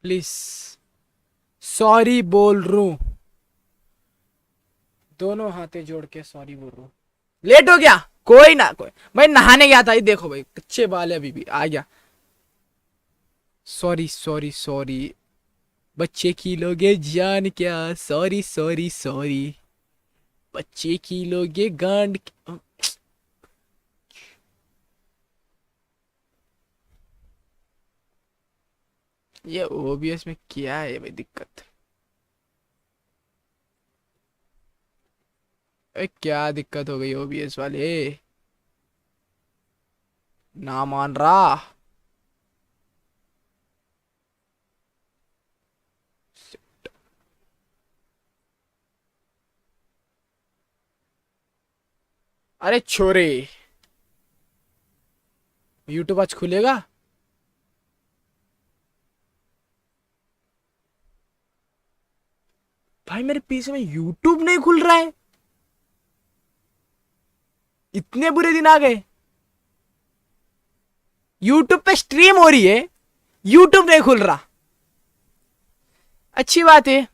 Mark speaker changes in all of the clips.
Speaker 1: Please sorry बोल रू, दोनों हाथे जोड़ के सॉरी बोल रू। लेट हो गया, कोई ना कोई, भाई नहाने गया था, ये देखो भाई कच्चे बाल है, अभी भी आ गया। सॉरी सॉरी सॉरी, बच्चे की लोगे जान क्या, सॉरी सॉरी सॉरी, बच्चे की लोगे गांड। ये ओबीएस में क्या है भाई दिक्कत? क्या दिक्कत हो गई ओबीएस वाले? ना मान रहा। अरे छोरे, यूट्यूब आज खुलेगा? भाई मेरे पीछे में यूट्यूब नहीं खुल रहा है, इतने बुरे दिन आ गए। यूट्यूब पे स्ट्रीम हो रही है, यूट्यूब नहीं खुल रहा। अच्छी बात है।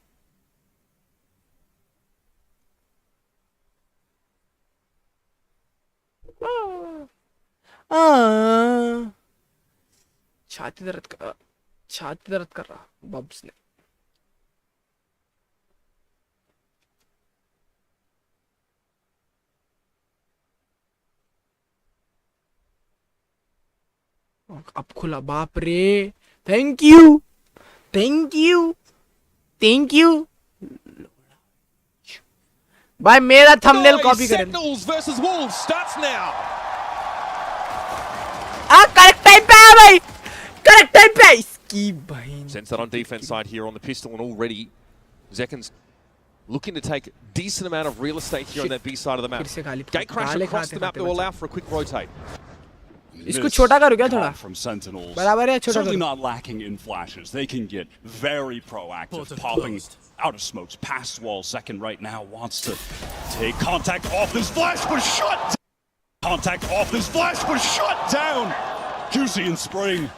Speaker 1: छाती दर्द कर रहा बब्स ने। अब खुला, बाप रे, thank you thank you thank you भाई, मेरा थंबनेल कॉपी करें। करेक्ट टाइम पे है भाई, करेक्ट टाइम पे इसकी बहन।
Speaker 2: Sense that on defense side here on the pistol, and already Zekken's looking to take a decent amount of real estate here on that B side of the map. Gate crash across the map to allow for a quick rotate.
Speaker 1: इसको छोटा करो क्या थोड़ा?
Speaker 3: From Sentinels.
Speaker 1: बराबर है, छोटा
Speaker 3: Certainly
Speaker 1: करो।
Speaker 3: not lacking in flashes. They can get very proactive, popping out of smokes past wall. Second right now wants to take contact off this flash, but shut. Contact off this flash, but shut down. QC and Spring.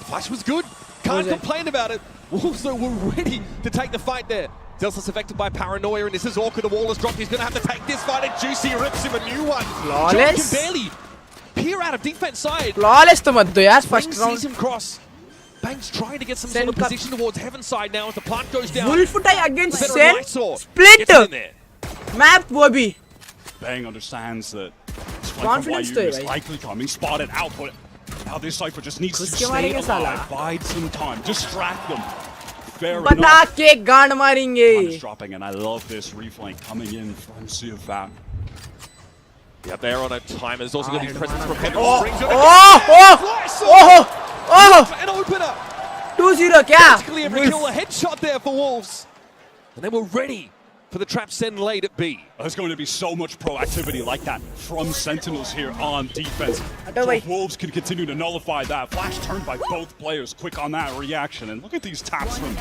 Speaker 2: Flash was good. Can't complain about it. Wolves though were ready to take the fight there. Delsa's affected by paranoia, and this is awkward. The wall has dropped. He's going to have to take this fight, and Juicy rips him a new one.
Speaker 1: Flawless.
Speaker 2: John can barely peer out of defense side.
Speaker 1: Flawless तो मत दो यार first
Speaker 2: Banks
Speaker 1: round.
Speaker 2: sees him cross. Banks trying to get some sort of position towards heaven side now as the plant goes down.
Speaker 1: Wolf tie against
Speaker 2: Veteran
Speaker 1: सेन
Speaker 2: Lightsaw
Speaker 1: split
Speaker 2: gets in there.
Speaker 1: Map, वो भी
Speaker 3: Bang understands that
Speaker 1: Confidence तो है
Speaker 3: is
Speaker 1: भाई।
Speaker 3: likely coming. Spotted output. Now this Cypher just needs to
Speaker 1: उसके
Speaker 3: stay
Speaker 1: मारेंगे साला।
Speaker 3: alive. Bide some time. Distract them. Fair
Speaker 1: बता
Speaker 3: enough.
Speaker 1: के गांड मारेंगे।
Speaker 3: Punish dropping, and I love this reflank coming in from Sea of Fat.
Speaker 2: Yeah, they're on a timer. There's also going to be presence from heaven.
Speaker 1: Oh,
Speaker 2: Springs
Speaker 1: oh,
Speaker 2: an opener.
Speaker 1: 2-0 क्या?
Speaker 2: Basically a kill, a headshot there for Wolves. And they were ready for the trap send late at B.
Speaker 3: There's going to be so much proactivity like that from Sentinels here on defense.
Speaker 1: Hado
Speaker 3: So
Speaker 1: bhai.
Speaker 3: if Wolves can continue to nullify that. Flash turned by both players, quick on that reaction. And look at these taps from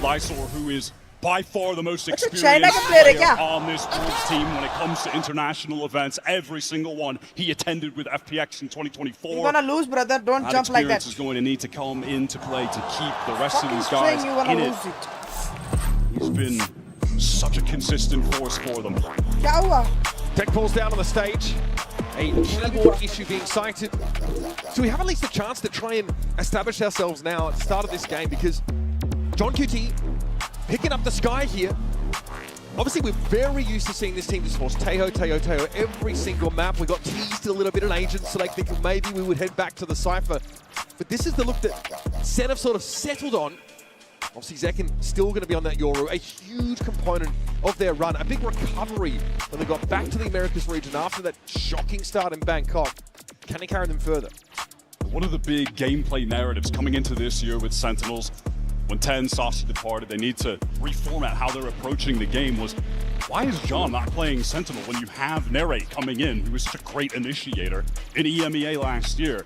Speaker 3: Lysor, who is by far the most
Speaker 1: China
Speaker 3: experienced
Speaker 1: ka player hai
Speaker 3: player
Speaker 1: kya?
Speaker 3: on this Wolves team when it comes to international events. Every single one he attended with FPX in 2024.
Speaker 1: You gonna lose, brother. Don't
Speaker 3: That
Speaker 1: jump like
Speaker 3: experience
Speaker 1: that.
Speaker 3: is going to need to come into play to keep the rest of
Speaker 1: Fucking
Speaker 3: these guys
Speaker 1: string, you gonna
Speaker 3: in
Speaker 1: lose
Speaker 3: it.
Speaker 1: it.
Speaker 3: He's been such a consistent force for them.
Speaker 1: क्या हुआ?
Speaker 2: Tech falls down on the stage. A keyboard issue being cited. So we have at least a chance to try and establish ourselves now at the start of this game, because John QT picking up the sky here. Obviously, we're very used to seeing this team just force Teho every single map. We got teased a little bit at Agents, so they think maybe we would head back to the Cypher. But this is the look that Sen have sort of settled on. Obviously, Zekken still going to be on that Yoru, a huge component of their run. A big recovery when they got back to the Americas region after that shocking start in Bangkok. Can he carry them further?
Speaker 3: One of the big gameplay narratives coming into this year with Sentinels, when 10 Saucy departed, they need to reformat how they're approaching the game, was why is John not playing Sentinel when you have Narrate coming in, who was such a great initiator in EMEA last year?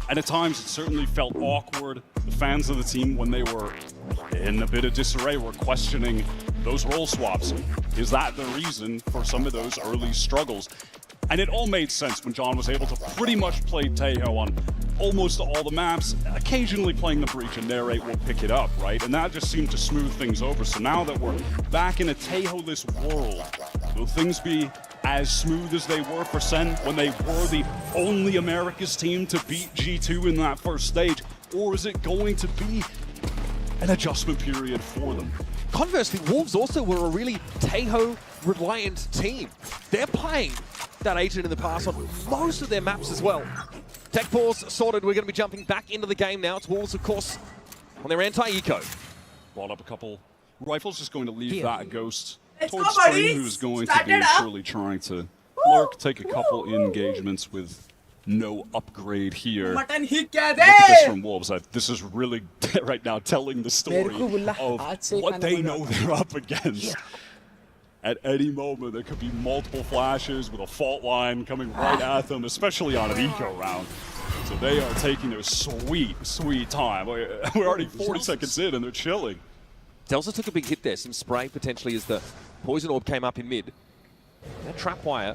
Speaker 3: And at times it certainly felt awkward. The fans of the team, when they were in a bit of disarray, were questioning those role swaps. Is that the reason for some of those early struggles? And it all made sense when John was able to pretty much play Teho on almost all the maps. Occasionally playing the breach and narrate will pick it up, right? And that just seemed to smooth things over. So now that we're back in a Taeho-less world, will things be as smooth as they were for Sen when they were the only America's team to beat G2 in that first stage? Or is it going to be an adjustment period for them?
Speaker 2: Conversely, Wolves also were a really Taeho-reliant team. They're playing that agent in the past on most of their maps as well. Tech pause sorted. We're going to be jumping back into the game now. It's Wolves, of course, on their anti-eco.
Speaker 3: Brought up a couple rifles, just going to leave that ghost
Speaker 4: Let's
Speaker 3: towards
Speaker 4: go,
Speaker 3: Spring,
Speaker 4: buddies.
Speaker 3: who's going
Speaker 4: Start
Speaker 3: to be
Speaker 4: it up.
Speaker 3: surely trying to lurk, take a couple engagements with no upgrade here.
Speaker 4: Mutton ही क्या
Speaker 3: Look at this
Speaker 4: they
Speaker 3: from Wolves. This is really right now telling the story
Speaker 4: मेरे को बोला,
Speaker 3: of
Speaker 4: आज से
Speaker 3: what
Speaker 4: खाना
Speaker 3: they
Speaker 4: बना।
Speaker 3: know they're up against. At any moment, there could be multiple flashes with a fault line coming right at them, especially on an eco round. So they are taking their sweet, sweet time. We're already 40 seconds in and they're chilling.
Speaker 2: Delta took a big hit there. Some spray potentially as the poison orb came up in mid. That trap wire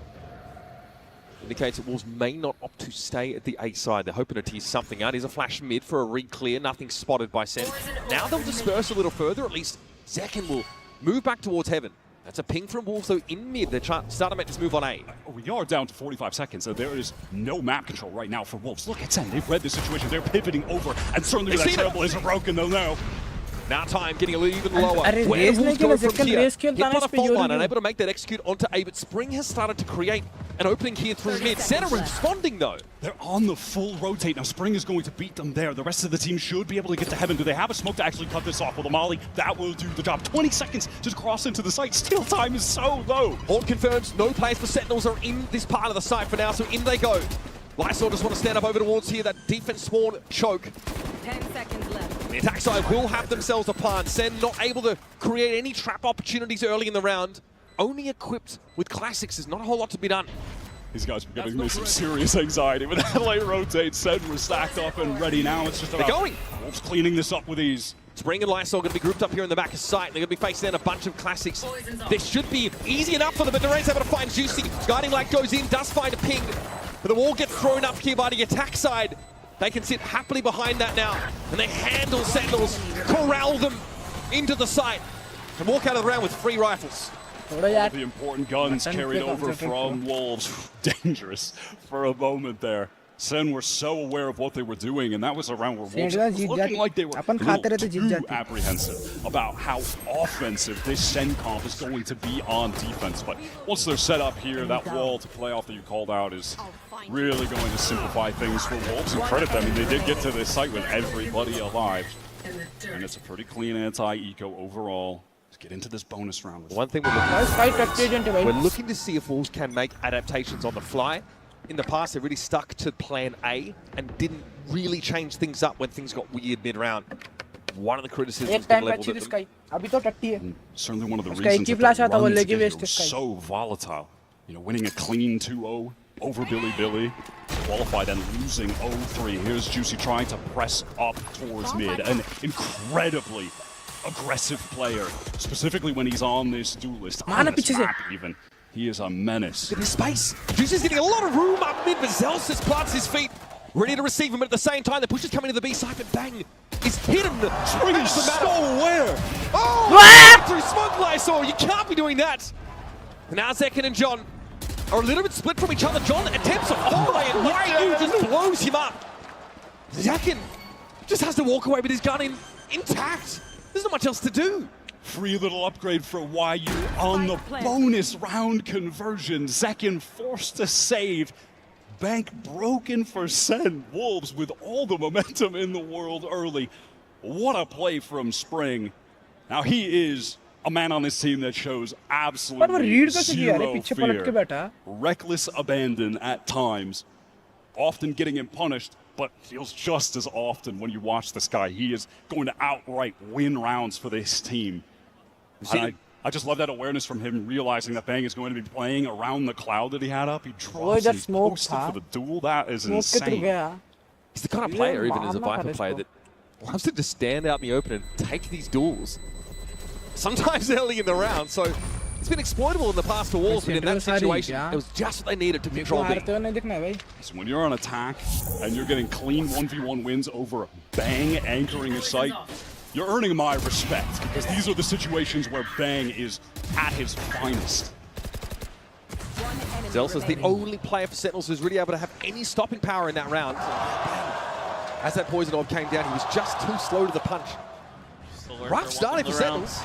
Speaker 2: indicates that Wolves may not opt to stay at the A side. They're hoping to tease something out. Here's a flash mid for a re-clear. Nothing spotted by Sen. Now they'll disperse a little further. At least Zekin will move back towards heaven. That's a ping from Wolves, though, in mid. They're starting to make this move on A.
Speaker 3: We are down to 45 seconds, so there is no map control right now for Wolves. Look at Sen. They've read the situation. They're pivoting over, and certainly that trailblazer broken, though, now.
Speaker 2: Now time getting a little even lower.
Speaker 4: अरे
Speaker 2: Where
Speaker 4: race
Speaker 2: do Wolves
Speaker 4: लेके
Speaker 2: go
Speaker 4: ना,
Speaker 2: from
Speaker 4: Zekin
Speaker 2: here?
Speaker 4: race खेलता
Speaker 2: Hit
Speaker 4: है
Speaker 2: by
Speaker 4: इस
Speaker 2: the
Speaker 4: पे
Speaker 2: fault
Speaker 4: Yuri
Speaker 2: line,
Speaker 4: भी।
Speaker 2: unable to make that execute onto A, but Spring has started to create an opening here through mid. Sen are responding, though.
Speaker 3: They're on the full rotate. Now Spring is going to beat them there. The rest of the team should be able to get to heaven. Do they have a smoke to actually cut this off? With a molly, that will do the job. 20 seconds to cross into the site. Steal time is so low.
Speaker 2: Horn confirms no players for Sentinels are in this part of the site for now, so in they go. Lysol just want to stand up over towards here. That defense spawn choke.
Speaker 5: 10 seconds left.
Speaker 2: The attack side will have themselves a plan. Sen not able to create any trap opportunities early in the round. Only equipped with classics. There's not a whole lot to be done.
Speaker 3: These guys are giving me some serious anxiety with that late rotate. Sen we're stacked up and ready now. It's just about
Speaker 2: going.
Speaker 3: Wolves cleaning this up with ease.
Speaker 2: Spring and Lysol going to be grouped up here in the back of sight. They're going to be facing down a bunch of classics. This should be easy enough for them, but Naree's able to find Juicy. Guiding Light goes in, does find a ping. But the wall gets thrown up here by the attack side. They can sit happily behind that now. And they handle Sentinels, corral them into the site, and walk out of the round with 3 rifles.
Speaker 3: All the important guns carried over from Wolves. Dangerous for a moment there. Sen were so aware of what they were doing, and that was a round where Wolves was looking like they were a little too apprehensive about how offensive this Sen comp is going to be on defense. But once they're set up here, that wall to play off that you called out is really going to simplify things for Wolves. And credit them, I mean, they did get to this site with everybody alive. And it's a pretty clean anti-eco overall. Let's get into this bonus round.
Speaker 2: One thing we're looking to see if Wolves can make adaptations on the fly. In the past, they really stuck to plan A and didn't really change things up when things got weird mid-round. One of the criticisms been leveled at them.
Speaker 3: Certainly one of the
Speaker 4: इसका
Speaker 3: reasons
Speaker 4: एक ही
Speaker 3: that
Speaker 4: flash
Speaker 3: the
Speaker 4: आता, वो
Speaker 3: runs
Speaker 4: लेके
Speaker 3: get
Speaker 4: भी
Speaker 3: here
Speaker 4: इसके
Speaker 3: were
Speaker 4: sky.
Speaker 3: so volatile. You know, winning a clean 2-0 over Billy, qualified and losing 0-3. Here's Juicy trying to press up towards mid. An incredibly aggressive player, specifically when he's on this duelist. On this map even. He is a menace.
Speaker 2: Look at his space. Juicy's getting a lot of room up mid, but Zelsis plants his feet, ready to receive him. But at the same time, the push is coming to the B side, but bang, is hidden.
Speaker 3: Spring is so aware.
Speaker 2: Oh, through smoke Lysol. You can't be doing that. Now Zekin and John are a little bit split from each other. John attempts a follow and Ryu just blows him up. Zekin just has to walk away with his gun intact. There's not much else to do.
Speaker 3: Free little upgrade for YU on the bonus round conversion. Zekin forced to save. Bank broken for Sen. Wolves with all the momentum in the world early. What a play from Spring. Now he is a man on this team that shows absolutely zero fear. Reckless abandon at times. Often getting him punished, but feels just as often when you watch this guy. He is going to outright win rounds for this team. I just love that awareness from him, realizing that Bang is going to be playing around the cloud that he had up. He drops and he's posted for the duel. That is insane.
Speaker 2: He's the kind of player, even as a Viper player, that loves to just stand out in the open and take these duels. Sometimes early in the round, so It's been exploitable in the past for Wolves, but in that situation, it was just what they needed to control B.
Speaker 3: So when you're on attack and you're getting clean 1v1 wins over Bang anchoring a site, you're earning my respect, because these are the situations where Bang is at his finest.
Speaker 2: Zelsa's the only player for Sentinels who's really able to have any stopping power in that round. As that poison orb came down, he was just too slow to the punch. Rough starting for Sentinels.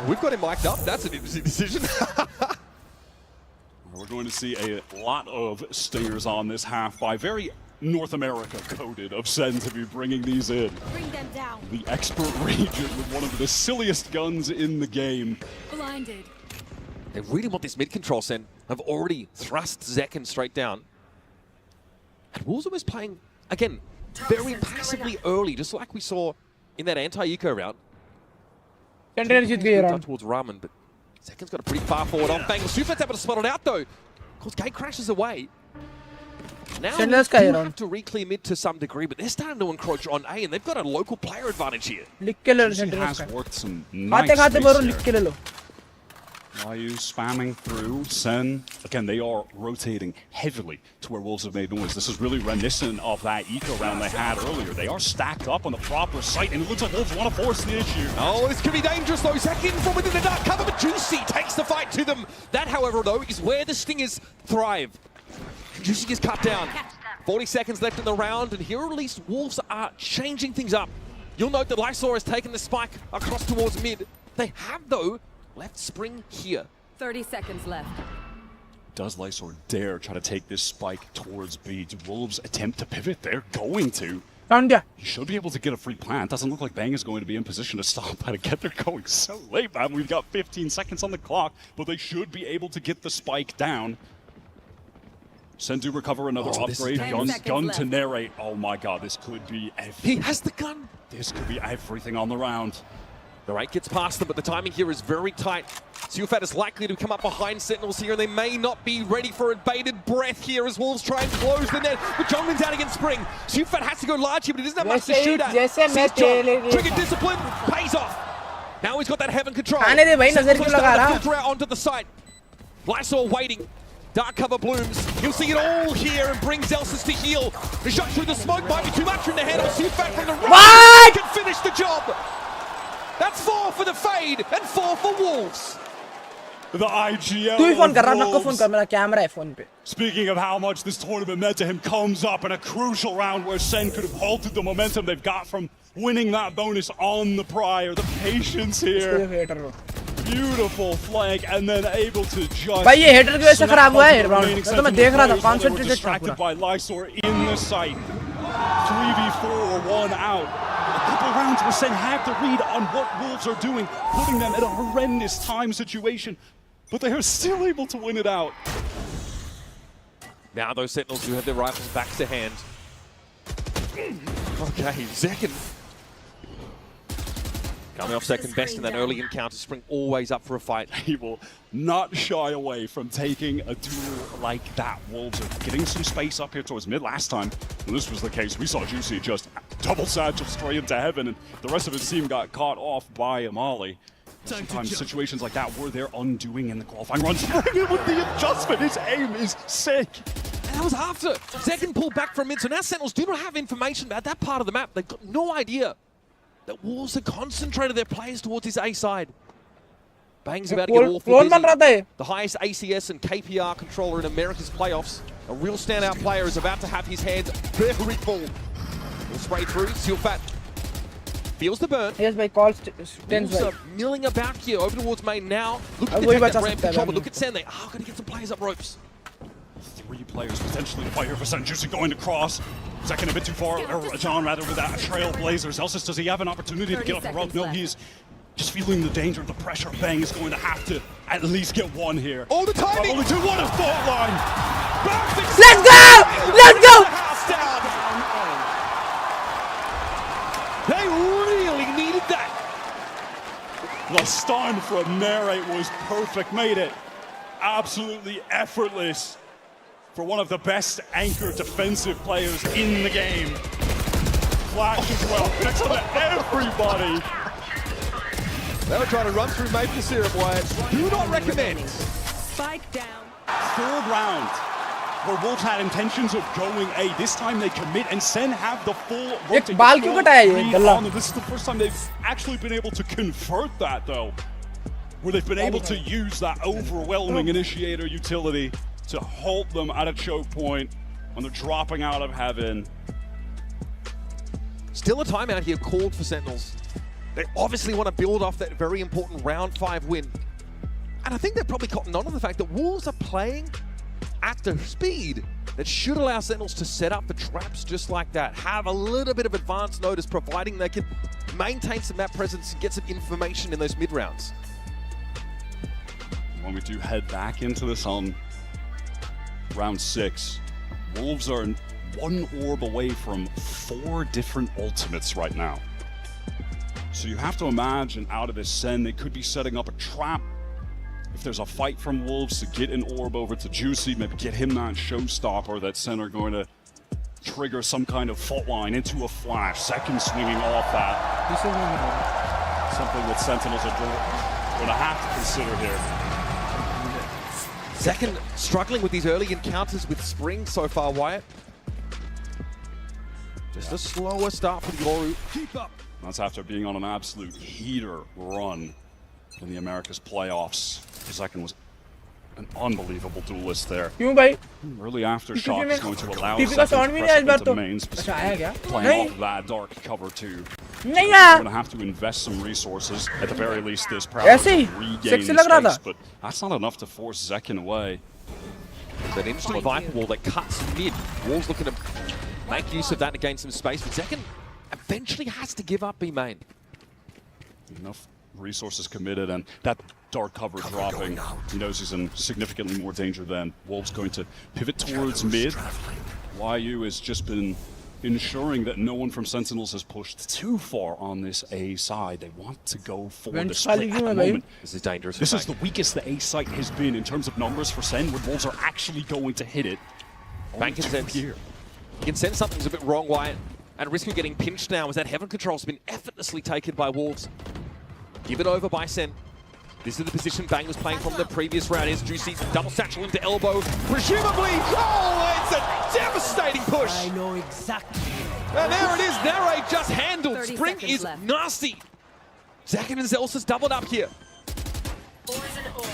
Speaker 2: We've got him mic'd up. That's an interesting decision.
Speaker 3: We're going to see a lot of stingers on this half by very North America coded of Sen to be bringing these in.
Speaker 4: Bring them down.
Speaker 3: The expert region with one of the silliest guns in the game.
Speaker 4: Blinded.
Speaker 2: They really want this mid control, Sen. Have already thrust Zekken straight down. And Wolves almost playing, again, very passively early, just like we saw in that anti-eco round. Towards Ramen, but Zekken's got a pretty far forward off angle. Sufat's able to spot it out though. Of course, Gate crashes away. Now they have to re-clear mid to some degree, but they're starting to encroach on A, and they've got a local player advantage here.
Speaker 3: He has worked some nice space there. Mayu spamming through. Sen, again, they are rotating heavily to where Wolves have made noise. This is really reminiscent of that eco round they had earlier. They are stacked up on the proper site, and it looks like Wolves want to force the issue.
Speaker 2: Oh, this could be dangerous though. Zekken from within the dark cover, but Juicy takes the fight to them. That, however, though, is where the Stingers thrive. Juicy gets cut down. 40 seconds left in the round, and here at least Wolves are changing things up. You'll note that Lysor has taken the spike across towards mid. They have, though, left Spring here.
Speaker 4: 30 seconds left.
Speaker 3: Does Lysor dare try to take this spike towards B? Do Wolves attempt to pivot? They're going to. He should be able to get a free plant. Doesn't look like Bang is going to be in position to stop and get there going so late, man. We've got 15 seconds on the clock, but they should be able to get the spike down. Sen do recover another upgrade. Gun to narrate. Oh my god, this could be everything.
Speaker 2: He has the gun.
Speaker 3: This could be everything on the round.
Speaker 2: The right gets past them, but the timing here is very tight. Sufat is likely to come up behind Sentinels here, and they may not be ready for a bated breath here as Wolves try and close the net. But Jonglin's out against Spring. Sufat has to go large here, but he doesn't have much to shoot at. Trigger discipline pays off. Now he's got that heaven control. Filter out onto the site. Lysor waiting. Dark cover blooms. He'll see it all here and brings Elsis to heal. The shot through the smoke might be too much in the head. Sufat from the right can finish the job. That's 4 for the fade and 4 for Wolves.
Speaker 3: The IGL. Speaking of how much this tournament meant to him, comes up in a crucial round where Sen could have halted the momentum they've got from winning that bonus on the prior. The patience here. Beautiful flank, and then able to just. Distracted by Lysor in the site. 3v4 or 1 out. A couple rounds where Sen had to read on what Wolves are doing, putting them in a horrendous time situation, but they are still able to win it out.
Speaker 2: Now those Sentinels do have their rifles back to hand. Okay, Zekken. Coming off second best in that early encounter. Spring always up for a fight.
Speaker 3: He will not shy away from taking a duel like that. Wolves are getting some space up here towards mid. Last time, when this was the case, we saw Juicy just double satchel straight into heaven, and the rest of his team got caught off by Amali. Sometimes situations like that were their undoing in the qualifying run. Spring with the adjustment, his aim is sick.
Speaker 2: And that was after Zekken pulled back from mid, so now Sentinels do not have information about that part of the map. They've got no idea that Wolves have concentrated their players towards his A side. Bang's about to get awful busy. The highest ACS and KPR controller in America's playoffs. A real standout player is about to have his hands very full. He'll spray through. Sufat feels the burn.
Speaker 5: Yes, by calls
Speaker 2: Wolves are milling about here over towards main now. Look at the ramp control, but look at Sen. They are going to get some players up ropes.
Speaker 3: 3 players potentially to fight here for Sen. Juicy going to cross. Second a bit too far, or John rather, with that Trailblazers. Elsis, does he have an opportunity to get up the rope? No, he's just feeling the danger, the pressure. Bang is going to have to at least get 1 here.
Speaker 2: Oh, the timing!
Speaker 3: Only 2, what a fault line!
Speaker 5: Let's go! Let's go!
Speaker 2: They really needed that.
Speaker 3: The stun from Narrate was perfect, made it absolutely effortless for one of the best anchor defensive players in the game. Flash as well, picks on everybody.
Speaker 2: They were trying to run through maple syrup, Wyatt. Do not recommend.
Speaker 4: Spike down.
Speaker 3: Third round, where Wolves had intentions of going A. This time they commit, and Sen have the full rotate.
Speaker 5: बाल क्यों कटाया ये गल्ला?
Speaker 3: This is the first time they've actually been able to convert that, though, where they've been able to use that overwhelming initiator utility to halt them at a choke point when they're dropping out of heaven.
Speaker 2: Still a timeout here called for Sentinels. They obviously want to build off that very important round 5 win. And I think they've probably cottoned on to the fact that Wolves are playing at the speed that should allow Sentinels to set up the traps just like that. Have a little bit of advance notice, providing they can maintain some map presence and get some information in those mid rounds.
Speaker 3: When we do head back into this on round 6, Wolves are 1 orb away from 4 different ultimates right now. So you have to imagine out of this Sen, they could be setting up a trap. If there's a fight from Wolves to get an orb over to Juicy, maybe get him that showstopper, that Sen are going to trigger some kind of fault line into a flash. Second swinging off that. Something that Sentinels are going to have to consider here.
Speaker 2: Second struggling with these early encounters with Spring so far, Wyatt. Just a slower start for the Yoru. Keep up.
Speaker 3: That's after being on an absolute heater run in the Americas playoffs. Second was an unbelievable duelist there.
Speaker 5: क्यों भाई?
Speaker 3: Early aftershock is going to allow
Speaker 5: TV का sound भी नहीं आज बार तो
Speaker 3: mains,
Speaker 5: अच्छा आया क्या?
Speaker 3: playing off that dark cover too.
Speaker 5: नहीं
Speaker 3: We're
Speaker 5: यार
Speaker 3: going to have to invest some resources. At the very least, this
Speaker 5: ऐसे ही
Speaker 3: regain
Speaker 5: sexy लग रहा
Speaker 3: space,
Speaker 5: था
Speaker 3: but that's not enough to force Zekin away.
Speaker 2: That interesting Viper wall that cuts mid. Wall's looking to make use of that to gain some space, but Zekin eventually has to give up B main.
Speaker 3: Enough resources committed, and that dark cover dropping. He knows he's in significantly more danger than Wolves going to pivot towards mid. YU has just been ensuring that no one from Sentinels has pushed too far on this A side. They want to go for the split at the moment.
Speaker 2: This is dangerous.
Speaker 3: This is the weakest the A site has been in terms of numbers for Sen, when Wolves are actually going to hit it.
Speaker 2: Bank can sense here. You can sense something's a bit wrong, Wyatt. At risk of getting pinched now, as that heaven control's been effortlessly taken by Wolves. Give it over by Sen. This is the position Bang was playing from the previous round. Here's Juicy, double satchel into elbow. Presumably, oh, it's a devastating push.
Speaker 4: I know exactly.
Speaker 2: And there it is, Narrate just handled.
Speaker 4: 30
Speaker 2: Spring
Speaker 4: seconds
Speaker 2: is
Speaker 4: left.
Speaker 2: nasty. Zakin and Zelsa's doubled up here.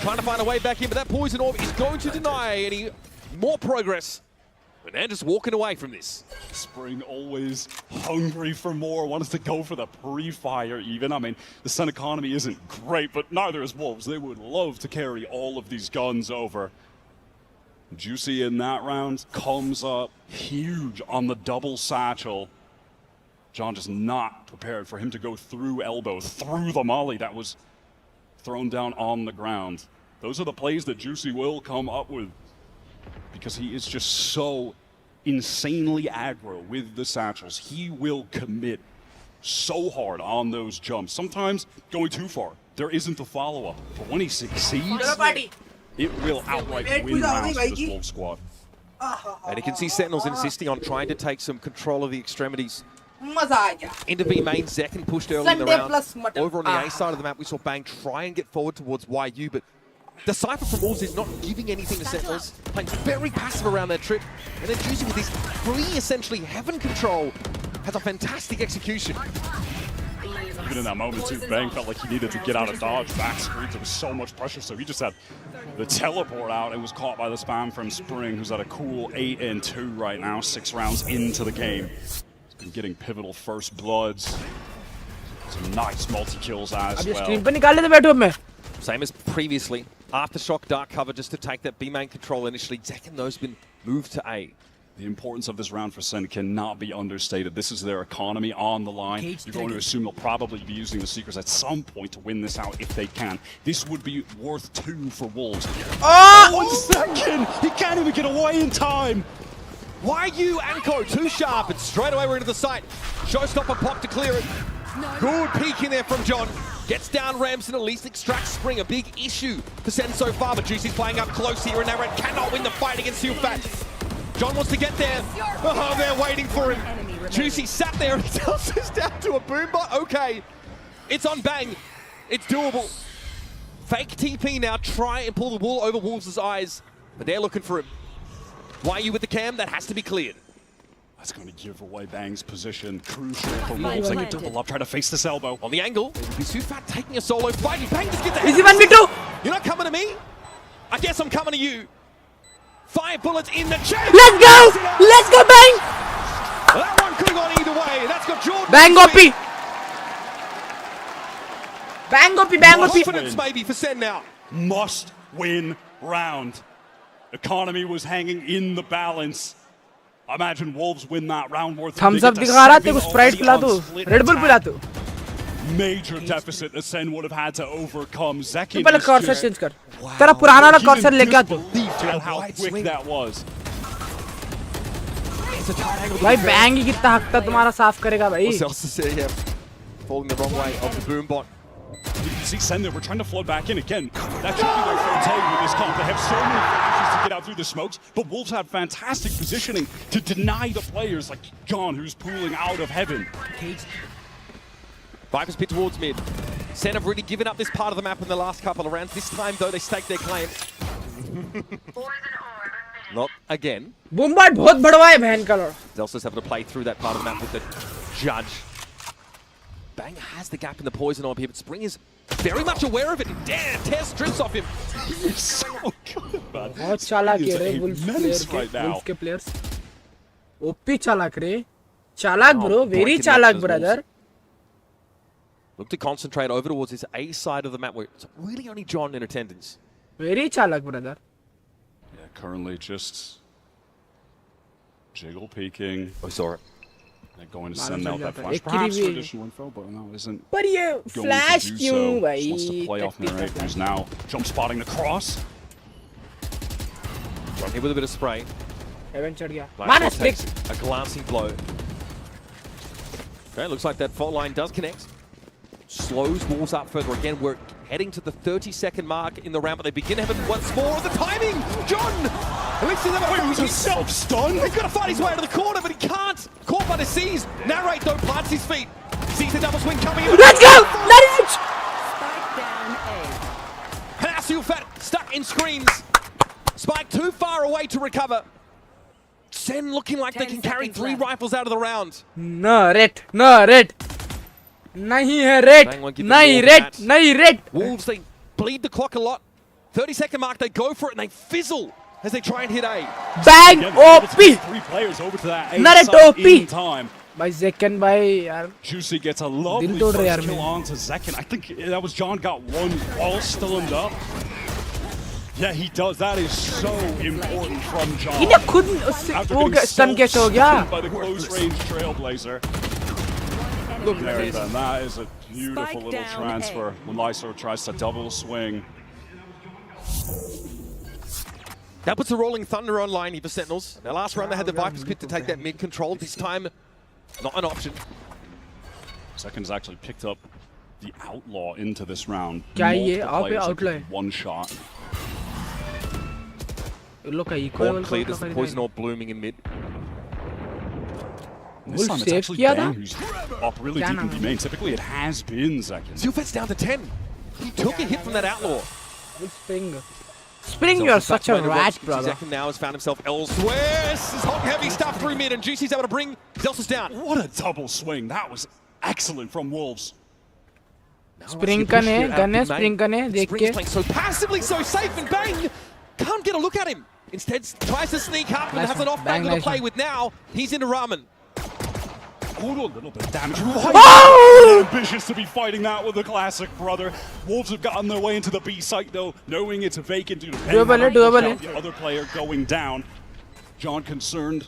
Speaker 2: Trying to find a way back in, but that poison orb is going to deny any more progress. Fernandez walking away from this.
Speaker 3: Spring always hungry for more, wants to go for the pre-fire even. I mean, the Sen economy isn't great, but neither is Wolves. They would love to carry all of these guns over. Juicy in that round comes up huge on the double satchel. John just not prepared for him to go through elbow, through the molly that was thrown down on the ground. Those are the plays that Juicy will come up with, because he is just so insanely aggro with the satchels. He will commit so hard on those jumps, sometimes going too far. There isn't a follow-up, but when he succeeds, it will outright win rounds for this Wolves squad.
Speaker 2: And you can see Sentinels insisting on trying to take some control of the extremities.
Speaker 5: मजा आ गया
Speaker 2: Into B main, Zekin pushed early in the
Speaker 5: Sunday
Speaker 2: round.
Speaker 5: plus mutton.
Speaker 2: Over on the A side of the map, we saw Bang try and get forward towards YU, but the Cypher from Wolves is not giving anything to Sentinels, playing very passive around their trip. And then Juicy with his free, essentially, heaven control, has a fantastic execution.
Speaker 3: Even in that moment too, Bang felt like he needed to get out of dodge, back screens, there was so much pressure, so he just had the teleport out and was caught by the spam from Spring, who's at a cool 8-2 right now, 6 rounds into the game. Been getting pivotal first bloods. Some nice multi-kills as
Speaker 5: अब ये
Speaker 3: well.
Speaker 5: Screen पे निकाल लेते बैठो अब मैं
Speaker 2: Same as previously. Aftershock dark cover just to take that B main control initially. Zekin, though, has been moved to A.
Speaker 3: The importance of this round for Sen cannot be understated. This is their economy on the line. You're going to assume they'll probably be using the Seekers at some point to win this out if they can. This would be worth 2 for Wolves.
Speaker 5: Oh!
Speaker 3: 1 second! He can't even get away in time!
Speaker 2: YU Anko, too sharp, and straight away we're into the site. Showstopper pop to clear it. Good peek in there from John. Gets down Ramson, at least extracts Spring. A big issue for Sen so far, but Juicy's playing up close here, and Narrate cannot win the fight against Sealfat. John wants to get there. Oh, they're waiting for him. Juicy sat there and tells us down to a boombot. Okay, it's on Bang. It's doable. Fake TP now. Try and pull the wool over Wolves' eyes. But they're looking for him. Why are you with the cam? That has to be cleared.
Speaker 3: That's going to give away Bang's position. Crucial for Wolves. They can double up, try to face this elbow.
Speaker 2: On the angle, Sufat taking a solo fight. Bang just gets ahead.
Speaker 5: Easy 1v2.
Speaker 2: You're not coming to me? I guess I'm coming to you. 5 bullets in the chest.
Speaker 5: Let's go. Let's go, Bang.
Speaker 2: Well, that one could have gone either way. That's got Jordan.
Speaker 5: Bang OP. Bang OP. Bang OP.
Speaker 2: Confidence maybe for Sen now.
Speaker 3: Must win round. Economy was hanging in the balance. I imagine Wolves win that round worth.
Speaker 5: Thumbs up दिखा रहा तेरे को Sprite पिला दो, Red Bull पिला दो.
Speaker 3: Major deficit that Sen would have had to overcome. Zekin
Speaker 5: पहले cursor change कर. तेरा पुराना वाला कर्सर लेके आ तू.
Speaker 3: How quick that was.
Speaker 5: भाई Bang ही कितना हकता तुम्हारा साफ करेगा भाई.
Speaker 2: What's else to say here? Falling the wrong way of the boom bot.
Speaker 3: You can see Sen there, we're trying to flood back in again. That should be their forte with this comp. They have so many flashes to get out through the smokes, but Wolves have fantastic positioning to deny the players like John, who's pooling out of heaven.
Speaker 2: Vipers pit towards mid. Sen have really given up this part of the map in the last couple of rounds. This time, though, they staked their claim. Not again.
Speaker 5: Boombat बहुत बड़वा है बहन का लड़.
Speaker 2: Zelsa's having to play through that part of the map with the judge. Bang has the gap in the poison orb here, but Spring is very much aware of it. Damn, Tess drifts off him.
Speaker 3: He's so good, man.
Speaker 5: बहुत चालाक है रे
Speaker 3: Wolves
Speaker 5: Wolves के players. OP चालाक रे. चालाक bro, very चालाक brother.
Speaker 2: Look to concentrate over towards this A side of the map where it's really only John in attendance.
Speaker 5: Very चालाक brother.
Speaker 3: Yeah, currently just jiggle peeking.
Speaker 2: I saw it.
Speaker 3: They're going to send out that flash.
Speaker 5: एक
Speaker 3: Perhaps
Speaker 5: भी-
Speaker 3: traditional info, but no, isn't
Speaker 5: पर ये
Speaker 3: going
Speaker 5: flash
Speaker 3: to do
Speaker 5: क्यों
Speaker 3: so.
Speaker 5: भाई?
Speaker 3: Just wants to play off narrate, who's now jump spotting the cross.
Speaker 2: John here with a bit of spray.
Speaker 5: Heaven चढ़ गया.
Speaker 2: Black
Speaker 5: मार
Speaker 2: Box
Speaker 5: stick.
Speaker 2: takes a glancing blow. Okay, looks like that fault line does connect. Slows Wolves up further. Again, we're heading to the 30-second mark in the round, but they begin to have it once more. The timing! John!
Speaker 3: Wait, it was a self-stun?
Speaker 2: He's got to fight his way out of the corner, but he can't. Caught by the C's. Narrate, though, plants his feet. Sees the double swing coming in.
Speaker 5: Let's go. Let's go.
Speaker 4: Spike down A.
Speaker 2: And now Sufat stuck in screens. Spike too far away to recover. Sen looking like they
Speaker 4: 10
Speaker 2: can carry
Speaker 4: seconds
Speaker 2: 3
Speaker 4: left.
Speaker 2: rifles out of the round.
Speaker 5: No red. No red. नहीं है red.
Speaker 2: Bang won't give them
Speaker 5: नहीं
Speaker 2: more
Speaker 5: red.
Speaker 2: than that.
Speaker 5: नहीं red.
Speaker 2: Wolves, they bleed the clock a lot. 30-second mark, they go for it and they fizzle as they try and hit A.
Speaker 5: Bang
Speaker 3: Again, they're able to
Speaker 5: OP.
Speaker 3: get 3 players over to that A
Speaker 5: Not at
Speaker 3: side
Speaker 5: OP.
Speaker 3: in time.
Speaker 5: भाई Zekan भाई यार.
Speaker 3: Juicy gets a lovely
Speaker 5: दिल तोड़ रहे यार
Speaker 3: first kill
Speaker 5: मेरे.
Speaker 3: onto Zekin. I think that was John got one while still up. Yeah, he does. That is so important from John.
Speaker 5: इन्हें खुद
Speaker 3: After
Speaker 5: वो
Speaker 3: getting
Speaker 5: stun कैसे हो गया?
Speaker 3: by the close range trailblazer.
Speaker 2: Look
Speaker 3: There
Speaker 2: at
Speaker 3: it
Speaker 2: this.
Speaker 3: is. That is a beautiful
Speaker 4: Spike
Speaker 3: little
Speaker 4: down
Speaker 3: transfer when Lysor tries to double swing.
Speaker 2: That puts the Rolling Thunder online here for Sentinels. Now, last round they had the Vipers pit to take that mid control. This time, not an option.
Speaker 3: Seconds actually picked up the Outlaw into this round.
Speaker 5: क्या ये?
Speaker 3: Multiple
Speaker 5: आप ये
Speaker 3: players that
Speaker 5: Outlaw
Speaker 3: could
Speaker 5: है?
Speaker 3: one shot.
Speaker 5: लोग का eco
Speaker 2: Horn
Speaker 5: level
Speaker 2: cleared
Speaker 5: का
Speaker 2: as the
Speaker 5: खरीदा
Speaker 2: poison
Speaker 5: है.
Speaker 2: orb blooming in mid.
Speaker 3: This time
Speaker 5: Wolf
Speaker 3: it's
Speaker 5: save
Speaker 3: actually
Speaker 5: किया
Speaker 3: Bang
Speaker 5: था?
Speaker 3: who's up really
Speaker 5: क्या
Speaker 3: deep
Speaker 5: नाम
Speaker 3: in
Speaker 5: है?
Speaker 3: the main. Typically it has been Zekin.
Speaker 2: Zulfat's down to 10. He took a hit from that Outlaw.
Speaker 5: Spring. Spring, you're such a rat, brother.
Speaker 2: Zekin now has found himself elsewhere. This is hot heavy stuff through mid, and Juicy's able to bring Zelsa's down.
Speaker 3: What a double swing. That was excellent from Wolves.
Speaker 5: Spring का ने, gun है, Spring का ने, देख
Speaker 2: Spring's
Speaker 5: के.
Speaker 2: playing so passively, so safe, and Bang can't get a look at him. Instead, tries to sneak up and
Speaker 5: Nice
Speaker 2: has
Speaker 5: one.
Speaker 2: an off
Speaker 5: Bang,
Speaker 2: banger to
Speaker 5: nice
Speaker 2: play
Speaker 5: one.
Speaker 2: with now. He's into Ramen.
Speaker 3: Oh, a little bit of damage.
Speaker 5: Oh!
Speaker 3: Ambitious to be fighting that with the classic, brother. Wolves have gotten their way into the B site, though, knowing it's vacant due to
Speaker 5: Doable है, doable है.
Speaker 3: the other player going down. John concerned,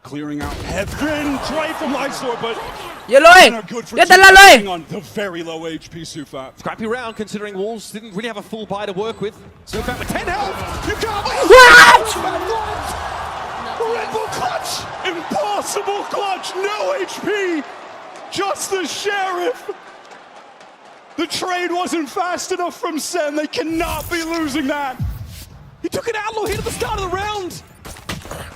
Speaker 3: clearing out heaven. Try from Lysor, but
Speaker 5: ये लो है.
Speaker 3: they're good for
Speaker 5: ये दल्ला लो है.
Speaker 3: on the very low HP Sufat.
Speaker 2: Scrappy round, considering Wolves didn't really have a full buy to work with. So, in fact, with 10 health, you can't
Speaker 5: What?
Speaker 3: Red Bull clutch! Impossible clutch! No HP! Just the sheriff! The trade wasn't fast enough from Sen. They cannot be losing that.
Speaker 2: He took an Outlaw hit at the start of the round.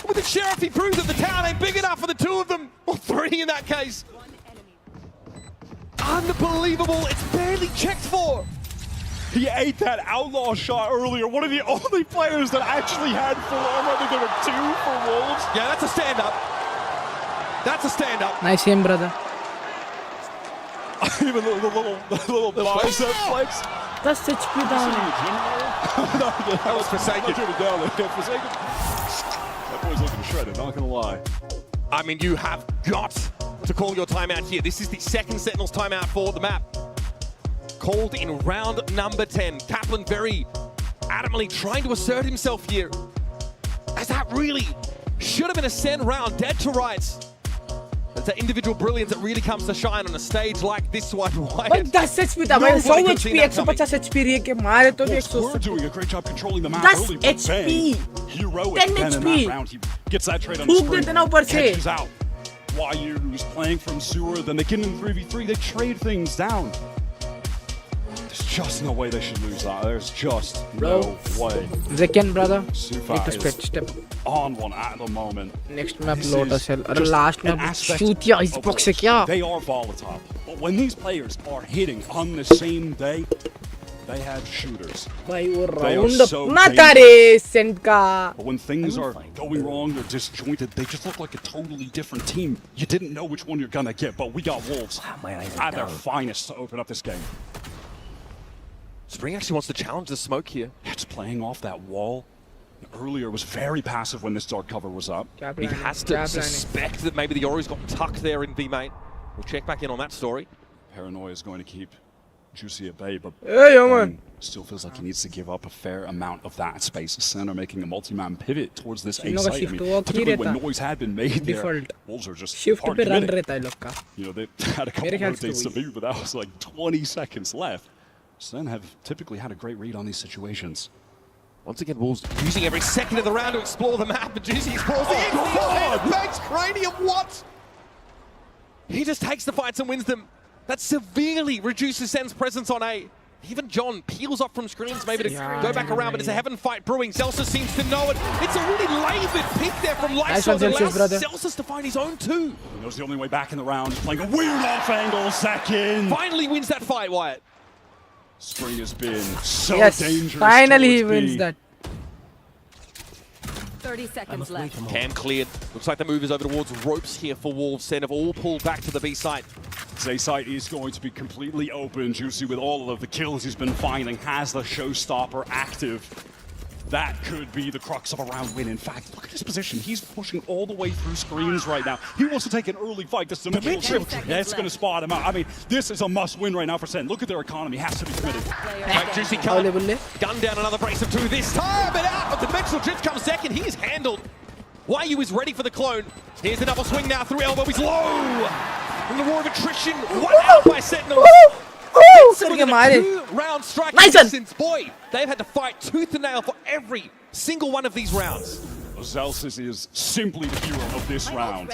Speaker 2: With the Sheriff, he proves that the town ain't big enough for the 2 of them. Or 3 in that case. Unbelievable. It's barely checked for.
Speaker 3: He ate that outlaw shot earlier. One of the only players that actually had full armor. I think there were 2 for Wolves.
Speaker 2: Yeah, that's a stand-up. That's a stand-up.
Speaker 5: Nice aim, brother.
Speaker 3: Even the little bicep flex.
Speaker 5: 10 HP down.
Speaker 2: That was Forsaken.
Speaker 3: Forsaken. That boy's looking shredded, not gonna lie.
Speaker 2: I mean, you have got to call your timeout here. This is the second Sentinels timeout for the map. Called in round number 10. Kaplan very adamantly trying to assert himself here. As that really should have been a Sen round, dead to rights. It's that individual brilliance that really comes to shine on a stage like this one.
Speaker 5: भाई 10 HP था भाई 100 HP 150 HP रह के मारे तो भी
Speaker 3: We're doing a great job controlling the map
Speaker 5: 10
Speaker 3: early. but
Speaker 5: HP.
Speaker 3: Ben, heroic
Speaker 5: 10
Speaker 3: Ben in
Speaker 5: HP.
Speaker 3: that round. He gets that trade on
Speaker 5: Hook
Speaker 3: the screen.
Speaker 5: देते ना ऊपर से.
Speaker 3: Catches out. Wayu's playing from sewer, then they get in 3v3. They trade things down. There's just no way they should lose that. There's just no way.
Speaker 5: Zekan, brother.
Speaker 3: Sufa
Speaker 5: Need to
Speaker 3: is
Speaker 5: step.
Speaker 3: on one at the moment.
Speaker 5: Next map
Speaker 3: This
Speaker 5: Lotus
Speaker 3: is
Speaker 5: Hell. अरे
Speaker 3: just
Speaker 5: last
Speaker 3: an
Speaker 5: map
Speaker 3: aspect
Speaker 5: shoot या इस
Speaker 3: of
Speaker 5: box से
Speaker 3: Wolves.
Speaker 5: क्या?
Speaker 3: They are volatile, but when these players are hitting on the same day, they have shooters.
Speaker 5: भाई वो
Speaker 3: They are
Speaker 5: round
Speaker 3: so
Speaker 5: अपना था रे सेंट का.
Speaker 3: But when things are going wrong, they're disjointed. They just look like a totally different team. You didn't know which one you're gonna get, but we got Wolves at their finest to open up this game.
Speaker 2: Spring actually wants to challenge the smoke here.
Speaker 3: It's playing off that wall. Earlier was very passive when this dark cover was up.
Speaker 2: He has to suspect that maybe the Ori's got tucked there in B main. We'll check back in on that story.
Speaker 3: Paranoia is going to keep Juicy at bay, but
Speaker 5: Hey, yo, man.
Speaker 3: still feels like he needs to give up a fair amount of that space. Center making a multi-man pivot towards this A
Speaker 5: इन लोगों का
Speaker 3: site. I
Speaker 5: shift
Speaker 3: mean,
Speaker 5: walk he
Speaker 3: typically when
Speaker 5: रहता.
Speaker 3: noise had been made there,
Speaker 5: Default.
Speaker 3: Wolves are just
Speaker 5: Shift
Speaker 3: hard
Speaker 5: पे run
Speaker 3: committing.
Speaker 5: रहता है लोग का.
Speaker 3: You know, they had a couple
Speaker 5: मेरे
Speaker 3: of
Speaker 5: ख्याल से
Speaker 3: rotates
Speaker 5: तो
Speaker 3: to move, but that was like 20 seconds left. Sen have typically had a great read on these situations.
Speaker 2: Once again, Wolves using every second of the round to explore the map, but Juicy explores the inside and banks Cranium. What? He just takes the fights and wins them. That severely reduces Sen's presence on A. Even John peels off from screens maybe to go back around, but it's a heaven fight brewing. Celsius seems to know it. It's a really laboured pick there from Lysol that allows Celsius to find his own two.
Speaker 3: He knows the only way back in the round. Playing a weird off-angle second.
Speaker 2: Finally wins that fight, Wyatt.
Speaker 3: Spring has been so
Speaker 5: Yes,
Speaker 3: dangerous.
Speaker 5: finally he
Speaker 3: towards B.
Speaker 5: wins that.
Speaker 4: 30 seconds left.
Speaker 2: Cam cleared. Looks like the move is over towards ropes here for Wolves. Sen have all pulled back to the B site.
Speaker 3: This A site is going to be completely open. Juicy, with all of the kills he's been finding, has the showstopper active. That could be the crux of a round win. In fact, look at his position. He's pushing all the way through screens right now. He wants to take an early fight. This dimensional shift, that's going to spot him out. I mean, this is a must-win right now for Sen. Look at their economy. Has to be committed.
Speaker 2: Right, Juicy gun down another brace of two this time, but out. But dimensional drift comes second. He is handled. Wyu is ready for the clone. Here's the double swing now through elbow. He's low. In the roar of attrition, one out by Sentinels.
Speaker 5: करके मारे.
Speaker 2: Two-round strike
Speaker 5: Nice
Speaker 2: distance. Boy, they've had to fight tooth and nail for every single one of these rounds.
Speaker 3: Celsius is simply the hero of this round.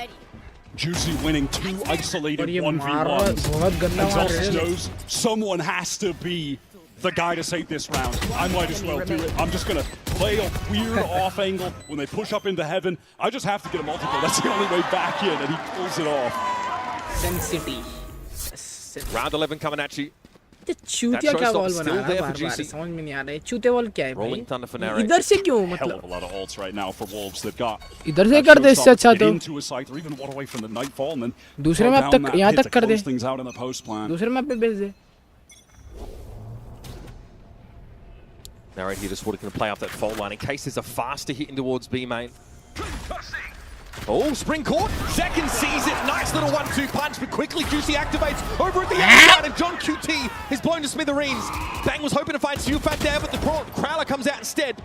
Speaker 3: Juicy winning 2 isolated 1v1s. And Celsius knows someone has to be the guy to save this round. I might as well do it. I'm just going to play a weird off angle when they push up into heaven. I just have to get a multiple. That's the only way back in, and he pulls it off.
Speaker 5: Sensity.
Speaker 2: Round 11 coming at you.
Speaker 5: ये चूतिया क्या ball बना रहा है बार-बार समझ में नहीं आ रहा है चूते बॉल क्या है
Speaker 2: Rolling Thunder for
Speaker 5: भाई
Speaker 2: Narrate.
Speaker 5: इधर से क्यों
Speaker 3: Hell
Speaker 5: मतलब
Speaker 3: of a lot of ults right now for Wolves. They've got
Speaker 5: इधर से कर दे इससे अच्छा तो
Speaker 3: into a site or even one away from the nightfall and then
Speaker 5: दूसरे मैप तक यहाँ तक कर दे
Speaker 3: things out in the post plan.
Speaker 5: दूसरे मैप पे भेज दे
Speaker 2: Narrate here just going to play up that fault line in case there's a faster hit in towards B main. Oh, Spring caught. Second sees it. Nice little 1-2 punch, but quickly Juicy activates over at the outside, and John QT is blown to smithereens. Bang was hoping to find Sufat there, but the Crowler comes out instead.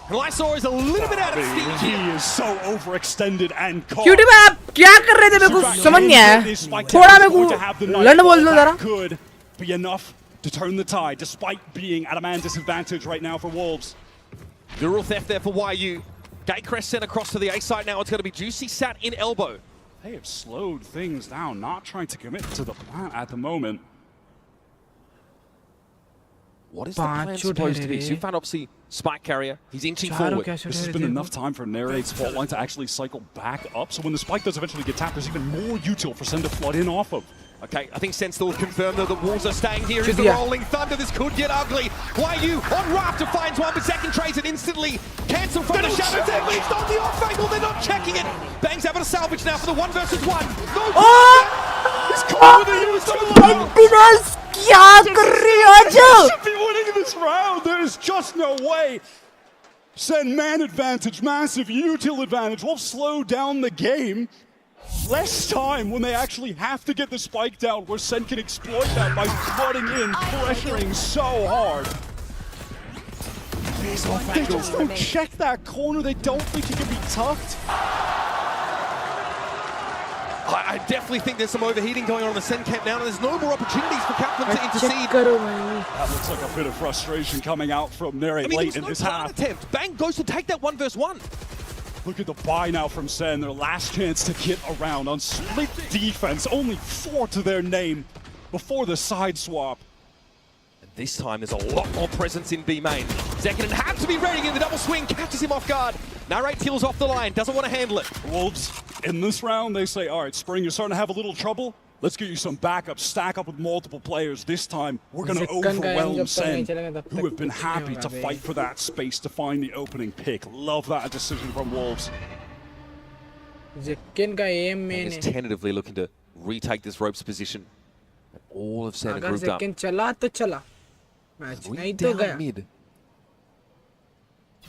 Speaker 2: And Lysol is a little bit out of steam.
Speaker 3: He is so overextended and caught.
Speaker 5: क्यूटी में आप क्या कर रहे थे मेरे को समझ नहीं आया थोड़ा मेरे को लंड बोल दो जरा
Speaker 3: Could be enough to turn the tide, despite being at a man disadvantage right now for Wolves.
Speaker 2: Viral theft there for Wyu. Gatecrest sent across to the A side now. It's going to be Juicy sat in elbow.
Speaker 3: They have slowed things down, not trying to commit to the plan at the moment.
Speaker 2: What is the plan supposed to be? Sufan obviously spike carrier. He's inching forward.
Speaker 3: This has been enough time for Narrate's fault line to actually cycle back up. So when the spike does eventually get tapped, there's even more util for Sen to flood in off of.
Speaker 2: Okay, I think Sen still confirmed that the Wolves are staying here. Is the rolling thunder? This could get ugly. YU on Rafter finds one, but second trades it instantly. Cancel from the shadows. At least on the off angle, they're not checking it. Bang's able to salvage now for the 1 versus 1. No. He's caught with the use of
Speaker 3: Should be winning this round. There is just no way. Sen man advantage, massive util advantage. Wolves slow down the game. Less time when they actually have to get the spike down, where Sen can exploit that by flooding in, pressuring so hard. They just don't check that corner. They don't think he can be tucked.
Speaker 2: I definitely think there's some overheating going on in the Sen camp now, and there's no more opportunities for Kaplan to intercede.
Speaker 3: That looks like a bit of frustration coming out from Nere late in this half.
Speaker 2: Attempt. Bang goes to take that 1 versus 1.
Speaker 3: Look at the buy now from Sen, their last chance to get around on split defense. Only 4 to their name before the side swap.
Speaker 2: And this time there's a lot more presence in B main. Zekinen had to be ready in the double swing, catches him off guard. Narrate heals off the line, doesn't want to handle it.
Speaker 3: Wolves, in this round, they say, all right, Spring, you're starting to have a little trouble. Let's get you some backup, stack up with multiple players. This time, we're going to overwhelm Sen, who have been happy to fight for that space to find the opening pick. Love that decision from Wolves.
Speaker 2: And is tentatively looking to retake this ropes position. All of Sen are grouped up. Down mid.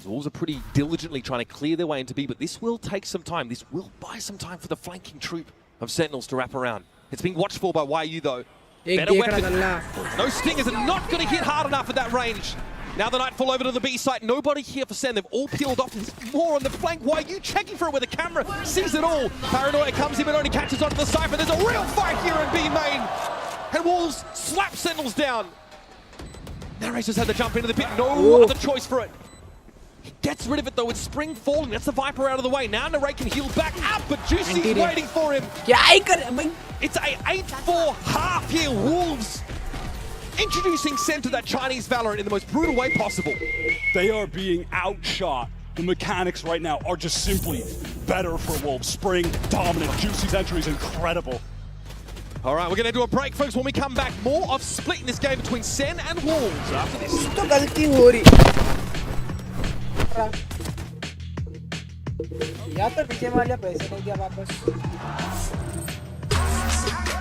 Speaker 2: The Wolves are pretty diligently trying to clear their way into B, but this will take some time. This will buy some time for the flanking troop of Sentinels to wrap around. It's being watched for by YU though. Better weapon. No stingers are not going to hit hard enough at that range. Now the Nightfall over to the B site. Nobody here for Sen. They've all peeled off. There's more on the flank. YU checking for it with the camera. Sees it all. Paranoia comes in but only catches onto the Cypher. There's a real fight here in B main. And Wolves slap Sentinels down. Narrator's had to jump into the pit. No other choice for it. He gets rid of it though with Spring falling. That's the Viper out of the way. Now Narrate can heal back up, but Juicy's waiting for him. It's a 8-4 half here. Wolves introducing Sen to that Chinese Valorant in the most brutal way possible.
Speaker 3: They are being outshot. The mechanics right now are just simply better for Wolves. Spring dominant. Juicy's entry is incredible.
Speaker 2: All right, we're going to do a break, folks. When we come back, more of splitting this game between Sen and Wolves after this.
Speaker 5: या तो पीछे मार लिया पैसे नहीं दिया वापस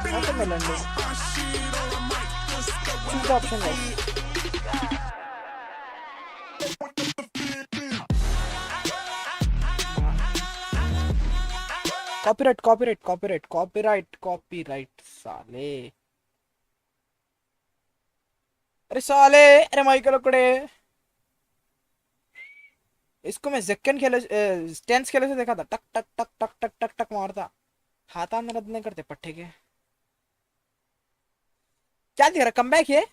Speaker 5: या तो मैं लंडे चूज ऑप्शन है कॉपीराइट साले अरे माइकल ओकड़े इसको मैं जेक्कन खेले स्टेंस खेले से देखा था टक टक टक टक टक टक टक मारता हाथ में रद्द नहीं करते पट्टे के क्या दिख रहा कमबैक है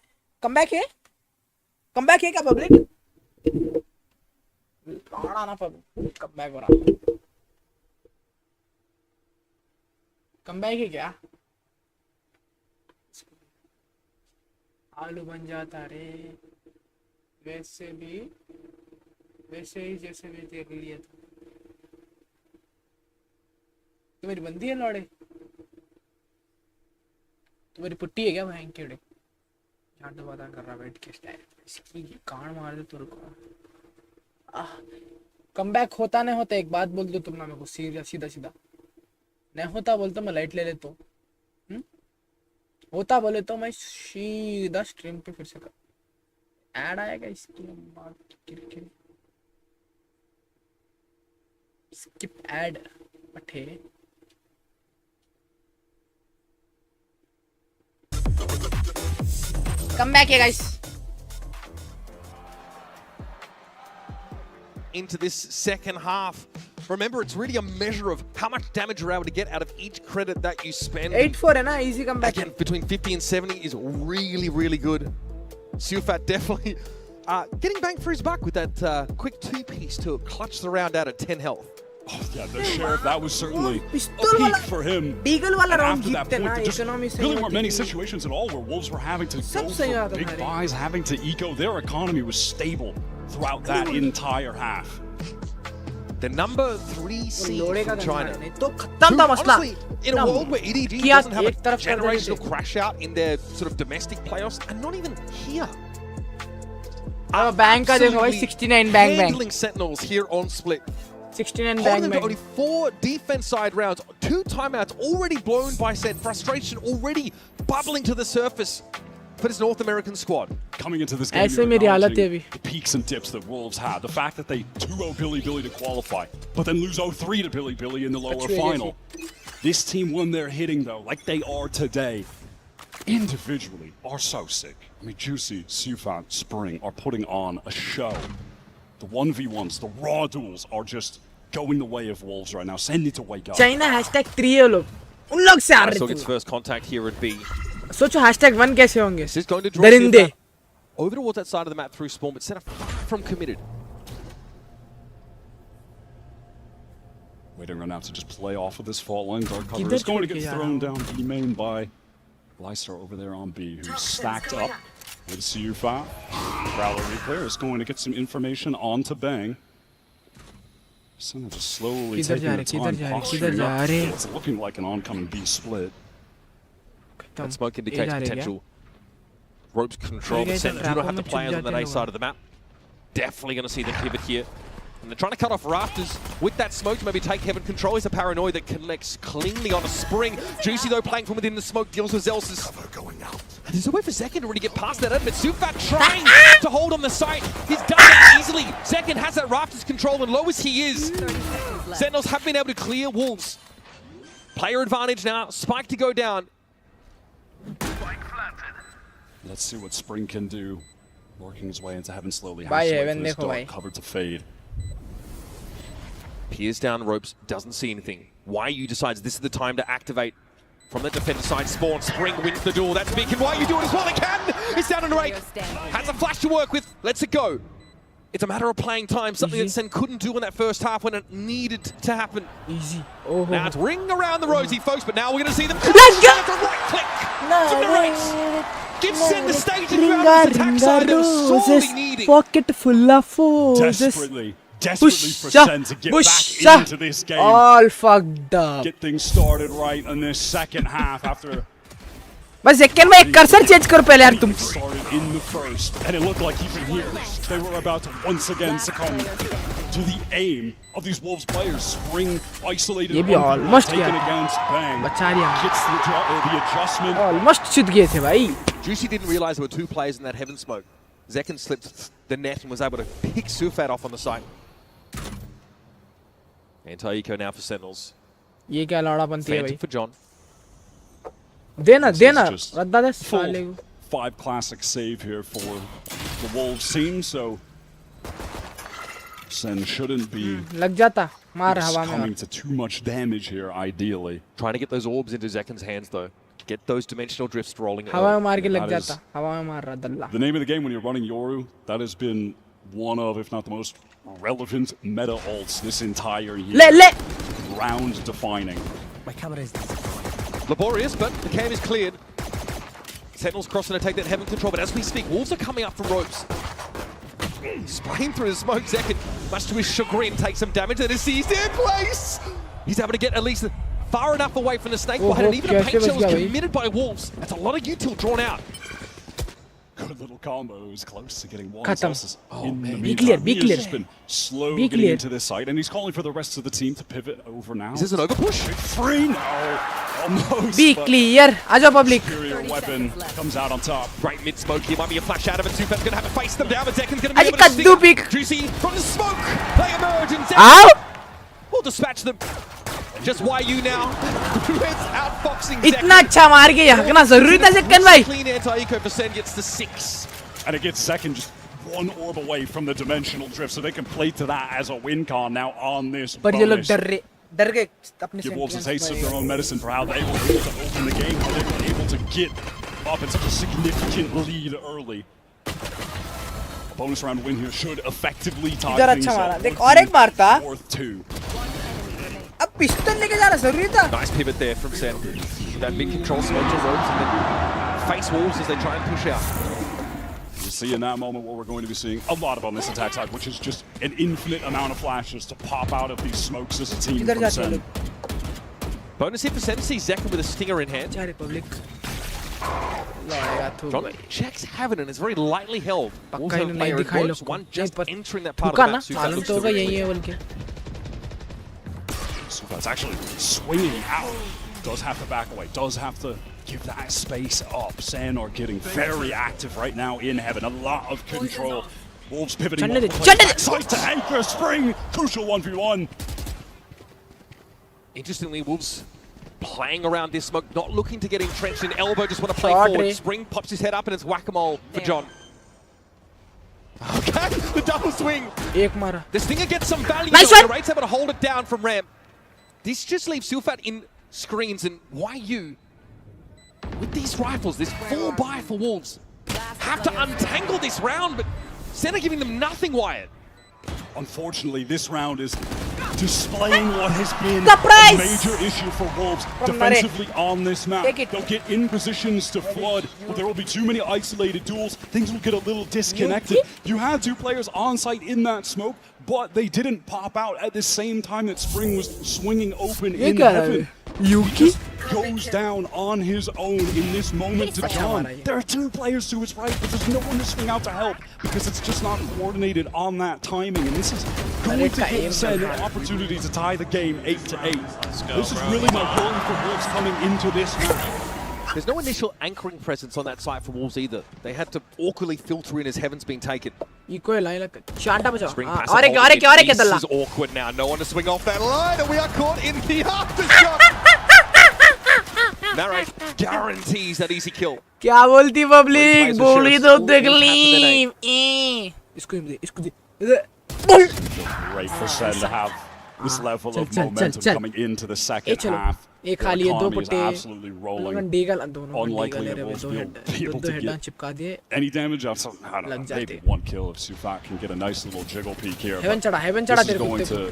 Speaker 5: क्या पब्लिक ना पब्लिक कमबैक हो रहा कमबैक है क्या आलू बन जाता रे वैसे ही जैसे मैं तेरे लिए था तो मेरी बंदी है लौड़े तो मेरी पुट्टी है क्या भाई केड़े झाड़ तो बात कर रहा बैठ के इसकी कान मार दे तेरे को कमबैक होता नहीं होता एक बात बोल दो तुम ना मेरे को सीधा नहीं होता बोलता मैं लाइट ले लेता हूँ होता बोले तो मैं सीधा स्ट्रीम पे फिर से कर ऐड आएगा इसकी बात किरकिरी skip ad पठे come back here guys
Speaker 2: into this second half. Remember, it's really a measure of how much damage you're able to get out of each credit that you spend.
Speaker 5: 8-4 है ना easy comeback.
Speaker 2: Again, between 50 and 70 is really good. Sufat definitely getting bang for his buck with that quick 2-piece to clutch the round out at 10 health.
Speaker 3: Oh yeah, the Sheriff, that was certainly a peak for him. And after that point, there just really weren't many situations at all where Wolves were having to go for big buys, having to eco. Their economy was stable throughout that entire half.
Speaker 2: The number 3 seed from China.
Speaker 5: तो खत्म था मसला
Speaker 2: Honestly, in a world where EDG
Speaker 5: किया
Speaker 2: doesn't have a
Speaker 5: एक तरफ कर देते
Speaker 2: generational
Speaker 5: थे।
Speaker 2: crash out in their sort of domestic playoffs, and not even here.
Speaker 5: अब बैंक का देखो भाई 69 bank
Speaker 2: Handling Sentinels here on split.
Speaker 5: 69
Speaker 2: Holding
Speaker 5: bank
Speaker 2: them to only
Speaker 5: bank
Speaker 2: 4 defense side rounds, 2 timeouts already blown by Sen. Frustration already bubbling to the surface for this North American squad.
Speaker 3: Coming into this game,
Speaker 5: ऐसे
Speaker 3: you're
Speaker 5: मेरी हालत है
Speaker 3: acknowledging
Speaker 5: अभी
Speaker 3: the peaks and dips that Wolves had. The fact that they 2-0 Billy to qualify, but then lose 0-3 to Billy in the lower
Speaker 5: That's really
Speaker 3: final. This team, when they're hitting though, like they are today, individually are so sick. I mean, Juicy, Sufan, Spring are putting on a show. The 1v1s, the raw duels are just going the way of Wolves right now. Sen need to wake up.
Speaker 5: China #3 है लोग उन लोग से आ
Speaker 2: Still
Speaker 5: रहे
Speaker 2: gets
Speaker 5: थे
Speaker 2: first contact here at B.
Speaker 5: सोचो #1 कैसे होंगे
Speaker 2: This is going to draw
Speaker 5: दरिंदे
Speaker 2: Sufan over towards that side of the map through spawn, but Sen are far from committed.
Speaker 3: Waiting right now to just play off of this fault line. Dark cover
Speaker 5: किधर
Speaker 3: is going to
Speaker 5: छोड़ के
Speaker 3: get
Speaker 5: जा
Speaker 3: thrown
Speaker 5: रहा
Speaker 3: down B main by Lysar over there on B, who's stacked up with Siufa. Prowler replayer is going to get some information on to Bang. Senna just slowly
Speaker 5: किधर
Speaker 3: taking
Speaker 5: जा
Speaker 3: the
Speaker 5: रहे किधर
Speaker 3: time,
Speaker 5: जा रहे
Speaker 3: posturing
Speaker 5: किधर जा
Speaker 3: up.
Speaker 5: रहे
Speaker 3: It's looking like an oncoming B split.
Speaker 2: That smoke indicates
Speaker 5: जा रहे क्या?
Speaker 2: potential ropes control.
Speaker 5: Okay,
Speaker 2: The Sen
Speaker 5: so
Speaker 2: do not have the
Speaker 5: trap
Speaker 2: players
Speaker 5: में
Speaker 2: on that
Speaker 5: छुप
Speaker 2: A
Speaker 5: जाते
Speaker 2: side of the map. Definitely going to see them pivot here. And they're trying to cut off Rafters with that smoke to maybe take Heaven control. He's a paranoid that connects cleanly on a Spring. Juicy though playing from within the smoke deals with Zelsis. And there's a way for Zekin to really get past that, but Sufat trying to hold on the site. He's done it easily. Zekin has that Rafters control, and low as he is, Sentinels have been able to clear Wolves. Player advantage now. Spike to go down.
Speaker 3: Let's see what Spring can do. Working his way into Heaven slowly.
Speaker 5: Bye,
Speaker 3: Has to wait
Speaker 5: Heaven,
Speaker 3: for this
Speaker 5: देखो
Speaker 3: dark
Speaker 5: भाई।
Speaker 3: cover to fade.
Speaker 2: Peers down ropes, doesn't see anything. YU decides this is the time to activate from the defender side. Spawn, Spring wins the duel. That's big. Can YU do it as well? They can! It's down under 8. Has a flash to work with. Lets it go. It's a matter of playing time, something that Sen couldn't do in that first half when it needed to happen.
Speaker 5: easy oh
Speaker 2: Now it's ring around the rosy, folks, but now we're going to see them.
Speaker 5: Let's go!
Speaker 2: It's a right click from the race. Gives Sen the stage to grab this attack side they were sorely needing.
Speaker 5: pocket full of roses
Speaker 3: Desperately for Sen to get
Speaker 5: Busha.
Speaker 3: back into this game.
Speaker 5: all fucked up
Speaker 3: Get things started right in this second half after
Speaker 5: बस second में एक cursor change करो पहले यार तुम
Speaker 3: started in the first, and it looked like even here they were about to once again succumb to the aim of these Wolves players. Spring isolated,
Speaker 5: ये भी almost
Speaker 3: taken
Speaker 5: किया।
Speaker 3: against Bang.
Speaker 5: बचा लिया
Speaker 3: Gets the adjustment.
Speaker 5: Almost चुद गए थे भाई
Speaker 2: Juicy didn't realize there were 2 players in that Heaven smoke. Zekin slipped the net and was able to pick Sufat off on the side. Anti-eco now for Sentinels.
Speaker 5: ये क्या लौड़ा बनती है
Speaker 2: Phantom
Speaker 5: भाई
Speaker 2: for John.
Speaker 5: देना
Speaker 3: This is
Speaker 5: देना
Speaker 3: just
Speaker 5: रद्दा दे
Speaker 3: Full
Speaker 5: साले को
Speaker 3: 5 classic save here for the Wolves team, so Sen shouldn't be
Speaker 5: लग जाता मार हवा में
Speaker 3: coming to too much damage here, ideally.
Speaker 2: Trying to get those orbs into Zekin's hands though. Get those dimensional drifts rolling.
Speaker 5: हवा में
Speaker 2: early.
Speaker 5: मार के लग
Speaker 3: That is-
Speaker 5: जाता हवा में मार रहा दल्ला
Speaker 3: The name of the game when you're running Yoru, that has been one of, if not the most relevant meta ults this entire year.
Speaker 5: ले
Speaker 3: Round defining.
Speaker 2: Laborious, but the cam is cleared. Sentinels crossing to take that Heaven control, but as we speak, Wolves are coming up from ropes. Spraying through the smoke, Zekin, much to his chagrin, takes some damage that is seized in place. He's able to get at least far enough away from the snake bite, and even a paint shell is committed by Wolves. That's a lot of util drawn out.
Speaker 3: Good little combo. It was close to getting one.
Speaker 5: Khatam.
Speaker 3: Zelsis in the
Speaker 5: Be clear,
Speaker 3: meantime.
Speaker 5: be
Speaker 3: He has
Speaker 5: clear.
Speaker 3: just been slow
Speaker 5: Be
Speaker 3: getting
Speaker 5: clear.
Speaker 3: into this site, and he's calling for the rest of the team to pivot over now.
Speaker 2: Is this an overpush?
Speaker 3: Free? No. Almost.
Speaker 5: B
Speaker 3: but
Speaker 5: clear आजा public
Speaker 3: superior weapon comes out on top.
Speaker 2: Great mid smoke here, might be a flash out of it. Sufat's going to have to face them down, but Zekin's going to be
Speaker 5: अजी
Speaker 2: able to see
Speaker 5: कद्दू
Speaker 2: it.
Speaker 5: Pick
Speaker 2: Juicy from the smoke. They emerge, and Zekin
Speaker 5: आओ
Speaker 2: will dispatch them. Just YU now. It's outfoxing
Speaker 5: इतना
Speaker 2: Zekin.
Speaker 5: अच्छा मार के हकना जरूरी था second भाई
Speaker 2: Clean anti-eco for Sen gets to 6.
Speaker 3: And it gets second just one orb away from the dimensional drift, so they can play to that as a win con now on this
Speaker 5: पर ये लोग
Speaker 3: bonus.
Speaker 5: डर गए अपने
Speaker 3: Give Wolves a
Speaker 5: sentence
Speaker 3: taste of
Speaker 5: पर।
Speaker 3: their own medicine for how they were able to open the game, how they were able to get up in such a significant lead early. A bonus round win here should effectively tie
Speaker 5: इधर
Speaker 3: things
Speaker 5: अच्छा मारा
Speaker 3: up.
Speaker 5: देख और एक मारता
Speaker 3: Fourth 2.
Speaker 5: अब pistol लेके जाना जरूरी था
Speaker 2: Nice pivot there from Sen. That big control smoke to ropes and then face Wolves as they try and push out.
Speaker 3: This see in that moment what we're going to be seeing a lot of on this attack side, which is just an infinite amount of flashes to pop out of these smokes as a team
Speaker 5: किधर
Speaker 3: from
Speaker 5: जाते हैं
Speaker 3: Sen.
Speaker 5: लोग?
Speaker 2: Bonus here for Sen. See Zeka with a stinger in hand.
Speaker 5: अच्छा Republic लड़ेगा तू
Speaker 2: John
Speaker 5: भाई
Speaker 2: checks Heaven and it's very lightly held.
Speaker 5: पक्का
Speaker 2: Also
Speaker 5: इन्होंने
Speaker 2: player
Speaker 5: नहीं दिखाई
Speaker 2: approach,
Speaker 5: लोग
Speaker 2: one just entering that part
Speaker 5: थूका
Speaker 2: of
Speaker 5: ना
Speaker 2: the map.
Speaker 5: मालूम तो होगा यही है बोल के
Speaker 3: Sufats actually swinging out. Does have to back away. Does have to give that space up. Sen are getting very active right now in Heaven. A lot of control. Wolves pivoting
Speaker 5: Chande de,
Speaker 3: multiple
Speaker 5: chande de.
Speaker 3: plays. Backside to anchor. Spring. Crucial 1v1.
Speaker 2: Interestingly, Wolves playing around this smoke, not looking to get entrenched in elbow, just want to play
Speaker 5: Shot,
Speaker 2: forward.
Speaker 5: Ray.
Speaker 2: Spring pops his head up and it's whack-a-mole for John. Okay, the double swing.
Speaker 5: एक मारा
Speaker 2: The stinger gets some value.
Speaker 5: Nice
Speaker 2: though,
Speaker 5: one.
Speaker 2: and the Raid's able to hold it down from ramp. This just leaves Sufat in screens, and YU, with these rifles, this full buy for Wolves, have to untangle this round, but Sen are giving them nothing, Wyatt.
Speaker 3: Unfortunately, this round is displaying what has been
Speaker 5: Surprise!
Speaker 3: a major issue for Wolves
Speaker 5: From
Speaker 3: defensively on this map.
Speaker 5: Take it.
Speaker 3: They'll get in positions to flood, but there will be too many isolated duels. Things will get a little disconnected. You had two players on site in that smoke, but they didn't pop out at the same time that Spring was swinging open in heaven.
Speaker 5: Yuki
Speaker 3: Goes down on his own in this moment to John. There are two players to his right, but there's no one to swing out to help because it's just not coordinated on that timing. And this is going to give Sen an opportunity to tie the game 8-8. This is really my goal for Wolves coming into this match.
Speaker 2: There's no initial anchoring presence on that site for Wolves either. They had to awkwardly filter in as Heaven's been taken.
Speaker 5: Echo line लग शांटा बचाओ
Speaker 2: Spring
Speaker 5: हाँ,
Speaker 2: pass
Speaker 5: और एक और एक और एक
Speaker 2: This
Speaker 5: दल्ला
Speaker 2: is awkward now. No one to swing off that line, and we are caught in the aftershock. Narrate guarantees that easy kill.
Speaker 5: क्या बोलती पब्लिक
Speaker 2: Replays the
Speaker 5: बोली
Speaker 2: sheriffs.
Speaker 5: तो
Speaker 2: All
Speaker 5: देख
Speaker 2: things
Speaker 5: ली
Speaker 2: happen in
Speaker 5: इसको दे बोल
Speaker 3: Great for Sen to have this level of
Speaker 5: चल,
Speaker 3: momentum
Speaker 5: चल.
Speaker 3: coming into the
Speaker 5: A
Speaker 3: second
Speaker 5: चलो
Speaker 3: half.
Speaker 5: एक
Speaker 3: Their
Speaker 5: खाली है दो
Speaker 3: economy is
Speaker 5: पट्टे
Speaker 3: absolutely rolling.
Speaker 5: लोगन डीगल दोनों
Speaker 3: Unlikely
Speaker 5: डीगल ले
Speaker 3: that
Speaker 5: रहे
Speaker 3: Wolves
Speaker 5: दो
Speaker 3: will
Speaker 5: हेड
Speaker 3: be able
Speaker 5: दो
Speaker 3: to
Speaker 5: हेडां
Speaker 3: get
Speaker 5: चिपका दिए
Speaker 3: any damage off some, I don't
Speaker 5: लग
Speaker 3: know, maybe
Speaker 5: जाते।
Speaker 3: one kill if Sufat can get a nice little jiggle peek here.
Speaker 5: Heaven
Speaker 3: but
Speaker 5: चढ़ा
Speaker 3: This is
Speaker 5: तेरे
Speaker 3: going
Speaker 5: कुत्ते को
Speaker 3: to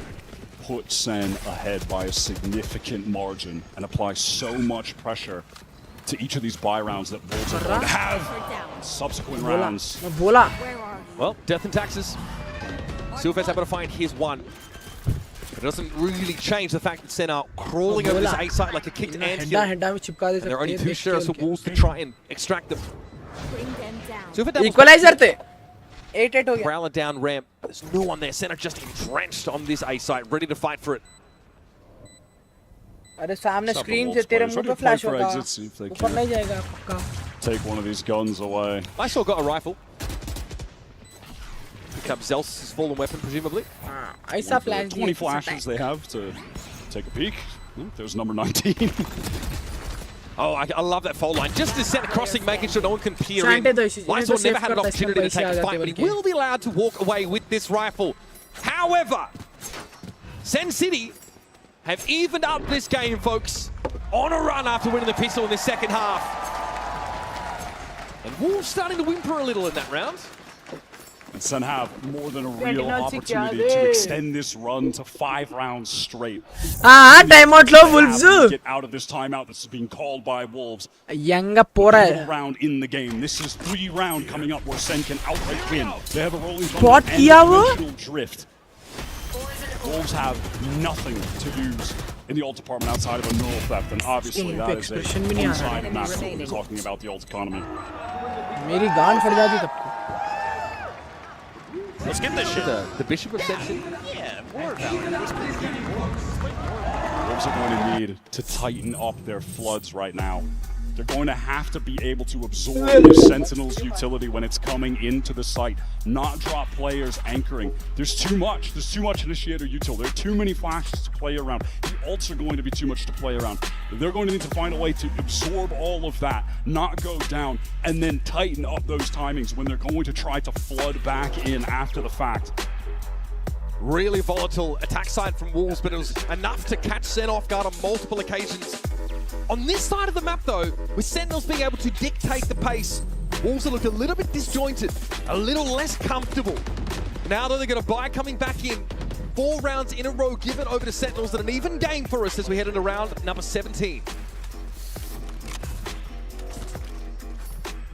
Speaker 3: put Sen ahead by a significant margin and apply so much pressure to each of these buy rounds that Wolves are going to have in subsequent
Speaker 5: बोला
Speaker 3: rounds.
Speaker 5: मैं बोला
Speaker 2: Well, death and taxes. Silver's able to find his one. But it doesn't really change the fact that Sen are crawling over this A site like a kicked ant
Speaker 5: Heda
Speaker 2: hill.
Speaker 5: हेडा में चिपका दे
Speaker 2: And there are
Speaker 5: सकते
Speaker 2: only
Speaker 5: हैं
Speaker 2: two sheriffs of Wolves to try and extract them. Silver doubles
Speaker 5: equaliser थे 8-8 हो गया
Speaker 2: Prowler down ramp. There's no one there. Sen are just entrenched on this A site, ready to fight for it.
Speaker 5: अरे सामने
Speaker 3: Some of
Speaker 5: screen से
Speaker 3: Wolves
Speaker 5: तेरे
Speaker 3: players
Speaker 5: मुंह
Speaker 3: are
Speaker 5: पे
Speaker 3: gonna play
Speaker 5: flash
Speaker 3: for
Speaker 5: होगा
Speaker 3: exits, see if they
Speaker 5: ऊपर
Speaker 3: can
Speaker 5: नहीं जाएगा पक्का
Speaker 3: take one of these guns away.
Speaker 2: I still got a rifle. Pick up Zel's fallen weapon, presumably.
Speaker 5: हाँ ऐसा flash
Speaker 3: 20 flashes they have to take a peek. There's number 19.
Speaker 2: Oh, I love that foul line. Just as Sen crossing, making sure no one can peer in.
Speaker 5: Shante though,
Speaker 2: Lysol
Speaker 5: इन्हें तो
Speaker 2: never
Speaker 5: save
Speaker 2: had an
Speaker 5: करता है,
Speaker 2: opportunity to
Speaker 5: इसमें
Speaker 2: take a
Speaker 5: पैसे आ
Speaker 2: fight, but he
Speaker 5: जाते
Speaker 2: will be allowed to walk away with this rifle. However, Sen City have evened up this game, folks, on a run after winning the pistol in the second half. And Wolves starting to whimper a little in that round.
Speaker 3: And Sen have more than a real
Speaker 5: 29
Speaker 3: opportunity
Speaker 5: seconds.
Speaker 3: to extend this run to 5 rounds straight.
Speaker 5: हाँ time out low
Speaker 3: Have to
Speaker 5: Wolves
Speaker 3: get out of this timeout that's being called by Wolves.
Speaker 5: यंगा पोरा
Speaker 3: Middle
Speaker 5: है
Speaker 3: round in the game. This is 3 round coming up where Sen can outright win. They have a rolling
Speaker 5: Spot
Speaker 3: thunder and
Speaker 5: किया वो?
Speaker 3: dimensional drift. Wolves have nothing to lose in the ult department outside of a null theft, and obviously
Speaker 5: Skin
Speaker 3: that
Speaker 5: पे
Speaker 3: is
Speaker 5: expression भी
Speaker 3: a
Speaker 5: नहीं आ
Speaker 3: fun
Speaker 5: रहा
Speaker 3: side of not really talking about the ult economy.
Speaker 5: मेरी गांड फट जाती तब
Speaker 6: Let's get this shit.
Speaker 2: The Bishop of Sen City.
Speaker 6: Yeah, more value.
Speaker 3: Wolves are going to need to tighten up their floods right now. They're going to have to be able to absorb the Sentinel's utility when it's coming into the site, not drop players anchoring. There's too much. There's too much initiator util. There are too many flashes to play around. The ults are going to be too much to play around. They're going to need to find a way to absorb all of that, not go down, and then tighten up those timings when they're going to try to flood back in after the fact.
Speaker 2: Really volatile attack side from Wolves, but it was enough to catch Sen off guard on multiple occasions. On this side of the map, though, with Sentinels being able to dictate the pace, Wolves have looked a little bit disjointed, a little less comfortable. Now, though, they're going to buy coming back in. 4 rounds in a row given over to Sentinels, and an even game for us as we head into round number 17.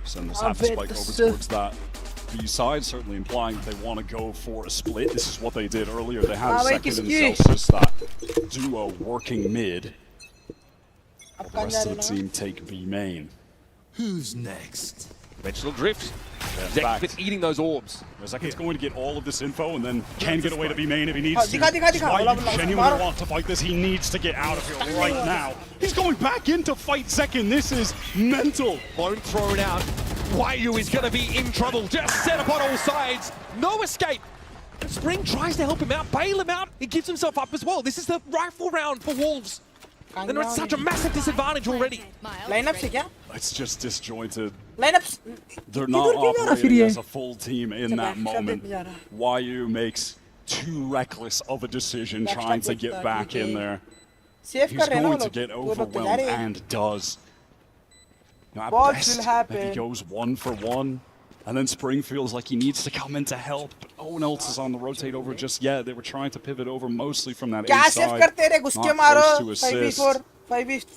Speaker 3: Sentinels have to spike over towards that B side, certainly implying that they want to go for a split. This is what they did earlier. They had
Speaker 5: Ah, wait,
Speaker 3: second and
Speaker 5: kiski?
Speaker 3: Celsius, that duo working mid.
Speaker 5: अब
Speaker 3: The
Speaker 5: कहाँ जा
Speaker 3: rest
Speaker 5: रहे
Speaker 3: of the
Speaker 5: हो ना?
Speaker 3: team take B main.
Speaker 6: Who's next?
Speaker 2: Dimensional drift.
Speaker 3: In
Speaker 2: Zek
Speaker 3: fact,
Speaker 2: been eating those orbs.
Speaker 3: Zekin's going to get all of this info and then can get away to B main if he needs
Speaker 5: हाँ,
Speaker 3: to.
Speaker 5: दिखा, दिखा, दिखा.
Speaker 3: Why
Speaker 5: बोला,
Speaker 3: you
Speaker 5: बोला.
Speaker 3: genuinely
Speaker 5: मारो.
Speaker 3: want to fight this? He needs to get out of here right now. He's going back in to fight Zekin. This is mental.
Speaker 2: Bone thrown out. Wyu is going to be in trouble. Just set up on all sides. No escape. Spring tries to help him out, bail him out. He gives himself up as well. This is the rifle round for Wolves. And they're at such a massive disadvantage already.
Speaker 5: Lineup से क्या?
Speaker 3: It's just disjointed.
Speaker 5: Lineup
Speaker 3: They're not
Speaker 5: किधर जा रहा फिर
Speaker 3: operating
Speaker 5: ये?
Speaker 3: as a full team in that
Speaker 5: backstab
Speaker 3: moment.
Speaker 5: पे जा रहा.
Speaker 3: Wyu makes too reckless of a decision
Speaker 5: Backstab
Speaker 3: trying to
Speaker 5: पे
Speaker 3: get
Speaker 5: जा
Speaker 3: back
Speaker 5: रही
Speaker 3: in
Speaker 5: है.
Speaker 3: there.
Speaker 5: सेव
Speaker 3: He's
Speaker 5: कर रहे हैं ना
Speaker 3: going
Speaker 5: वो
Speaker 3: to
Speaker 5: लोग.
Speaker 3: get
Speaker 5: वो लोग तो जा
Speaker 3: overwhelmed
Speaker 5: रहे हैं.
Speaker 3: and does. Now, at
Speaker 5: Balls
Speaker 3: best,
Speaker 5: will happen.
Speaker 3: maybe goes 1-for-1. And then Spring feels like he needs to come in to help. But no one else is on the rotate over just yet. They were trying to pivot over mostly from that
Speaker 5: क्या
Speaker 3: A
Speaker 5: save
Speaker 3: side.
Speaker 5: करते रहे? घुस के
Speaker 3: Not
Speaker 5: मारो.
Speaker 3: close to
Speaker 5: 5v4,
Speaker 3: assist.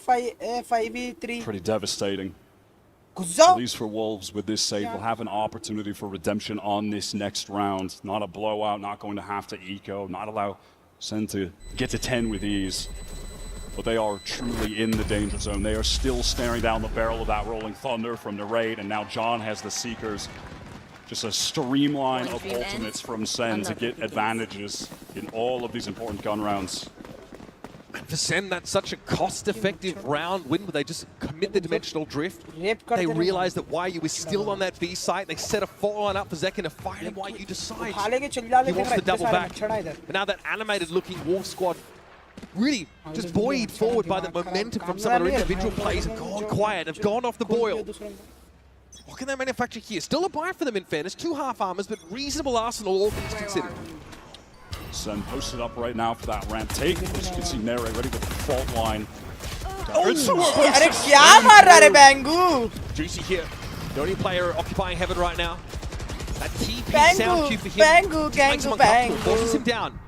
Speaker 5: 5v3.
Speaker 3: Pretty devastating.
Speaker 5: घुस
Speaker 3: At
Speaker 5: जाओ.
Speaker 3: least for Wolves, with this save, will have an opportunity for redemption on this next round. Not a blowout, not going to have to eco, not allow Sen to get to 10 with ease. But they are truly in the danger zone. They are still staring down the barrel of that Rolling Thunder from the raid, and now John has the Seekers. Just a streamline of ultimates from Sen to get advantages in all of these important gun rounds.
Speaker 2: For Sen, that's such a cost-effective round win where they just commit the dimensional drift.
Speaker 5: Rape करते
Speaker 2: They
Speaker 5: रहे.
Speaker 2: realize that Wyu is still on that B site. They set a 4-line up for Zekin to fight, and Wyu decides
Speaker 5: उठा लेके चल जा
Speaker 2: he
Speaker 5: लेकिन
Speaker 2: wants to
Speaker 5: इतने
Speaker 2: double
Speaker 5: सारे
Speaker 2: back.
Speaker 5: मच्छर इधर.
Speaker 2: But now that animated-looking Wolf squad really just buoyed forward by the momentum from some of their individual plays have gone quiet, have gone off the boil. What can they manufacture here? Still a buy for them in fairness. 2 half armors, but reasonable arsenal, all things considered.
Speaker 3: Sen posted up right now for that ramp take. As you can see, Nere ready with the fault line. Good
Speaker 5: अरे क्या मार रहा है बैंगू?
Speaker 2: Juicy here, the only player occupying heaven right now. That TP
Speaker 5: Bangu,
Speaker 2: sound cue for him
Speaker 5: Bangu,
Speaker 2: just makes him
Speaker 5: Gangu,
Speaker 2: uncomfortable,
Speaker 5: Bangu.
Speaker 2: forces him down.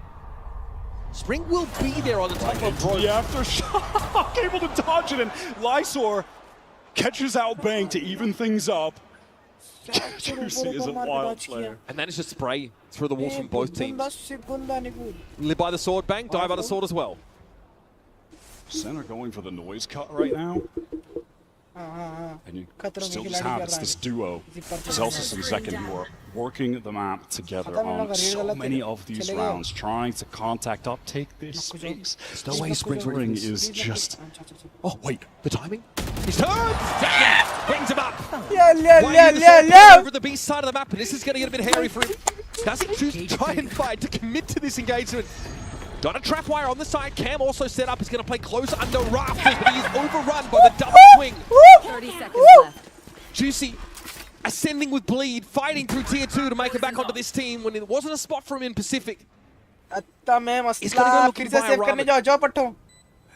Speaker 2: Spring will be there on the top of
Speaker 3: The aftershock, able to dodge it, and Lysor catches out Bang to even things up. Juicy is a wild player.
Speaker 2: And that is just spray through the walls from both teams.
Speaker 5: बंदा से बंदा निकल.
Speaker 2: Live by the sword, Bang, die by the sword as well.
Speaker 3: Center going for the noise cut right now. And you
Speaker 5: खतरों में
Speaker 3: still
Speaker 5: खिलाड़ी
Speaker 3: just have
Speaker 5: कर
Speaker 3: it's
Speaker 5: रहा
Speaker 3: this
Speaker 5: है.
Speaker 3: duo, Celsius and Zekin, who are working the map together
Speaker 5: खत्म
Speaker 3: on
Speaker 5: होगा,
Speaker 3: so
Speaker 5: red
Speaker 3: many
Speaker 5: वाला
Speaker 3: of these
Speaker 5: चलेगा.
Speaker 3: rounds, trying to contact up, take this space. The way Spring is just... Oh, wait.
Speaker 2: The timing? He's turned! Zekin brings him up!
Speaker 5: ले
Speaker 2: Over the B side of the map, and this is going to get a bit hairy for him. Does he choose to try and fight, to commit to this engagement? Got a trap wire on the side. Cam also set up. He's going to play close under rafters, but he is overrun by the double swing.
Speaker 4: 30 seconds left.
Speaker 2: Juicy ascending with bleed, fighting through tier 2 to make it back onto this team when it wasn't a spot for him in Pacific.
Speaker 5: अत्ता मैं
Speaker 2: He's gonna go
Speaker 5: मसला
Speaker 2: looking
Speaker 5: फिर से
Speaker 2: via
Speaker 5: save करने जाओ पट्टो.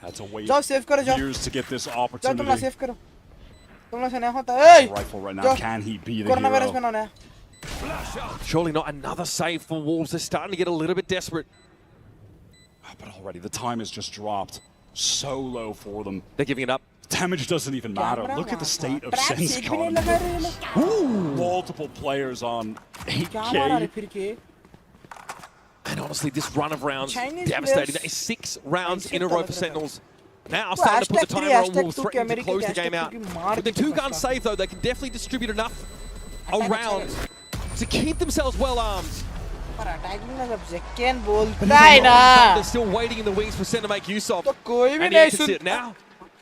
Speaker 3: Had to wait
Speaker 5: जाओ save करो जाओ.
Speaker 3: years to get this
Speaker 5: जाओ तुम ना
Speaker 3: opportunity.
Speaker 5: सेव करो. तुम ना से नहीं होता. ए
Speaker 3: Rifle right now,
Speaker 5: जाओ.
Speaker 3: can he be the
Speaker 5: corona virus
Speaker 3: hero?
Speaker 5: बनाना है.
Speaker 2: Surely not another save for Wolves. They're starting to get a little bit desperate.
Speaker 3: But already the time has just dropped so low for them.
Speaker 2: They're giving it up.
Speaker 3: Damage doesn't even matter.
Speaker 5: Camera
Speaker 3: Look at the state of
Speaker 5: track
Speaker 3: Sen's
Speaker 5: से भी नहीं
Speaker 3: economy.
Speaker 5: लगा रहे लोग.
Speaker 3: Multiple players on
Speaker 5: क्या मार रहे
Speaker 3: 8K.
Speaker 5: फिर के?
Speaker 2: And honestly, this run of rounds,
Speaker 5: Chinese
Speaker 2: devastating.
Speaker 5: players-
Speaker 2: That is 6 rounds in a
Speaker 5: Mindset
Speaker 2: row
Speaker 5: अलग
Speaker 2: for
Speaker 5: रहता है.
Speaker 2: Sentinels. Now starting to put the
Speaker 5: hashtag
Speaker 2: timer
Speaker 5: 3,
Speaker 2: on
Speaker 5: hashtag
Speaker 2: Wolves,
Speaker 5: 2
Speaker 2: threatening to
Speaker 5: American
Speaker 2: close the
Speaker 5: hashtag
Speaker 2: game out.
Speaker 5: 2 की मार
Speaker 2: With the
Speaker 5: the
Speaker 2: 2-gun
Speaker 5: first
Speaker 2: save, though, they can definitely distribute enough around to keep themselves well armed.
Speaker 5: पर attacking में जब जेकन बोलता
Speaker 2: But
Speaker 5: है ना
Speaker 2: they're still waiting in the wings for Sen to make use of.
Speaker 5: तो कोई भी
Speaker 2: And he
Speaker 5: नहीं
Speaker 2: can see it
Speaker 5: सुनता.
Speaker 2: now.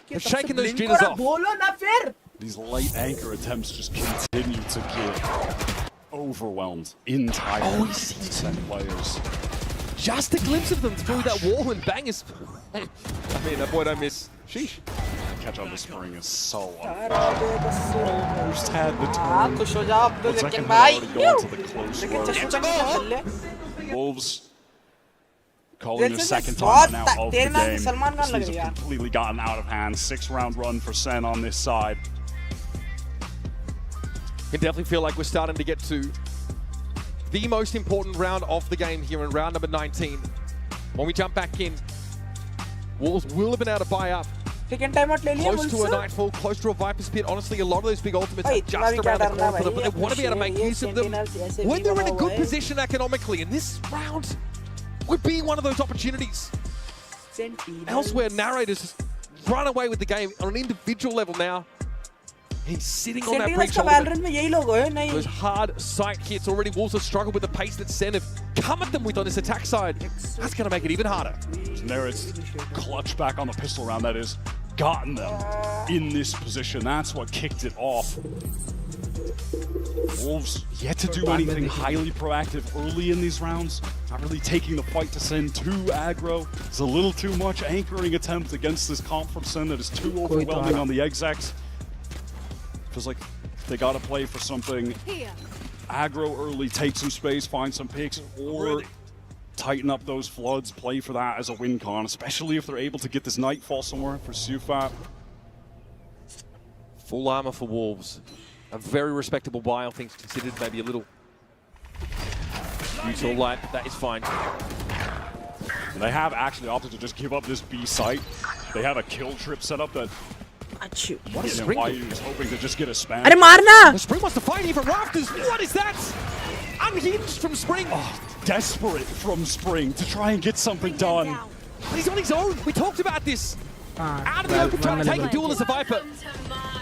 Speaker 2: They're
Speaker 5: तब से
Speaker 2: shaking those
Speaker 5: blink
Speaker 2: jitters
Speaker 5: करो,
Speaker 2: off.
Speaker 5: बोलो ना फिर.
Speaker 3: These late anchor attempts just continue to get overwhelmed entirely. Sen players.
Speaker 2: Just a glimpse of them through that wall, and Bang is... I mean, that boy don't miss. Sheesh.
Speaker 3: Catch on the spring is so unfair.
Speaker 5: तारा दे बस.
Speaker 3: Almost had the
Speaker 5: हाँ
Speaker 3: turn.
Speaker 5: खुश हो जाओ Abdul
Speaker 3: But
Speaker 5: जेकन
Speaker 3: Zekin
Speaker 5: भाई.
Speaker 3: had already gone to the close
Speaker 5: लेकिन
Speaker 3: road.
Speaker 5: चश्मा चल ले.
Speaker 3: Wolves calling their
Speaker 5: This is
Speaker 3: second
Speaker 5: बहुत
Speaker 3: time now of the
Speaker 5: तेरे नाम
Speaker 3: game.
Speaker 5: से सलमान खान लग
Speaker 3: These
Speaker 5: रही
Speaker 3: have
Speaker 5: है.
Speaker 3: completely gotten out of hand. 6-round run for Sen on this side.
Speaker 2: Can definitely feel like we're starting to get to the most important round of the game here in round number 19. When we jump back in, Wolves will have been able to buy up
Speaker 5: Second time out ले लिया
Speaker 2: Close to a
Speaker 5: Wolves?
Speaker 2: nightfall, close to a Viper's Pit. Honestly, a lot of those big ultimates
Speaker 5: भाई,
Speaker 2: are
Speaker 5: इतना भी
Speaker 2: just
Speaker 5: क्या
Speaker 2: around the
Speaker 5: डरना
Speaker 2: corner for them,
Speaker 5: भाई,
Speaker 2: but they want to be able to make
Speaker 5: ये
Speaker 2: use of them
Speaker 5: Sentinels ऐसे
Speaker 2: when
Speaker 5: भी
Speaker 2: they're in a
Speaker 5: बना
Speaker 2: good
Speaker 5: हुआ है।
Speaker 2: position economically. And this round would be one of those opportunities.
Speaker 5: Sentinels.
Speaker 2: Elsewhere, narrators just run away with the game on an individual level now. He's sitting on that
Speaker 5: Sentinels
Speaker 2: breach
Speaker 5: का
Speaker 2: shoulder.
Speaker 5: Valorant में यही लोग हैं नहीं
Speaker 2: Those hard sight hits already. Wolves have struggled with the pace that Sen have come at them with on this attack side. That's going to make it even harder.
Speaker 3: And there it's clutch back on the pistol round that has gotten them in this position. That's what kicked it off. Wolves yet to do anything highly proactive early in these rounds. Not really taking the fight to Sen too aggro. It's a little too much anchoring attempt against this comp from Sen that is too overwhelming on the execs. Feels like they got to play for something aggro early, take some space, find some picks, or tighten up those floods, play for that as a win con, especially if they're able to get this Nightfall somewhere for Sufat.
Speaker 2: Full armor for Wolves. A very respectable buy, all things considered. Maybe a little neutral light, but that is fine.
Speaker 3: And they have actually opted to just give up this B site. They have a kill trip set up that
Speaker 5: अच्छी
Speaker 2: What a
Speaker 3: you know,
Speaker 2: spring.
Speaker 3: why he was hoping to just get a spam.
Speaker 5: अरे मारना
Speaker 2: The Spring wants to fight even Rafters. What is that? Unhinged from Spring.
Speaker 3: Desperate from Spring to try and get something done.
Speaker 2: But he's on his own. We talked about this. Out of the open, trying to take a duel as a Viper.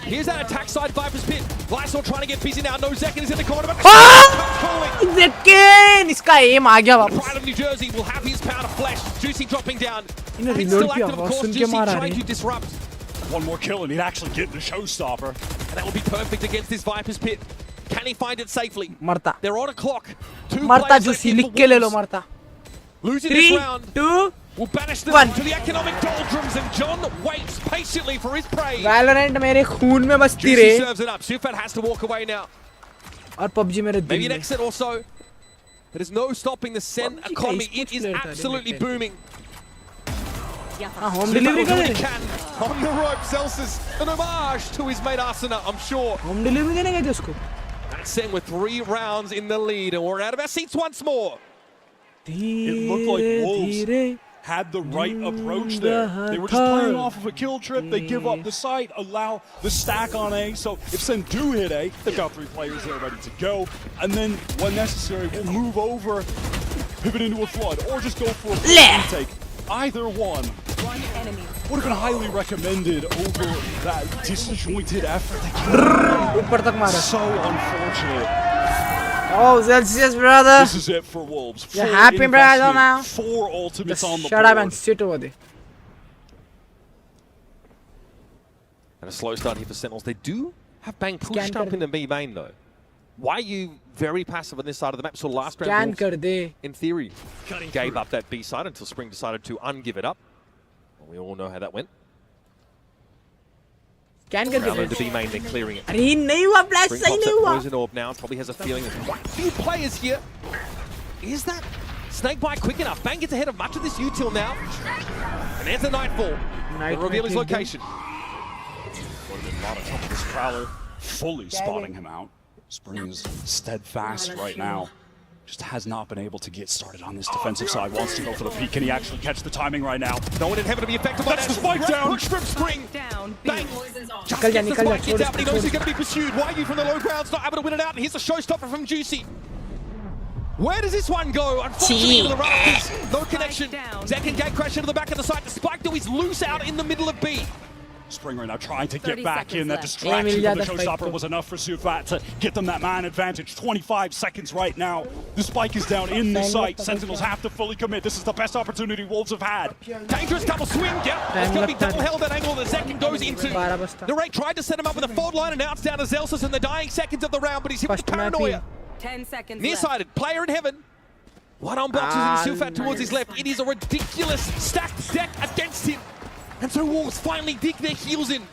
Speaker 2: Here's that attack side Viper's Pit. Lysol trying to get busy now. No Zekin is in the corner, but calling.
Speaker 5: Zekin इसका aim आ गया वापस
Speaker 2: Pride of New Jersey will have his pound of flesh. Juicy dropping down.
Speaker 5: इन्हें
Speaker 2: It's
Speaker 5: reload
Speaker 2: still
Speaker 5: की
Speaker 2: active, of
Speaker 5: आवाज
Speaker 2: course.
Speaker 5: सुन के
Speaker 2: Juicy
Speaker 5: मारा
Speaker 2: trying
Speaker 5: रे
Speaker 2: to disrupt.
Speaker 3: One more kill and he'd actually get the showstopper.
Speaker 2: And that will be perfect against this Viper's Pit. Can he find it safely?
Speaker 5: मरता
Speaker 2: They're on a clock. Two
Speaker 5: मरता
Speaker 2: players
Speaker 5: जो
Speaker 2: left
Speaker 5: C
Speaker 2: in
Speaker 5: लिख
Speaker 2: for
Speaker 5: के ले लो
Speaker 2: Wolves.
Speaker 5: मरता
Speaker 2: Losing
Speaker 5: 3
Speaker 2: this round
Speaker 5: 2
Speaker 2: will banish them
Speaker 5: 1
Speaker 2: to the economic doldrums, and John waits patiently for his prey.
Speaker 5: Valorant मेरे खून में बसती
Speaker 2: Juicy
Speaker 5: रे
Speaker 2: serves it up. Sufat has to walk away now.
Speaker 5: और PUBG मेरे
Speaker 2: Maybe
Speaker 5: दिल
Speaker 2: an
Speaker 5: में
Speaker 2: exit or so. There's no stopping the Sen
Speaker 5: PUBG का
Speaker 2: economy.
Speaker 5: esports
Speaker 2: It is
Speaker 5: player था रे
Speaker 2: absolutely
Speaker 5: मेरे।
Speaker 2: booming.
Speaker 5: हाँ home
Speaker 2: Sufat
Speaker 5: delivery
Speaker 2: will do
Speaker 5: कर
Speaker 2: what he
Speaker 5: they
Speaker 2: can. On the rope, Celsius, an homage to his mate Arsena, I'm sure.
Speaker 5: Home delivery देने गए थे उसको
Speaker 2: And Sen with 3 rounds in the lead, and we're out of our seats once more.
Speaker 3: It looked like Wolves had the right approach there. They were just playing off of a kill trip. They give up the site, allow the stack on A. So if Sen do hit A, they've got 3 players there ready to go. And then when necessary, we'll move over, pivot into a flood, or just go for a full retake. Either one
Speaker 4: One enemy.
Speaker 3: would have been highly recommended over that disjointed effort.
Speaker 5: ऊपर तक मारा
Speaker 3: So unfortunate.
Speaker 5: Oh Celsius brother
Speaker 3: This is it for Wolves.
Speaker 5: You're
Speaker 3: Full
Speaker 5: happy, brother,
Speaker 3: investment,
Speaker 5: now?
Speaker 3: 4 ultimates on the
Speaker 5: shut up
Speaker 3: board.
Speaker 5: and sit over there
Speaker 2: And a slow start here for Sentinels. They do have Bang pushed
Speaker 5: Scan
Speaker 2: up
Speaker 5: kar
Speaker 2: in the B main though. Why are you very passive on this side of the map? So last round,
Speaker 5: scan
Speaker 2: Wolves,
Speaker 5: कर दे
Speaker 2: in theory, gave up that B side until Spring decided to ungive it up. Well, we all know how that went.
Speaker 5: scan कर
Speaker 2: Round
Speaker 5: they
Speaker 2: into B main, they're clearing it.
Speaker 5: अरे नहीं हुआ flash
Speaker 2: Spring
Speaker 5: सही
Speaker 2: pops
Speaker 5: नहीं
Speaker 2: up
Speaker 5: हुआ
Speaker 2: Poison Orb now, probably has a feeling there's quite a few players here. Is that Snakebite quick enough? Bang gets ahead of much of this util now. And there's the Nightfall.
Speaker 5: Night
Speaker 2: Will reveal his
Speaker 5: Night,
Speaker 2: location.
Speaker 3: Would have been a lot of trouble. This Prowler fully spotting him out. Spring is steadfast right now. Just has not been able to get started on this defensive side. Wants to go for the peak. Can he actually catch the timing right now?
Speaker 2: No one in heaven to be affected by
Speaker 3: That's
Speaker 2: that.
Speaker 3: the spike
Speaker 2: Great
Speaker 3: down.
Speaker 2: push from Spring.
Speaker 4: Down.
Speaker 2: Bang. Just
Speaker 5: निकल जा,
Speaker 2: gets the
Speaker 5: निकल जा,
Speaker 2: spike, gets
Speaker 5: छोड़
Speaker 2: out, but he
Speaker 5: इसको,
Speaker 2: knows he's
Speaker 5: छोड़
Speaker 2: going to be pursued. Why are you from the low grounds not able to win it out? Here's a showstopper from Juicy. Where does this one go? Unfortunately, into the rafters. No connection.
Speaker 4: down.
Speaker 2: Zek and Gate crash into the back of the site. The spike though is loose out in the middle of B.
Speaker 3: Spring right now trying to
Speaker 4: 30
Speaker 3: get back
Speaker 4: seconds
Speaker 3: in. That
Speaker 4: left.
Speaker 3: distraction
Speaker 5: Yeah,
Speaker 3: from the
Speaker 5: that's
Speaker 3: showstopper
Speaker 5: right.
Speaker 3: was enough for Sufat to get them that man advantage. 25 seconds right now. The spike is down in the site. Sentinels have to fully commit. This is the best opportunity Wolves have had.
Speaker 2: Dangerous double swing. Yep. It's going to be double held that angle that Zek goes into.
Speaker 5: 12 बजता
Speaker 2: The Rake tried to set him up with a forward line, and now it's down to Zelsus in the dying seconds of the round, but he's hit with
Speaker 5: First map
Speaker 2: paranoia.
Speaker 4: 10 seconds left.
Speaker 2: Nearsighted, player in heaven. One on boxes and Sufat towards his left. It is a ridiculous stacked deck against him. And so Wolves finally dig their heels in.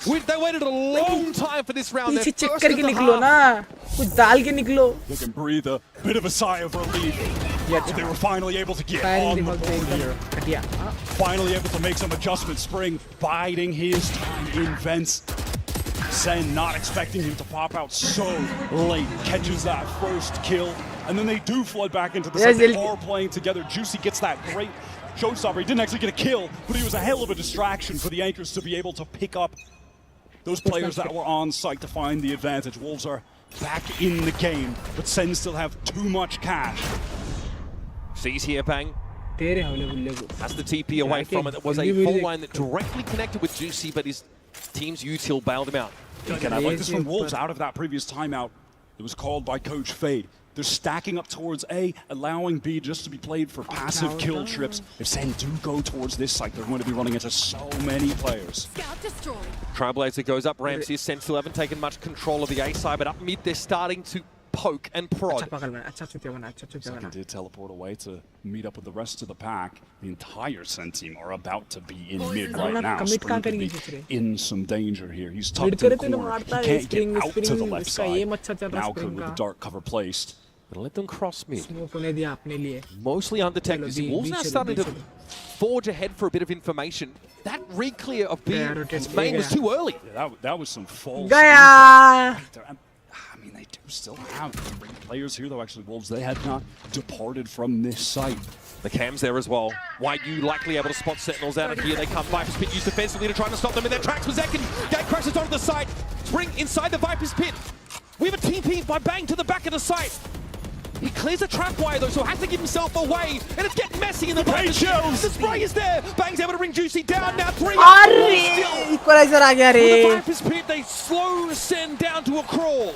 Speaker 2: They waited a long time for this round.
Speaker 5: पीछे
Speaker 2: Their
Speaker 5: check
Speaker 2: first
Speaker 5: करके
Speaker 2: of the
Speaker 5: निकलो
Speaker 2: half.
Speaker 5: ना कुछ डाल के निकलो
Speaker 3: They can breathe a bit of a sigh of relief. But they were finally able to get
Speaker 5: firing
Speaker 3: on the
Speaker 5: दिमाग से
Speaker 3: board here.
Speaker 5: एकदम घटिया
Speaker 3: Finally able to make some adjustments. Spring biding his time in vents. Sen not expecting him to pop out so late. Catches that first kill. And then they do flood back into the
Speaker 5: Yes,
Speaker 3: second.
Speaker 5: they'll-
Speaker 3: Are playing together. Juicy gets that great showstopper. He didn't actually get a kill, but he was a hell of a distraction for the Anchors to be able to pick up those players that were on site to find the advantage. Wolves are back in the game, but Sen still have too much cash.
Speaker 2: Sees here, Bang.
Speaker 5: तेरे हवले बुल्ले को
Speaker 2: Has the TP away from it. It was a full line that directly connected with Juicy, but his team's util bailed him out.
Speaker 3: Again, I like this from Wolves out of that previous timeout. It was called by Coach Fade. They're stacking up towards A, allowing B just to be played for passive kill trips. If Sen do go towards this site, they're going to be running into so many players.
Speaker 4: Scout destroyed.
Speaker 2: Trailblazer goes up ramps here. Sen still haven't taken much control of the A side, but up mid they're starting to poke and prod.
Speaker 5: अच्छा पकड़ बना अच्छा चुतिया बना अच्छा चुतिया
Speaker 3: Second
Speaker 5: बना
Speaker 3: did teleport away to meet up with the rest of the pack. The entire Sen team are about to be in mid right now.
Speaker 5: commit
Speaker 3: Spring
Speaker 5: कहाँ
Speaker 3: could be
Speaker 5: करेंगे
Speaker 3: in some danger here. He's
Speaker 5: Mid
Speaker 3: tucked in the
Speaker 5: करे तो
Speaker 3: corner.
Speaker 5: मारता
Speaker 3: He
Speaker 5: है,
Speaker 3: can't get
Speaker 5: spring,
Speaker 3: out to the
Speaker 5: spring,
Speaker 3: left
Speaker 5: इसका aim
Speaker 3: side.
Speaker 5: अच्छा चल रहा है
Speaker 3: Now
Speaker 5: spring
Speaker 3: could with
Speaker 5: का
Speaker 3: the dart cover placed.
Speaker 2: Gonna let them cross mid.
Speaker 5: smoke होने दिया अपने लिए
Speaker 2: Mostly undetected.
Speaker 5: Chalo,
Speaker 2: Wolves now starting to forge ahead for a bit of information. That re-clear of B main was too early.
Speaker 3: Yeah, that was some false.
Speaker 5: गया
Speaker 3: I mean, they do still have 3 players here, though. Actually, Wolves, they had not departed from this site.
Speaker 2: The cam's there as well. YU likely able to spot Sentinels out of here. They come. Viper's Pit used defensively to try and stop them in their tracks with Zekin. Gate crashes onto the site. Spring inside the Viper's Pit. We have a TP by Bang to the back of the site. He clears a trap wire though, so has to give himself away. And it's getting messy in the Viper's Pit. The spray is there. Bang's able to bring Juicy down. Now 3
Speaker 5: अरे equaliser आ गया रे
Speaker 2: the Viper's Pit, they slow Sen down to a crawl.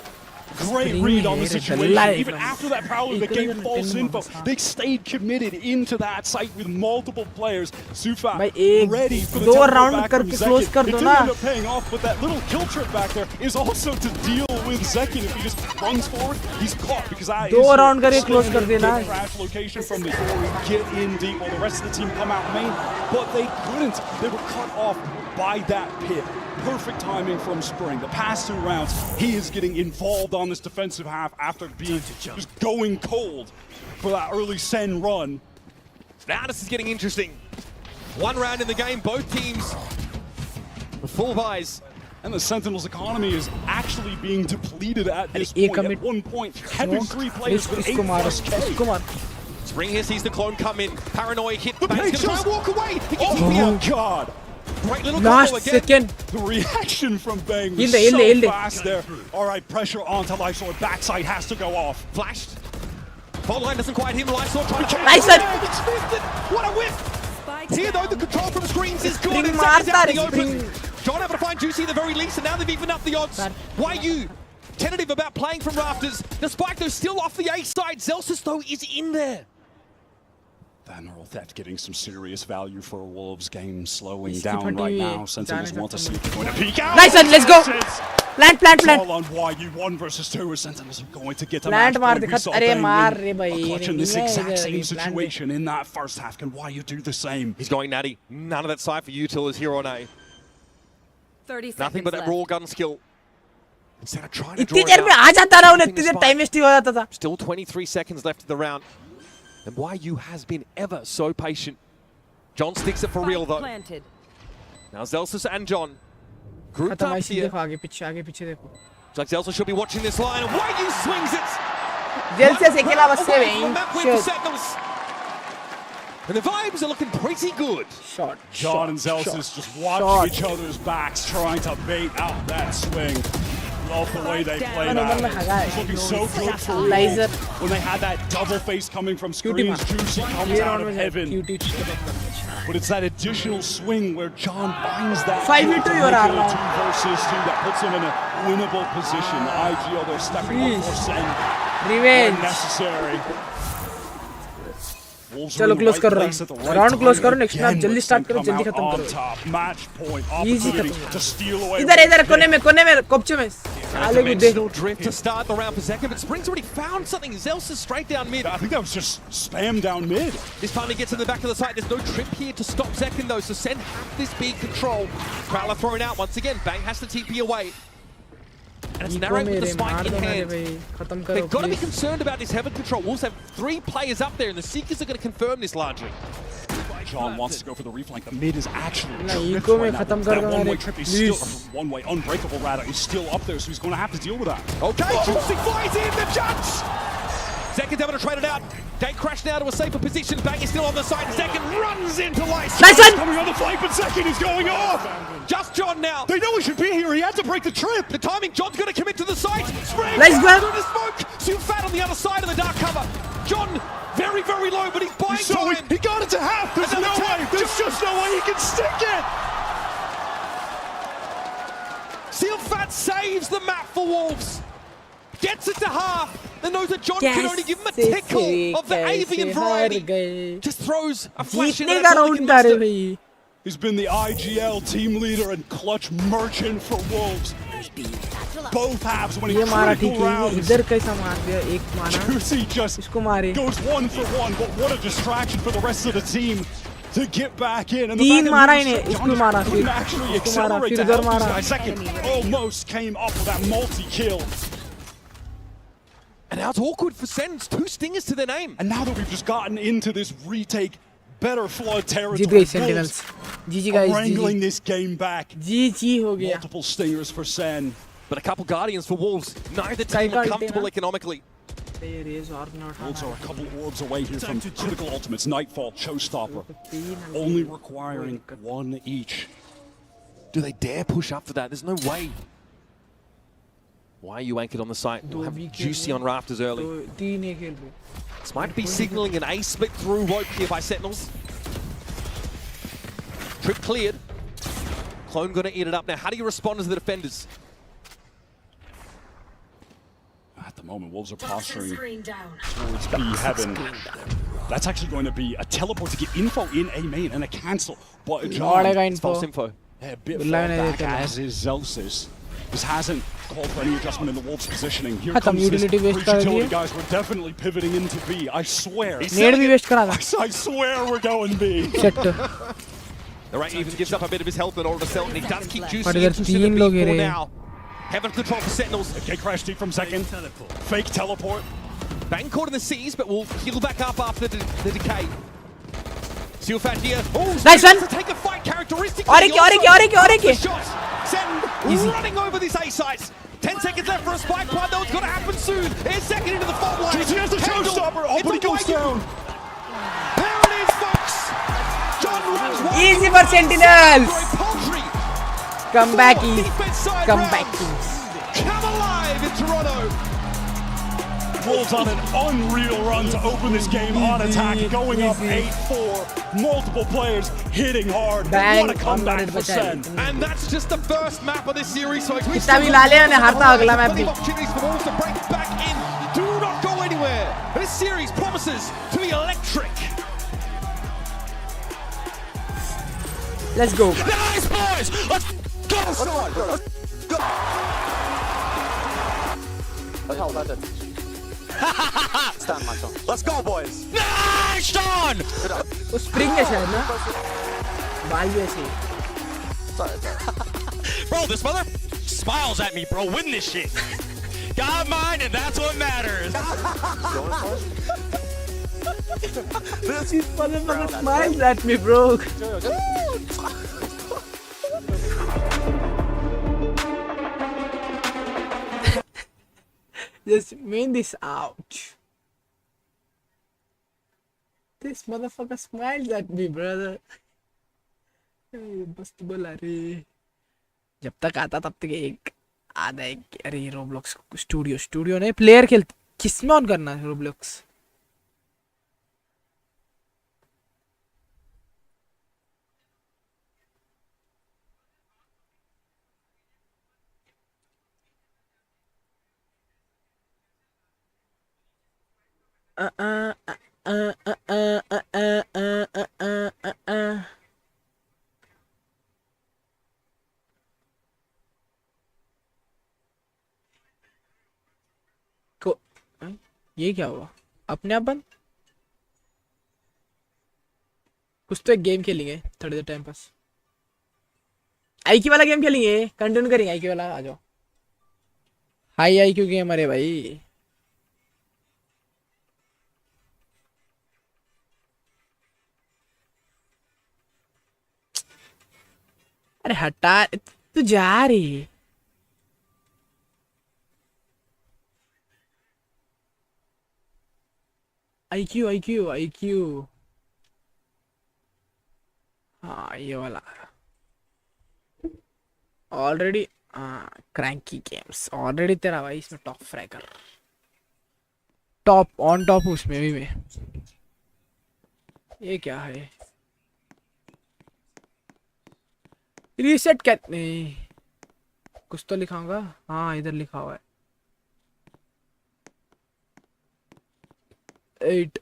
Speaker 3: Great read on the situation. Even after that Prowler, the game false info. They stayed committed into that site with multiple players. Sufa
Speaker 5: भाई एक
Speaker 3: ready for the
Speaker 5: दो
Speaker 3: tempo
Speaker 5: round
Speaker 3: back from
Speaker 5: करके close
Speaker 3: Zekin.
Speaker 5: कर
Speaker 3: It
Speaker 5: दो
Speaker 3: didn't
Speaker 5: ना
Speaker 3: end up paying off, but that little kill trip back there is also to deal with Zekin. If he just runs forward, he's caught because that
Speaker 5: दो
Speaker 3: is
Speaker 5: round करके close कर देना
Speaker 3: good crash location from the Ori. Get in deep while the rest of the team come out main, but they couldn't. They were cut off by that pit. Perfect timing from Spring. The past 2 rounds, he is getting involved on this defensive half after being just going cold for that early Sen run.
Speaker 2: Now this is getting interesting. 1 round in the game, both teams with full buys.
Speaker 3: And the Sentinels' economy is actually being depleted at this
Speaker 5: एक
Speaker 3: point.
Speaker 5: commit-
Speaker 3: At one point, having 3 players with
Speaker 5: इसको मारो
Speaker 3: 8+K.
Speaker 5: इसको मारो
Speaker 2: Spring here sees the clone come in. Paranoia hit.
Speaker 3: The
Speaker 2: Bang's gonna try
Speaker 3: patience.
Speaker 2: and walk away. He gets
Speaker 3: Oh
Speaker 2: TP
Speaker 3: my
Speaker 2: out.
Speaker 3: god!
Speaker 2: Great little
Speaker 5: last
Speaker 2: combo again.
Speaker 5: second
Speaker 3: The reaction from Bang was
Speaker 5: Hilde,
Speaker 3: so
Speaker 5: Hilde.
Speaker 3: fast there. All right, pressure onto Lysor. Backside has to go off.
Speaker 2: Flashed. Fault line doesn't quite hit. Lysor trying to
Speaker 5: Nice one.
Speaker 2: It's missed it. What a whip.
Speaker 4: Spike
Speaker 2: Here though, the
Speaker 4: down.
Speaker 2: control from screens is good.
Speaker 5: Spring
Speaker 2: And Zekin's out in the
Speaker 5: मारता
Speaker 2: open.
Speaker 5: Spring
Speaker 2: John able to find Juicy at the very least, and now they've evened up the odds. YU tentative about playing from rafters. The spike though still off the A side. Zelsis though is in there.
Speaker 3: That Neural Theft getting some serious value for Wolves. Game slowing
Speaker 5: इसकी
Speaker 3: down
Speaker 5: फटी
Speaker 3: right
Speaker 5: हुई
Speaker 3: now.
Speaker 5: है,
Speaker 3: Sentinels
Speaker 5: जाने
Speaker 3: want to
Speaker 5: का
Speaker 3: see if they're going to peek out.
Speaker 5: Nice one, let's go.
Speaker 3: It's
Speaker 5: plant plant plant
Speaker 3: all on YU. 1 versus 2. Sentinels are going to get a
Speaker 5: Plant
Speaker 3: match
Speaker 5: मार
Speaker 3: point.
Speaker 5: They
Speaker 3: We
Speaker 5: खत
Speaker 3: saw
Speaker 5: अरे
Speaker 3: Bang
Speaker 5: मार
Speaker 3: win
Speaker 5: रे भाई
Speaker 3: a clutch in this
Speaker 5: नहीं है
Speaker 3: exact
Speaker 5: इधर,
Speaker 3: same
Speaker 5: ये plant
Speaker 3: situation in that first half. Can YU do the same?
Speaker 2: He's going natty. None of that side for Util is here on A.
Speaker 4: 30 seconds
Speaker 2: Nothing but that
Speaker 4: left.
Speaker 2: raw gun skill. Instead of trying to draw
Speaker 5: इतनी
Speaker 2: it
Speaker 5: देर में
Speaker 2: out,
Speaker 5: आ जाता रहा उन्हें
Speaker 2: keeping
Speaker 5: इतनी
Speaker 2: the
Speaker 5: देर
Speaker 2: spike.
Speaker 5: Time waste हो जाता था
Speaker 2: Still 23 seconds left in the round. And YU has been ever so patient. John sticks it for real
Speaker 4: Spike
Speaker 2: though.
Speaker 4: planted.
Speaker 2: Now Zelsis and John grouped
Speaker 5: खत्म
Speaker 2: up
Speaker 5: ऐसे
Speaker 2: here.
Speaker 5: देखो आगे पीछे देखो
Speaker 2: Looks like Zelsis should be watching this line, and YU swings it.
Speaker 5: Jail से अकेला बस से
Speaker 2: Away from that win for
Speaker 5: वें
Speaker 2: Sentinels. And the vibes are looking pretty good.
Speaker 5: Shot
Speaker 3: John and Zelsis just watching each other's backs, trying to bait out that swing. Love the way they play
Speaker 5: No,
Speaker 3: that.
Speaker 5: no, no,
Speaker 3: It's looking so good for
Speaker 5: Laser.
Speaker 3: Wolves. When they had that double face coming from screens,
Speaker 5: man.
Speaker 3: Juicy comes
Speaker 5: ये
Speaker 3: out
Speaker 5: round
Speaker 3: of
Speaker 5: में
Speaker 3: heaven.
Speaker 5: क्यूटी
Speaker 3: But it's that additional swing where John finds that
Speaker 5: 5v2
Speaker 3: to
Speaker 5: you're
Speaker 3: make
Speaker 5: out
Speaker 3: it a
Speaker 5: now.
Speaker 3: 2 versus 2 that puts him in a winnable position. The IGL, they're stepping up for Sen.
Speaker 5: Revenge
Speaker 3: Unnecessary. Wolves
Speaker 5: चलो
Speaker 3: are in the
Speaker 5: close
Speaker 3: right
Speaker 5: कर रहा
Speaker 3: place
Speaker 5: हूँ।
Speaker 3: at the right
Speaker 5: Round
Speaker 3: time
Speaker 5: close करो, next
Speaker 3: again,
Speaker 5: match जल्दी
Speaker 3: but
Speaker 5: start
Speaker 3: Sen
Speaker 5: करो,
Speaker 3: come
Speaker 5: जल्दी
Speaker 3: out
Speaker 5: खत्म
Speaker 3: on
Speaker 5: करो।
Speaker 3: top. Match point,
Speaker 5: Easy
Speaker 3: opportunity
Speaker 5: खत्म।
Speaker 3: to steal away.
Speaker 5: इधर
Speaker 3: with
Speaker 5: इधर
Speaker 3: the
Speaker 5: कोने में कोपचे में साले को देख
Speaker 2: Dimensional drift to start the round for Zekin, but Spring's already found something. Zelsis straight down mid.
Speaker 3: I think that was just spam down mid.
Speaker 2: This time he gets in the back of the site. There's no trip here to stop Zekin though, so Sen have this big control. Prowler thrown out once again. Bang has to TP away. And it's
Speaker 5: echo
Speaker 2: narrate with the
Speaker 5: मेरे
Speaker 2: spike
Speaker 5: मार
Speaker 2: in
Speaker 5: दो मेरे
Speaker 2: hand.
Speaker 5: भाई खत्म करो
Speaker 2: They've got to be
Speaker 5: please
Speaker 2: concerned about this heaven control. Wolves have 3 players up there, and the Seekers are going to confirm this largely.
Speaker 3: John wants to go for the reflank. The mid is actually
Speaker 5: ना
Speaker 3: drift
Speaker 5: eco में
Speaker 3: right now.
Speaker 5: खत्म कर
Speaker 3: That
Speaker 5: दो
Speaker 3: one-way
Speaker 5: मेरे
Speaker 3: trip is still
Speaker 5: please
Speaker 3: one-way unbreakable rather is still up there, so he's going to have to deal with that.
Speaker 2: Okay, Juicy flies in, the judge Zekin's able to trade it out. Gate crashed now to a safer position. Bang is still on the side. Zekin runs into Lice.
Speaker 5: Nice one!
Speaker 3: Coming on the flank, but Zekin is going off.
Speaker 2: Just John now.
Speaker 3: They know he should be here. He had to break the trip.
Speaker 2: The timing, John's going to commit to the site. Spring
Speaker 5: Let's go.
Speaker 2: through the smoke. Still fat on the other side of the dark cover. John, very, very low, but he's buying
Speaker 3: So
Speaker 2: time.
Speaker 3: he got it to half. There's
Speaker 2: Another
Speaker 3: no
Speaker 2: tap.
Speaker 3: way. There's just no way he can stick it.
Speaker 2: Seal Fat saves the map for Wolves. Gets it to half. Then knows that John can only give him a tickle of the avian variety. Just throws a flash in
Speaker 5: जीतने
Speaker 2: and
Speaker 5: का
Speaker 2: that's all he
Speaker 5: round
Speaker 2: can
Speaker 5: था रे
Speaker 2: muster.
Speaker 5: भाई
Speaker 3: He's been the IGL team leader and clutch merchant for Wolves. Both halves winning
Speaker 5: ये मारा ठीक
Speaker 3: critical
Speaker 5: है
Speaker 3: rounds.
Speaker 5: इधर कैसा मार दिया एक मारा
Speaker 3: Juicy just
Speaker 5: इसको मारे
Speaker 3: goes 1 for 1, but what a distraction for the rest of the team to get back in. And the
Speaker 5: तीन
Speaker 3: fact that
Speaker 5: मारा
Speaker 3: Lewis
Speaker 5: इन्हें,
Speaker 3: John
Speaker 5: इसको मारा,
Speaker 3: couldn't
Speaker 5: फिर
Speaker 3: actually
Speaker 5: इसको मारा,
Speaker 3: accelerate
Speaker 5: फिर
Speaker 3: to
Speaker 5: उधर
Speaker 3: help these
Speaker 5: मारा।
Speaker 3: guys. Second almost came up with that multi-kill.
Speaker 2: And now it's awkward for Sens. 2 stingers to their name.
Speaker 3: And now that we've just gotten into this retake, better flood territory,
Speaker 5: जीत गई
Speaker 3: Wolves
Speaker 5: sentinels जीजी
Speaker 3: are
Speaker 5: guys
Speaker 3: wrangling this game back.
Speaker 5: जी हो गया
Speaker 3: Multiple stingers for Sen.
Speaker 2: But a couple Guardians for Wolves. Neither
Speaker 5: Sky
Speaker 2: team are
Speaker 5: Guardian,
Speaker 2: comfortable
Speaker 5: huh?
Speaker 2: economically.
Speaker 5: ये race और not
Speaker 3: Wolves are a couple orbs away here from critical ultimates. Nightfall, Showstopper, only requiring 1 each.
Speaker 2: Do they dare push up for that? There's no way. Why are you anchored on the site? We'll have Juicy on rafters early.
Speaker 5: तो तीन ही खेल रहे
Speaker 2: This might be signaling an A split through rope here by Sentinels. Trip cleared. Clone gonna eat it up now. How do you respond as the defenders?
Speaker 3: At the moment, Wolves are posturing
Speaker 4: Screen down.
Speaker 3: towards B heaven. That's actually going to be a teleport to get info in A main and a cancel. But John,
Speaker 5: लौड़ेगा
Speaker 2: It's false
Speaker 5: इनको
Speaker 2: info.
Speaker 3: yeah, a bit
Speaker 5: बिल्ला
Speaker 3: far
Speaker 5: नहीं
Speaker 3: back,
Speaker 5: देते हैं।
Speaker 3: as is Zelsis. This hasn't called for any adjustment in the Wolves' positioning. Here
Speaker 5: खत्म,
Speaker 3: comes this
Speaker 5: utility waste
Speaker 3: breach
Speaker 5: कर
Speaker 3: utility,
Speaker 5: दिए।
Speaker 3: guys. We're definitely pivoting into B. I swear.
Speaker 5: नेड भी waste करा था
Speaker 3: I swear we're going B.
Speaker 5: Set
Speaker 2: The right even gives up a bit of his health in order to sell it, and he does keep Juicy
Speaker 5: But इधर
Speaker 2: interested in
Speaker 5: तीन लोग
Speaker 2: B4
Speaker 5: गिरे।
Speaker 2: now. Heaven control for Sentinels.
Speaker 3: Okay, crash deep from second. Fake teleport.
Speaker 2: Bang caught in the seas, but will heal back up after the decay. Seal Fat here. Oh,
Speaker 5: Nice one.
Speaker 2: to take a fight characteristically.
Speaker 5: और एक और एक और एक और एक
Speaker 2: Shot. Sen running over these A sites. 10 seconds left for a spike point, though. It's got to happen soon. Here's second into the fault line.
Speaker 3: Juicy has the
Speaker 2: Handle.
Speaker 3: showstopper. Oh,
Speaker 2: It's
Speaker 3: but he
Speaker 2: a
Speaker 3: goes
Speaker 2: Viking.
Speaker 3: down.
Speaker 2: There it is, folks. John runs wide.
Speaker 5: Easy for Sentinels.
Speaker 2: Very paltry.
Speaker 5: Come back
Speaker 2: Four
Speaker 5: ईज
Speaker 2: defense side
Speaker 5: come
Speaker 2: rounds.
Speaker 5: Back ईज
Speaker 2: Come alive in Toronto.
Speaker 3: Wolves on an unreal run to open this game on attack, going up 8-4. Multiple players hitting hard.
Speaker 5: Bang,
Speaker 3: What a comeback
Speaker 5: unloaded
Speaker 3: for
Speaker 5: बचा
Speaker 3: Sen.
Speaker 2: And that's just the first map of this series, folks. We
Speaker 5: कितना भी ला ले उन्हें हारता अगला map
Speaker 2: plenty
Speaker 5: भी
Speaker 2: of opportunities for Wolves to break back in. Do not go anywhere. This series promises to be electric.
Speaker 5: Let's go
Speaker 2: Nice, boys. Let's go.
Speaker 7: Let's go, boys.
Speaker 2: Nice, John.
Speaker 5: वो spring है शायद ना बाल भी ऐसे
Speaker 8: Bro, this mother smiles at me, bro. Win this shit. Got mine, and that's what matters.
Speaker 5: motherfucker smiles at me bro just mean this out this motherfucker smiles at me brother मस्त बोला रे जब तक आता तब तक एक आधा एक अरे रोब्लॉक्स स्टूडियो ने प्लेयर खेल किसमें ऑन करना है रोब्लॉक्स को ये क्या हुआ अपने आप बंद कुछ तो एक गेम खेलेंगे थोड़ी देर टाइम पास आईक्यू वाला गेम खेलेंगे कंटिन्यू करेंगे आईक्यू वाला आ जाओ हाई आईक्यू गेम अरे भाई अरे हटा तू जा रही IQ IQ IQ। हाँ ये वाला ऑलरेडी। हाँ क्रैंकी गेम्स ऑलरेडी तेरा भाई इसमें top fragger, top on top उसमें भी मैं। ये क्या है? रीसेट कहते नहीं, कुछ तो लिखाऊंगा। हाँ इधर लिखा हुआ है 8।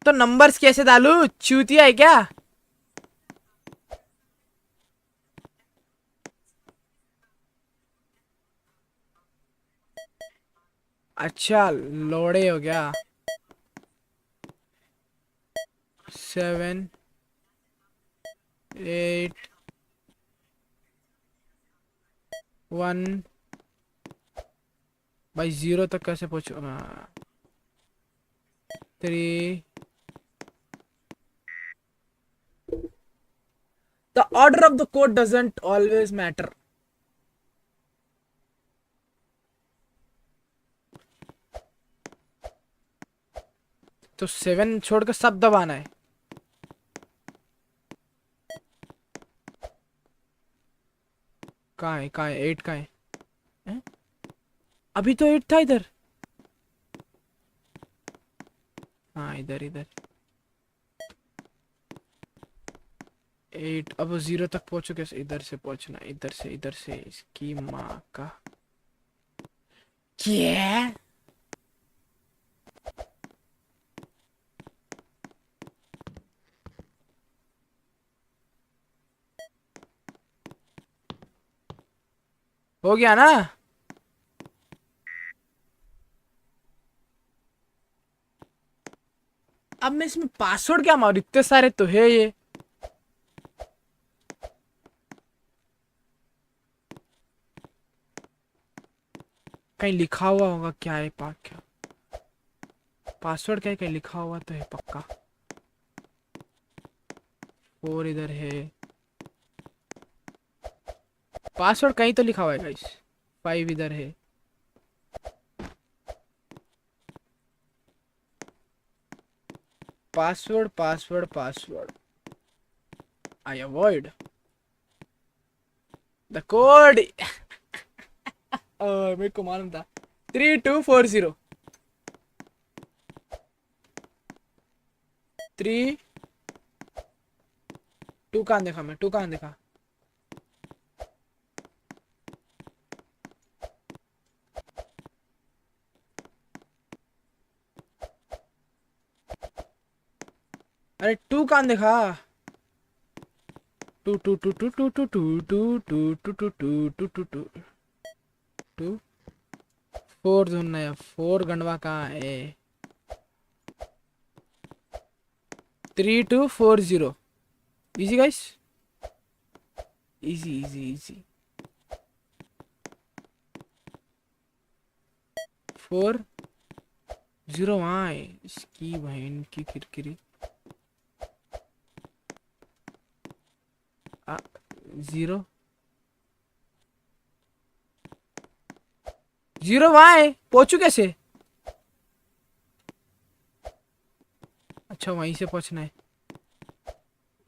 Speaker 5: तो नंबर्स कैसे डालू? चूतिया है क्या? अच्छा लोड़े हो गया। 7 8 1 भाई 0 तक कैसे पहुंचू? 3। The order of the code doesn't always matter. तो 7 छोड़कर सब दबाना है। कहाँ है? कहाँ है? 8 कहाँ है? हैं? अभी तो 8 था इधर। हाँ इधर इधर 8। अब वो 0 तक पहुंचो कैसे? इधर से पहुंचना, इधर से इसकी माँ का। क्या? हो गया ना? अब मैं इसमें पासवर्ड क्या मारू? इतने सारे तो है ये। कहीं लिखा हुआ होगा क्या है? क्या पासवर्ड क्या है? कहीं लिखा हुआ तो है पक्का। 4 इधर है। पासवर्ड कहीं तो लिखा हुआ है गाइस। 5 इधर है। Password password password. I avoid the code. मेरे को मालूम था। 3240 3 2 कहाँ देखा मैं? 2 कहाँ देखा? अरे 2 कहाँ देखा? 2 2 2 2 2 2 2 2 2 2 2 2 2 2 2 4 ढूंढना है। 4 गंडवा कहाँ है? 3240। Easy guys, easy easy easy. 4 0 वहाँ है। इसकी बहन की किरकिरी। 0 0 वहाँ है। पहुंचू कैसे? अच्छा वहीं से पहुंचना है।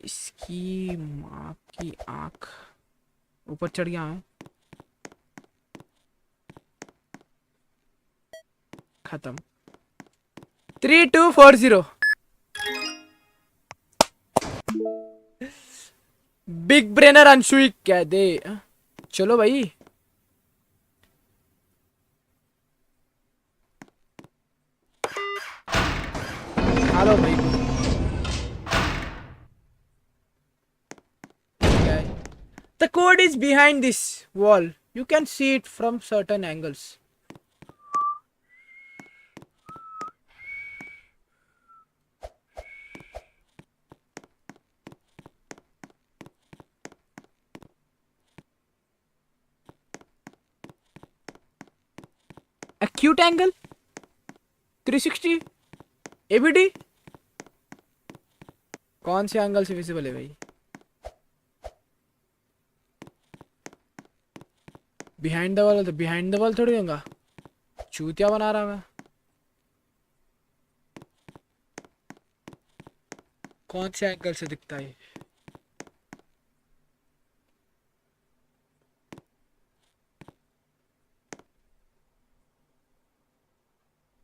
Speaker 5: इसकी माँ की आंख। ऊपर चढ़ गया मैं। खत्म। 3240। बिग ब्रेनर अंशु कह दे। चलो भाई। हेलो भाई। The code is behind this wall. You can see it from certain angles. Acute angle? 360 ABD कौन से एंगल से विजिबल है भाई? बिहाइंड द वॉल तो बिहाइंड द वॉल थोड़ी होगा, चूतिया बना रहा मैं। कौन से एंगल से दिखता है?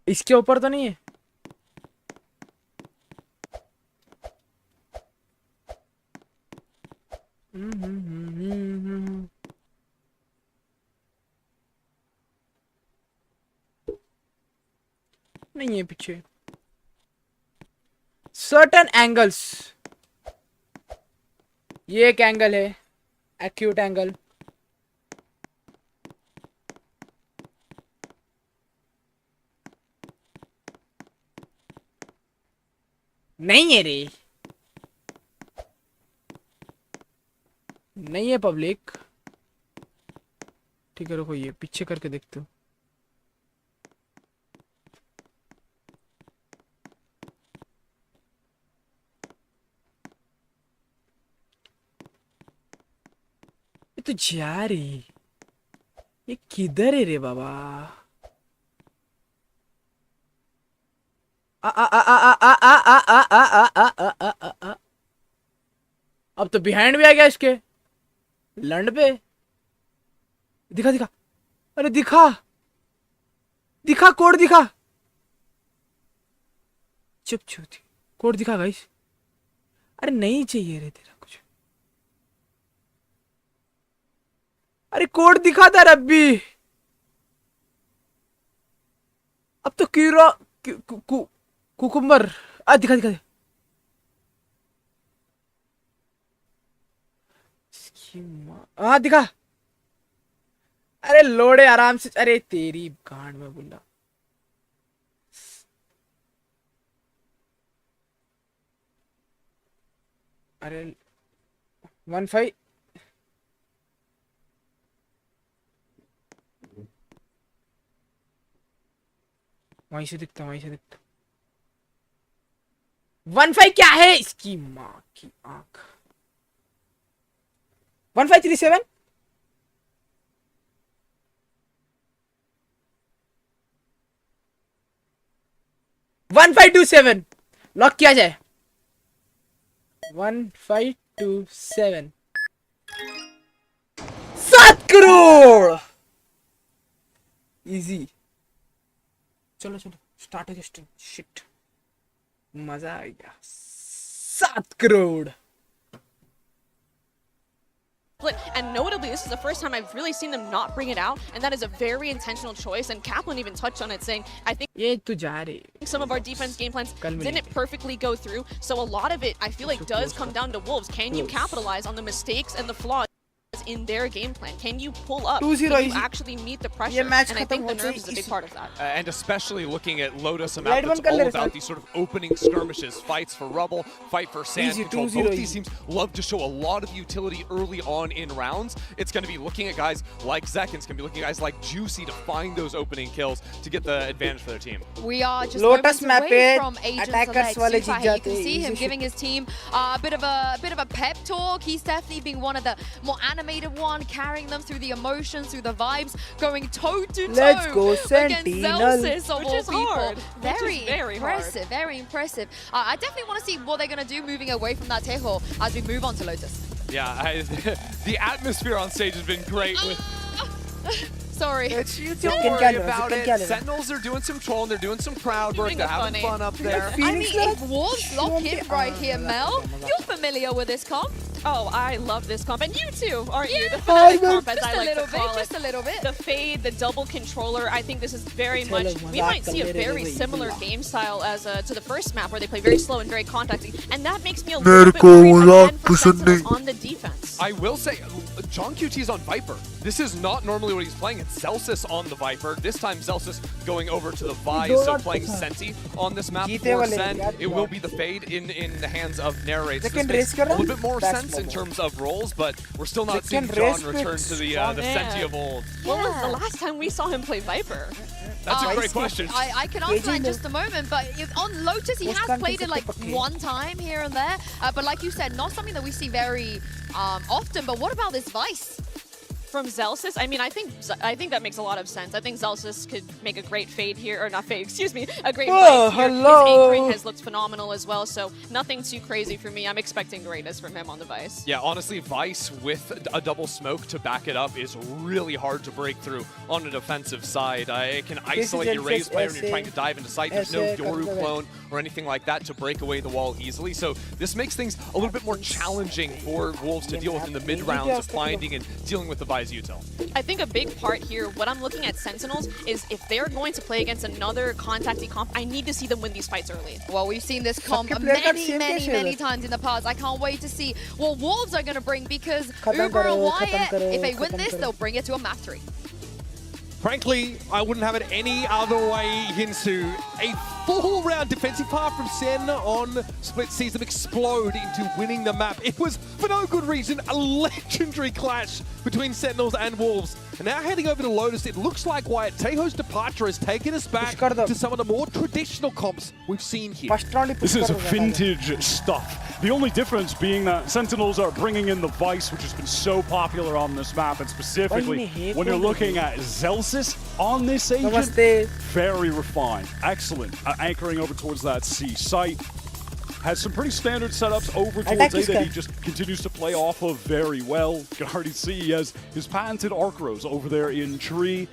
Speaker 5: इसके ऊपर तो नहीं है? नहीं है पीछे। सर्टन एंगल्स, ये एक एंगल है, एक्यूट एंगल। नहीं है रे, नहीं है पब्लिक। ठीक है रुको, ये पीछे करके देखते हो। ये तो जा रही, ये किधर है रे बाबा? अब तो बिहाइंड भी आ गया इसके लंड पे। दिखा दिखा, अरे दिखा दिखा, कोड दिखा। चुप चुप थी, कोड दिखा गाइस। अरे नहीं चाहिए रे तेरा कुछ, अरे कोड दिखा था रब्बी। अब तो कीरो कुकुम्बर दिखा दिखा, हाँ दिखा। अरे लोड़े आराम से, अरे तेरी गांड में बुला। अरे 1-5 वहीं से दिखता, वहीं से दिखता। 1-5 क्या है इसकी माँ की आंख? 1537 1527 लॉक किया जाए। 1527 7 करोड़ इजी। चलो चलो स्टार्ट है जस्ट। शिट, मजा आ गया। 7 crore.
Speaker 9: And notably, this is the first time I've really seen them not bring it out, and that is a very intentional choice. And Kaplan even touched on it, saying, I think
Speaker 5: ये तू जा रही,
Speaker 9: some of our defense game plans didn't perfectly go through. So a lot of it, I feel like, does come down to Wolves. Can you capitalize on the mistakes and the flaws in their game plan? Can you pull up?
Speaker 5: 2-0
Speaker 9: Can you
Speaker 5: easy.
Speaker 9: actually meet the pressure?
Speaker 5: ये match
Speaker 9: And I think the
Speaker 5: खत्म
Speaker 9: nerves is a big part of that.
Speaker 2: And especially looking at Lotus, a
Speaker 5: Right
Speaker 2: map that's
Speaker 5: one कर
Speaker 2: all
Speaker 5: ले
Speaker 2: about
Speaker 5: sir.
Speaker 2: these sort of opening skirmishes, fights for rubble, fight for sand
Speaker 5: Easy,
Speaker 2: control.
Speaker 5: 2-0
Speaker 2: Both these
Speaker 5: easy.
Speaker 2: teams love to show a lot of utility early on in rounds. It's going to be looking at guys like Zek, it's going to be looking at guys like Juicy to find those opening kills to get the advantage for their team.
Speaker 4: We are just
Speaker 5: Lotus
Speaker 4: moments
Speaker 5: map
Speaker 4: away
Speaker 5: पे
Speaker 4: from Agent
Speaker 5: attackers
Speaker 4: Select.
Speaker 5: वाले
Speaker 4: Super,
Speaker 5: Jeet
Speaker 4: you
Speaker 5: जाते
Speaker 4: can
Speaker 5: हैं,
Speaker 4: see him
Speaker 5: easy
Speaker 4: giving his team a bit of a pep talk. He's definitely being one of the more animated one, carrying them through the emotions, through the vibes, going toe to toe
Speaker 5: Let's go,
Speaker 4: against
Speaker 5: Sentinel.
Speaker 4: Celsius of
Speaker 9: Which
Speaker 4: all
Speaker 9: is
Speaker 4: people.
Speaker 9: hard. Which is
Speaker 4: Very
Speaker 9: very hard.
Speaker 4: impressive, very impressive. I definitely want to see what they're going to do moving away from that Tejo as we move on to Lotus.
Speaker 2: Yeah, the atmosphere on stage has been great with
Speaker 4: Sorry.
Speaker 2: Don't worry about it. Sentinels are doing some trolling, they're doing some crowd work,
Speaker 9: Doing
Speaker 2: they're
Speaker 9: it
Speaker 2: having
Speaker 9: funny.
Speaker 2: fun up there.
Speaker 4: I mean, if Wolves lock in right here, Mel, you're familiar with this comp.
Speaker 9: Oh, I love this comp. And you too, aren't you? The
Speaker 4: Yeah,
Speaker 9: fanatic comp, as
Speaker 4: just
Speaker 9: I
Speaker 4: a
Speaker 9: like
Speaker 4: little
Speaker 9: to
Speaker 4: bit,
Speaker 9: call it.
Speaker 4: just a little bit.
Speaker 9: The fade, the double controller, I think this is very much, we might see a very similar game style as to the first map where they play very slow and very contacting, and that makes me a little bit worried again for Sentinels on the defense.
Speaker 2: I will say, John QT is on Viper. This is not normally what he's playing. It's Celsius on the Viper. This time Celsius going over to the Vise, so playing Senti on this map for Sen. It will be the fade in the hands of Narrates. This makes a little bit more sense in terms of roles, but we're still not seeing John return to the Senti of old.
Speaker 9: When was the last time we saw him play Viper?
Speaker 2: That's a great question.
Speaker 4: I can answer that in just a moment, but on Lotus, he has played it like one time here and there. But like you said, not something that we see very often. But what about this Vice?
Speaker 9: From Zelsis, I mean, I think that makes a lot of sense. I think Zelsis could make a great fade here, or not fade, excuse me, a great fight here. His anchoring has looked phenomenal as well, so nothing too crazy for me. I'm expecting greatness from him on the Vice.
Speaker 10: Yeah, honestly, Vice with a double smoke to back it up is really hard to break through on the defensive side. It can isolate your Raze player when you're trying to dive into sight. There's no Yoru clone or anything like that to break away the wall easily, so this makes things a little bit more challenging for Wolves to deal with in the mid rounds of finding and dealing with the Vice util.
Speaker 9: I think a big part here, what I'm looking at Sentinels, is if they're going to play against another contacty comp, I need to see them win these fights early.
Speaker 4: Well, we've seen this comp many times in the past. I can't wait to see what Wolves are going to bring, because Uber and Wyatt, if they win this, they'll bring it to a map 3.
Speaker 2: Frankly, I wouldn't have it any other way, Hinsu. A full-round defensive path from Sen on Split sees them explode into winning the map. It was, for no good reason, a legendary clash between Sentinels and Wolves. And now heading over to Lotus, it looks like Wyatt Tejo's departure has taken us back to some of the more traditional comps we've seen here.
Speaker 3: This is vintage stuff. The only difference being that Sentinels are bringing in the Vice, which has been so popular on this map, and specifically when you're looking at Zelsis on this agent, very refined, excellent, anchoring over towards that C site. Has some pretty standard setups over towards A that he just continues to play off of very well. You can already see he has his patented Archros over there in tree.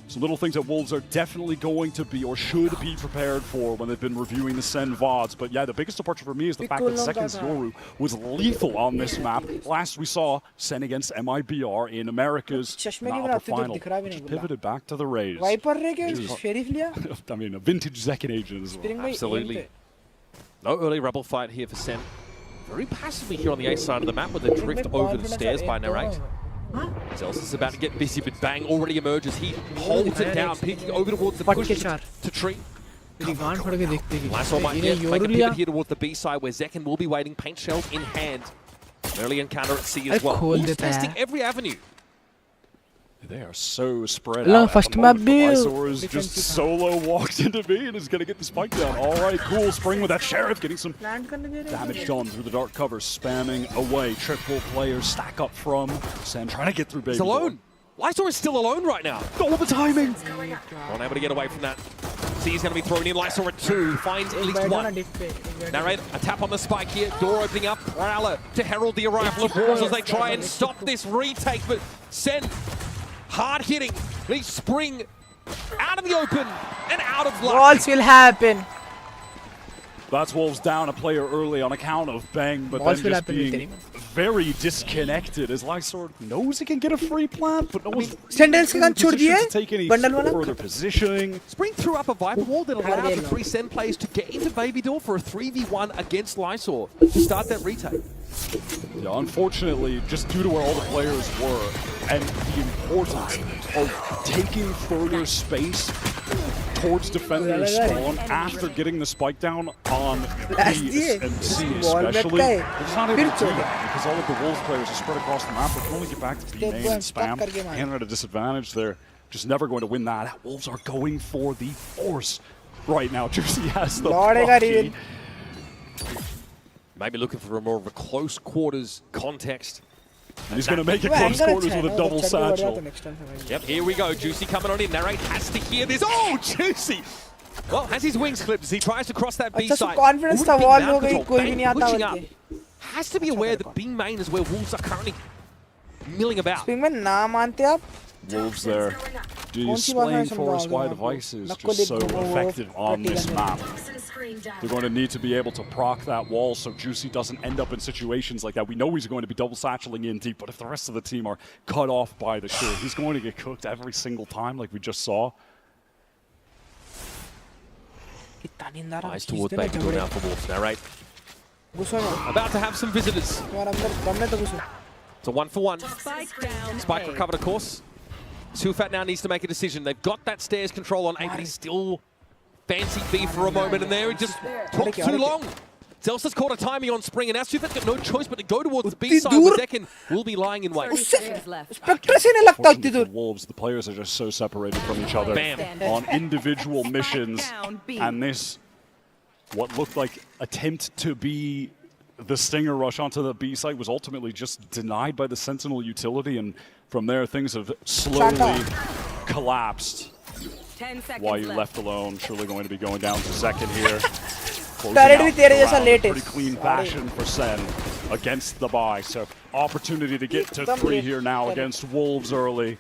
Speaker 3: Some little things that Wolves are definitely going to be, or should be, prepared for when they've been reviewing the Sen VODs. But yeah, the biggest departure for me is the fact that Second's Yoru was lethal on this map. Last we saw Sen against MIBR in America's upper final. Just pivoted back to the Rays. I mean, a vintage second agent as well.
Speaker 2: Absolutely. No early rebel fight here for Sen. Very passively here on the A side of the map with a drift over the stairs by Narrate. Zelsis is about to get busy, but Bang already emerges. He holds it down, peeking over towards the push to tree. Lysol might make a pivot here towards the B side where Zekken will be waiting, paint shells in hand. Early encounter at C as well. Wolves testing every avenue.
Speaker 3: They are so spread out. First map is just solo walks into B and is going to get the spike down. All right, cool. Spring with that Sheriff, getting some damage done through the dark cover, spamming away. Triple players stack up from Sen, trying to get through Baby.
Speaker 2: He's alone. Lysor is still alone right now.
Speaker 3: All the timing.
Speaker 2: Not able to get away from that. C is going to be thrown in. Lysor at 2. Finds at least 1. Narrate, a tap on the spike here. Door opening up. Prowler to herald the arrival of Wolves as they try and stop this retake. But Sen, hard hitting. They spring out of the open and out of luck.
Speaker 5: Walls will happen.
Speaker 3: That's Wolves down a player early on account of Bang, but then just being very disconnected as Lysor knows he can get a free plant, but no one's to take any further positioning.
Speaker 2: Spring threw up a Viper wall that allowed the 3 Sen players to get into Baby Door for a 3v1 against Lysor to start that retake.
Speaker 3: Yeah, unfortunately, just due to where all the players were and the importance of taking further space towards defenders spawn after getting the spike down on B and C especially, they're just not able to do that because all of the Wolves players are spread across the map. They can only get back to B main and spam. And at a disadvantage, they're just never going to win that. Wolves are going for the force right now. Juicy has the Bucky.
Speaker 2: Maybe looking for a more of a close quarters context.
Speaker 3: And he's going to make it close quarters with a double satchel.
Speaker 2: Yep, here we go. Juicy coming on in. Narrate has to hear this. Oh, Juicy! Well, has his wings clipped as he tries to cross that B side. Pushing up. Has to be aware that B main is where Wolves are currently milling about.
Speaker 3: Wolves there displaying for us why the Vice is just so effective on this map. They're going to need to be able to proc that wall so Juicy doesn't end up in situations like that. We know he's going to be double satcheling in deep, but if the rest of the team are cut off by the shield, he's going to get cooked every single time like we just saw.
Speaker 2: Eyes toward Baby Door now for Wolves. Narrate. About to have some visitors. It's a 1-for-1. Spike recovered, of course. Sufat now needs to make a decision. They've got that stairs control on A, but he's still fancy B for a moment, and there it just took too long. Zelsa's caught a timing on Spring, and now Sufat's got no choice but to go towards the B side, where Zekin will be lying in wait.
Speaker 5: Spectre से नहीं लगता उतनी दूर.
Speaker 3: Wolves, the players are just so separated from each other
Speaker 2: Bam.
Speaker 3: on individual missions, and this, what looked like attempt to be the Stinger rush onto the B site, was ultimately just denied by the Sentinel utility, and from there things have slowly collapsed. While you're left alone, surely going to be going down to second here.
Speaker 5: Turret भी तेरे जैसा late
Speaker 3: Pretty clean fashion for Sen against the buy. So opportunity to get to 3 here now against Wolves early.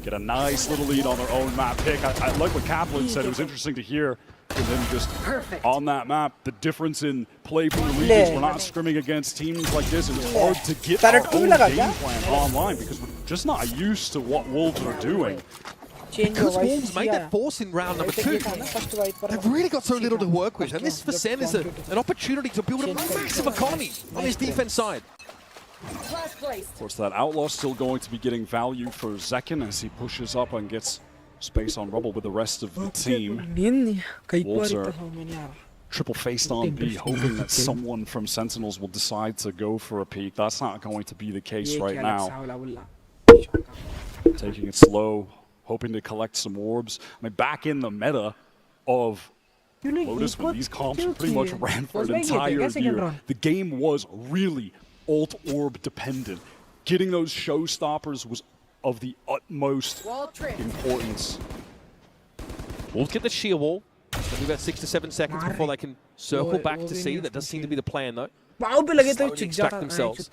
Speaker 3: Get a nice little lead on their own map pick. I like what Kaplan said. It was interesting to hear from him just on that map. The difference in play from the regions. We're not scrimming against teams like this. And it's hard to get our own game plan online because we're just not used to what Wolves are doing.
Speaker 2: Because Wolves made that force in round number 2, they've really got so little to work with. And this for Sen is an opportunity to build a massive economy on his defense side.
Speaker 3: Of course, that Outlaw still going to be getting value for Zekin as he pushes up and gets space on Rubble with the rest of the team. Wolves are triple faced on B, hoping that someone from Sentinels will decide to go for a peek. That's not going to be the case right now. Taking it slow, hoping to collect some orbs. I mean, back in the meta of Lotus, when these comps pretty much ran for an entire year, the game was really ult orb dependent. Getting those showstoppers was of the utmost importance.
Speaker 2: Wolves get the sheer wall. It'll be about 6 to 7 seconds before they can circle back to C. That does seem to be the plan, though. Slowly extract themselves.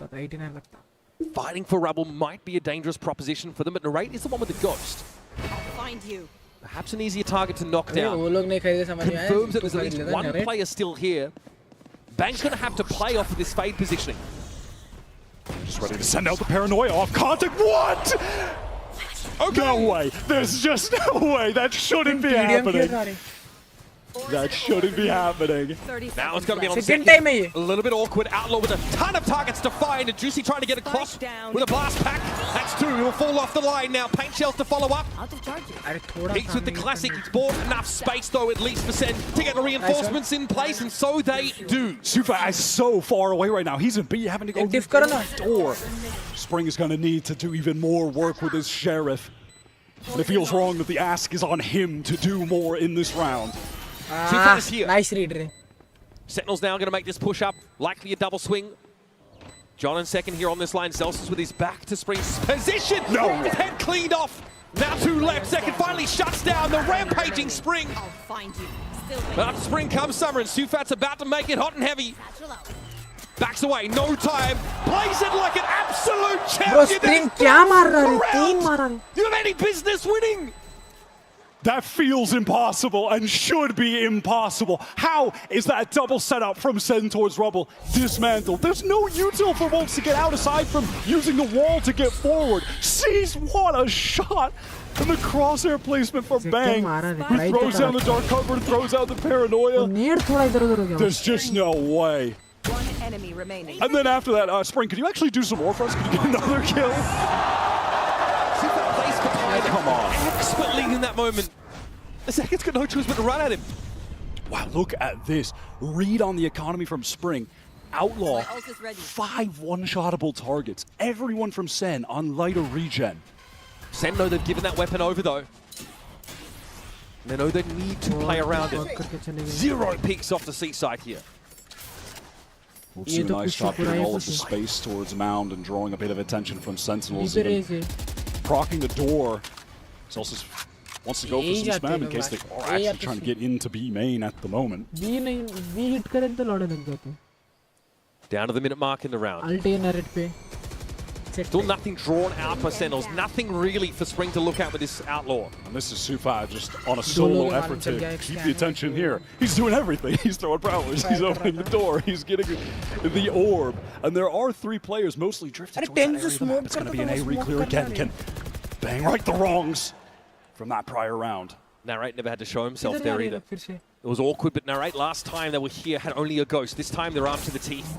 Speaker 2: Fighting for Rubble might be a dangerous proposition for them, but Narrate is the one with the ghost.
Speaker 9: Find you.
Speaker 2: Perhaps an easier target to knock down. Confirms that there's at least one player still here. Bang's going to have to play off of this fade positioning.
Speaker 3: Just ready to send out the paranoia off contact. What? Okay. No way. There's just no way. That shouldn't be happening. That shouldn't be happening.
Speaker 2: Now it's going to be on second time. A little bit awkward. Outlaw with a ton of targets to find. And Juicy trying to get across with a blast pack. That's 2. He'll fall off the line now. Paint shells to follow up. Peaks with the classic. He's bought enough space, though, at least for Sen to get the reinforcements in place. And so they do.
Speaker 3: Sufa is so far away right now. He's in B, having to go to the door. Spring is going to need to do even more work with his Sheriff. And it feels wrong that the ask is on him to do more in this round.
Speaker 5: Nice read.
Speaker 2: Sentinel's now going to make this push up, likely a double swing. John in second here on this line. Zelsa's with his back to Spring's position.
Speaker 3: No.
Speaker 2: His head cleaned off. Now 2 left. Second finally shuts down the rampaging Spring.
Speaker 9: I'll find you.
Speaker 2: But up Spring comes Summer, and Sufat's about to make it hot and heavy. Backs away, no time. Plays it like an absolute champion. You have any business winning?
Speaker 3: That feels impossible and should be impossible. How is that double setup from Sen towards Rubble dismantled? There's no util for Wolves to get out aside from using the wall to get forward. Sees what a shot! And the crosshair placement for Bang, who throws down the dark cover, throws out the paranoia. There's just no way.
Speaker 9: One enemy remaining.
Speaker 3: And then after that, Spring, could you actually do some more for us? Could you get another kill?
Speaker 2: Come on. Expertly in that moment. The second's got no choice but to run at him.
Speaker 3: Wow, look at this. Read on the economy from Spring. Outlaw, 5 one-shottable targets. Everyone from Sen on lighter regen.
Speaker 2: Sen know they've given that weapon over, though. They know they need to play around it. 0 peaks off the C side here.
Speaker 3: We'll see a nice shot getting all of the space towards Mound and drawing a bit of attention from Sentinels. Procking the door. Celsius wants to go for some spam in case they are actually trying to get into B main at the moment.
Speaker 2: Down to the minute mark in the round. Still nothing drawn out by Sentinels. Nothing really for Spring to look at with this Outlaw.
Speaker 3: And this is Sufa just on a solo effort to keep the attention here. He's doing everything. He's throwing prowlers. He's opening the door. He's getting the orb. And there are 3 players mostly drifting towards that area of the map. It's going to be an A re-clear again. Can Bang right the wrongs from that prior round.
Speaker 2: Narrate never had to show himself there either. It was awkward, but Narrate last time they were here had only a ghost. This time they're armed to the teeth.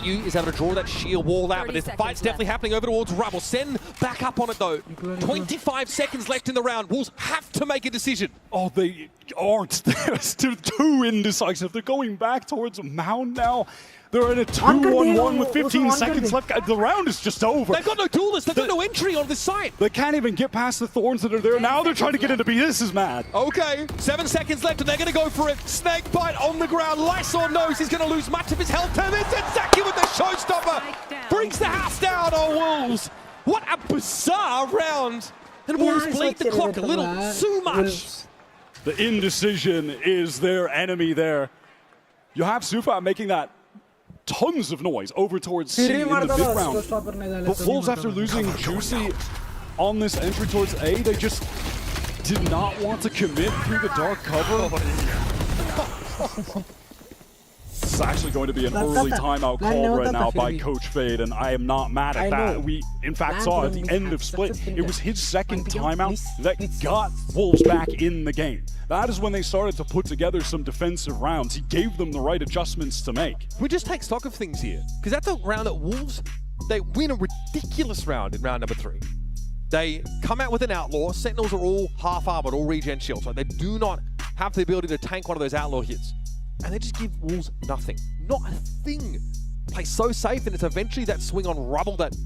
Speaker 2: YU is able to draw that sheer wall out, but this fight's definitely happening over towards Rubble. Sen back up on it though. 25 seconds left in the round. Wolves have to make a decision.
Speaker 3: Oh, they aren't. They're still too indecisive. They're going back towards Mound now. They're in a 2-1-1 with 15 seconds left. The round is just over.
Speaker 2: They've got no duelists. They've got no entry on this side.
Speaker 3: They can't even get past the thorns that are there. Now they're trying to get into B. This is mad.
Speaker 2: Okay, 7 seconds left and they're going to go for it. Snake bite on the ground. Lysor knows he's going to lose much of his health. And it's Zaki with the showstopper. Brings the house down on Wolves. What a bizarre round. And Wolves bleed the clock a little too much.
Speaker 3: The indecision is their enemy there. You have Sufa making that tons of noise over towards C in the mid-round. But Wolves, after losing Juicy on this entry towards A, they just did not want to commit through the dark cover. It's actually going to be an early timeout call right now by Coach Fade, and I am not mad at that. We, in fact, saw at the end of Split, it was his second timeout that got Wolves back in the game. That is when they started to put together some defensive rounds. He gave them the right adjustments to make.
Speaker 2: We just take stock of things here, because that's the round that Wolves, they win a ridiculous round in round number 3. They come out with an Outlaw. Sentinels are all half-armored, all regen shields. So they do not have the ability to tank one of those Outlaw hits. And they just give Wolves nothing. Not a thing. Play so safe, and it's eventually that swing on Rubble that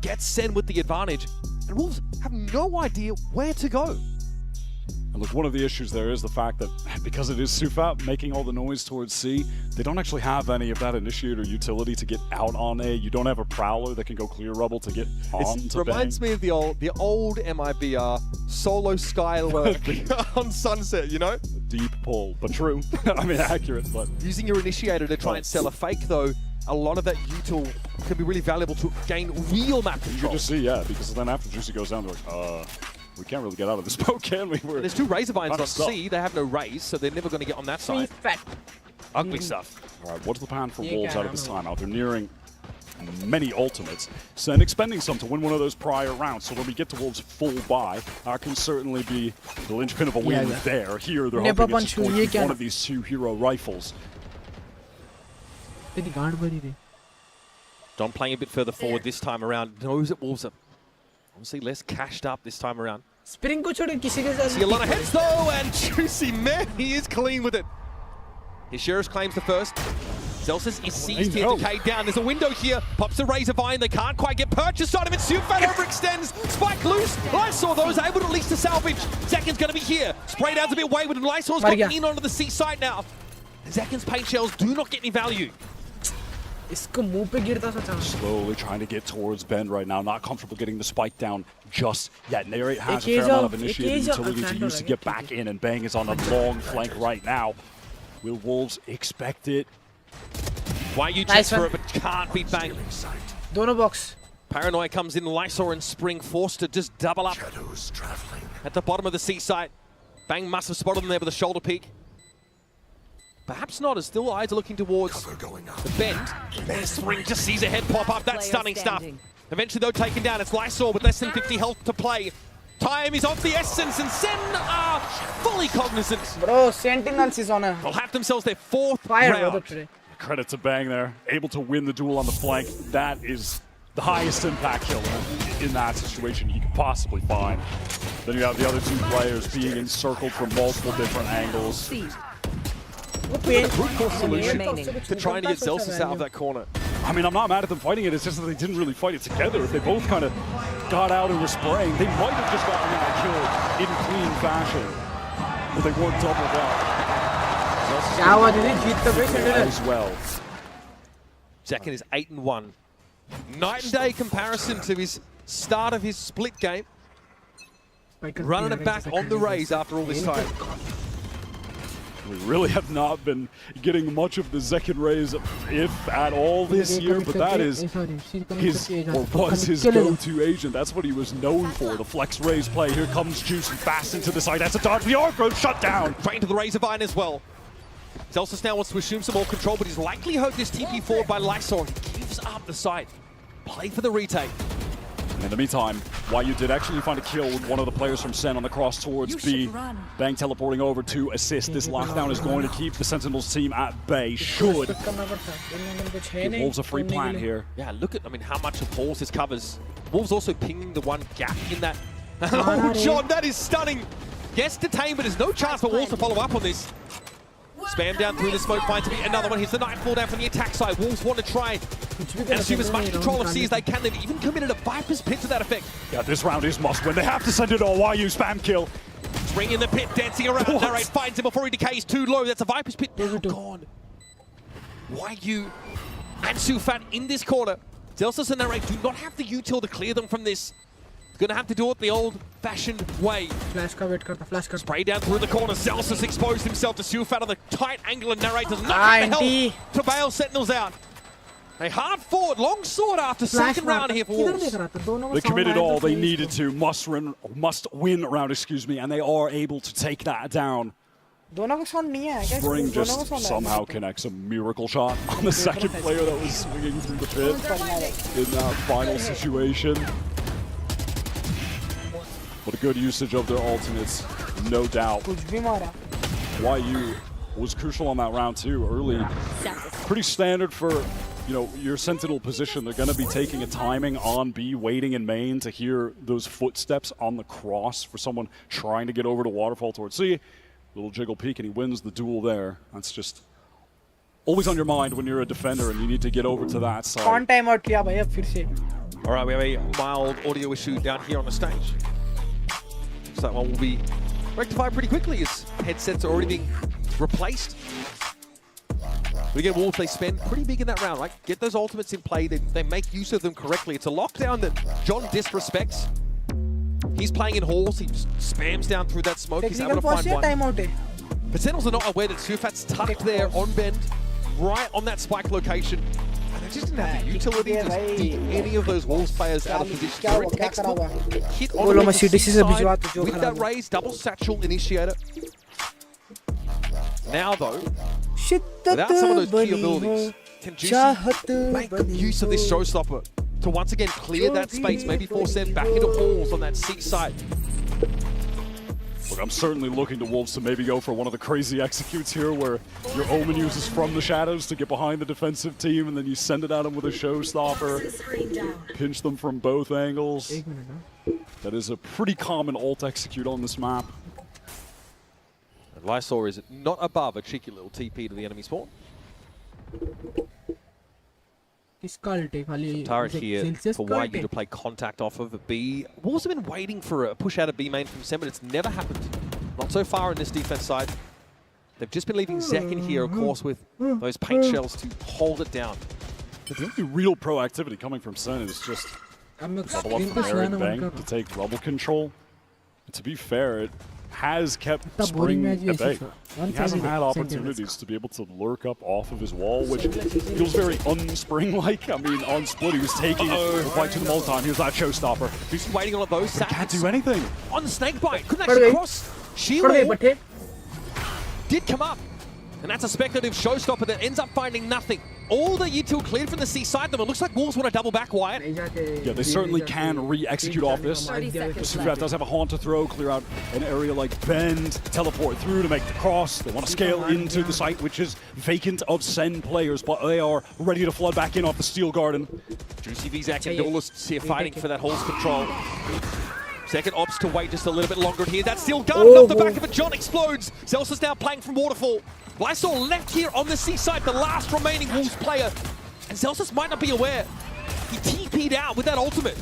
Speaker 2: gets Sen with the advantage. And Wolves have no idea where to go.
Speaker 3: And look, one of the issues there is the fact that because it is Sufa making all the noise towards C, they don't actually have any of that initiator utility to get out on A. You don't have a Prowler that can go clear Rubble to get on to
Speaker 2: reminds me of the old MIBR solo Skylurk on Sunset, you know?
Speaker 3: Deep pull, but true. I mean, accurate, but...
Speaker 2: Using your initiator to try and sell a fake, though, a lot of that util can be really valuable to gain real map control.
Speaker 3: You can just see, yeah, because then after Juicy goes down, they're like, we can't really get out of this boat, can we?
Speaker 2: There's 2 Razor Vines on C. They have no raise, so they're never going to get on that side. Ugly stuff.
Speaker 3: All right, what's the plan for Wolves out of this timeout? They're nearing many ultimates. Sen expending some to win one of those prior rounds. So when we get to Wolves' full buy, that can certainly be the linchpin of a win there. Here, they're hoping it's going to be one of these 2 hero rifles.
Speaker 2: Don playing a bit further forward this time around. Knows that Wolves are obviously less cashed up this time around. See a lot of heads though, and Juicy, man, he is clean with it. His Sheriff claims the first. Zelsis is seized here, decayed down. There's a window here. Pops the Razor Vine. They can't quite get purchased on him. And Sufat overextends. Spike loose. Lysor, though, is able to at least to salvage. Zekin's going to be here. Spray down's a bit wayward, and Lysor's got in onto the seaside now. Zekin's paint shells do not get any value.
Speaker 3: Slowly trying to get towards Bend right now. Not comfortable getting the spike down just yet. Narrate has a fair amount of initiative utility to use to get back in, and Bang is on a long flank right now. Will Wolves expect it?
Speaker 2: YU checks for it, but can't beat Bang.
Speaker 5: Dono box.
Speaker 2: Paranoia comes in. Lysor and Spring forced to just double up at the bottom of the seaside. Bang must have spotted them there with a shoulder peek. Perhaps not, as still eyes are looking towards the Bend. There's Spring, just sees a head pop up. That's stunning stuff. Eventually, though, taken down. It's Lysor with less than 50 health to play. Time is of the essence, and Sen are fully cognizant.
Speaker 5: Bro, Sentinels is on a...
Speaker 2: They'll have themselves their 4th round.
Speaker 3: Credit to Bang there. Able to win the duel on the flank. That is the highest impact kill in that situation you could possibly find. Then you have the other 2 players being encircled from multiple different angles.
Speaker 2: Brute force solution to trying to get Zelsis out of that corner.
Speaker 3: I mean, I'm not mad at them fighting it. It's just that they didn't really fight it together. If they both kind of got out and were spraying, they might have just gotten that kill in clean fashion. But they weren't doubled up. As well.
Speaker 2: Zekin is 8-1. Night and day comparison to his start of his split game. Running it back on the raise after all this time.
Speaker 3: We really have not been getting much of the Zekin raise, if at all, this year, but that is his, or was his go-to agent. That's what he was known for, the flex raise play. Here comes Juicy fast into the side. That's a dodge. The arc road shut down.
Speaker 2: Right into the Razor Vine as well. Zelsis now wants to assume some more control, but he's likely hurt this TP forward by Lysor. He gives up the side. Play for the retake.
Speaker 3: In the meantime, YU did actually find a kill with one of the players from Sen on the cross towards B. Bang teleporting over to assist. This lockdown is going to keep the Sentinels team at bay. Should give Wolves a free plant here.
Speaker 2: Yeah, look at, I mean, how much of Wolves this covers. Wolves also pinging the one gap in that. Oh, John, that is stunning. Gets detained, but there's no chance for Wolves to follow up on this. Spam down through the smoke, finds to be another one. Here's the Nightfall down from the attack side. Wolves want to try and assume as much control of C as they can. They've even committed a Viper's Pit to that effect.
Speaker 3: Yeah, this round is must win. They have to send it all. YU spam kill.
Speaker 2: Ring in the pit, dancing around. Narrate finds him before he decays too low. That's a Viper's Pit now gone. YU and Sufat in this corner. Zelsus and Narrate do not have the util to clear them from this. Gonna have to do it the old-fashioned way.
Speaker 5: Flash ka wait karta, flash karta.
Speaker 2: Spray down through the corner. Zelsus exposed himself to Sufat on the tight angle, and Narrate does not have the help to bail Sentinels out. A hard forward, long sword after second round here for Wolves.
Speaker 3: They committed all they needed to. Must win round, excuse me, and they are able to take that down. Spring just somehow connects a miracle shot on the second player that was swinging through the pit in that final situation. But a good usage of their ultimates, no doubt. YU was crucial on that round too, early. Pretty standard for, you know, your Sentinel position. They're going to be taking a timing on B, waiting in main to hear those footsteps on the cross for someone trying to get over to Waterfall towards C. Little jiggle peek and he wins the duel there. That's just always on your mind when you're a defender and you need to get over to that side.
Speaker 5: On time out liya bhai, ab fir se.
Speaker 2: All right, we have a mild audio issue down here on the stage. So that one will be rectified pretty quickly as headsets are already being replaced. But again, Wolves, they spend pretty big in that round. Like, get those ultimates in play. They make use of them correctly. It's a lockdown that John disrespects. He's playing in halls. He just spams down through that smoke. He's able to find one. But Sentinels are not aware that Sufat's tucked there on bend, right on that spike location. And they just didn't have the utility to keep any of those Wolves players out of position. Very textbook hit on the side with that raise, double satchel initiator. Now though, without some of those key abilities, can Juicy make good use of this showstopper to once again clear that space, maybe force them back into halls on that C side.
Speaker 3: Look, I'm certainly looking to Wolves to maybe go for one of the crazy executes here where your Omen uses from the shadows to get behind the defensive team and then you send it at them with a showstopper. Pinch them from both angles. That is a pretty common ult execute on this map.
Speaker 2: And Lysor is not above a cheeky little TP to the enemy spawn. Turret here for YU to play contact off of a B. Wolves have been waiting for a push out of B main from Sen, but it's never happened. Not so far on this defense side. They've just been leaving Zek in here, of course, with those paint shells to hold it down.
Speaker 3: The only real proactivity coming from Sen is just double up from Eric Bang to take rubble control. And to be fair, it has kept Spring at bay. He hasn't had opportunities to be able to lurk up off of his wall, which feels very un-Spring-like. I mean, on split, he was taking the fight to them all the time. Here's that showstopper.
Speaker 2: He's waiting on those.
Speaker 3: But he can't do anything.
Speaker 2: On the snakebite. Couldn't actually cross. Shield did come up. And that's a speculative showstopper that ends up finding nothing. All the util cleared from the C side, though. It looks like Wolves want to double back, Wyatt.
Speaker 3: Yeah, they certainly can re-execute off this. Sufat does have a haunt to throw, clear out an area like Bend, teleport through to make the cross. They want to scale into the site, which is vacant of Sen players, but they are ready to flood back in off the Steel Garden.
Speaker 2: Juicy Vizak and Duelists here fighting for that Hall's control. Second opts to wait just a little bit longer here. That Steel Garden off the back of it. John explodes. Zelsus now playing from Waterfall. Lysor left here on the C side, the last remaining Wolves player. And Zelsus might not be aware. He TP'd out with that ultimate.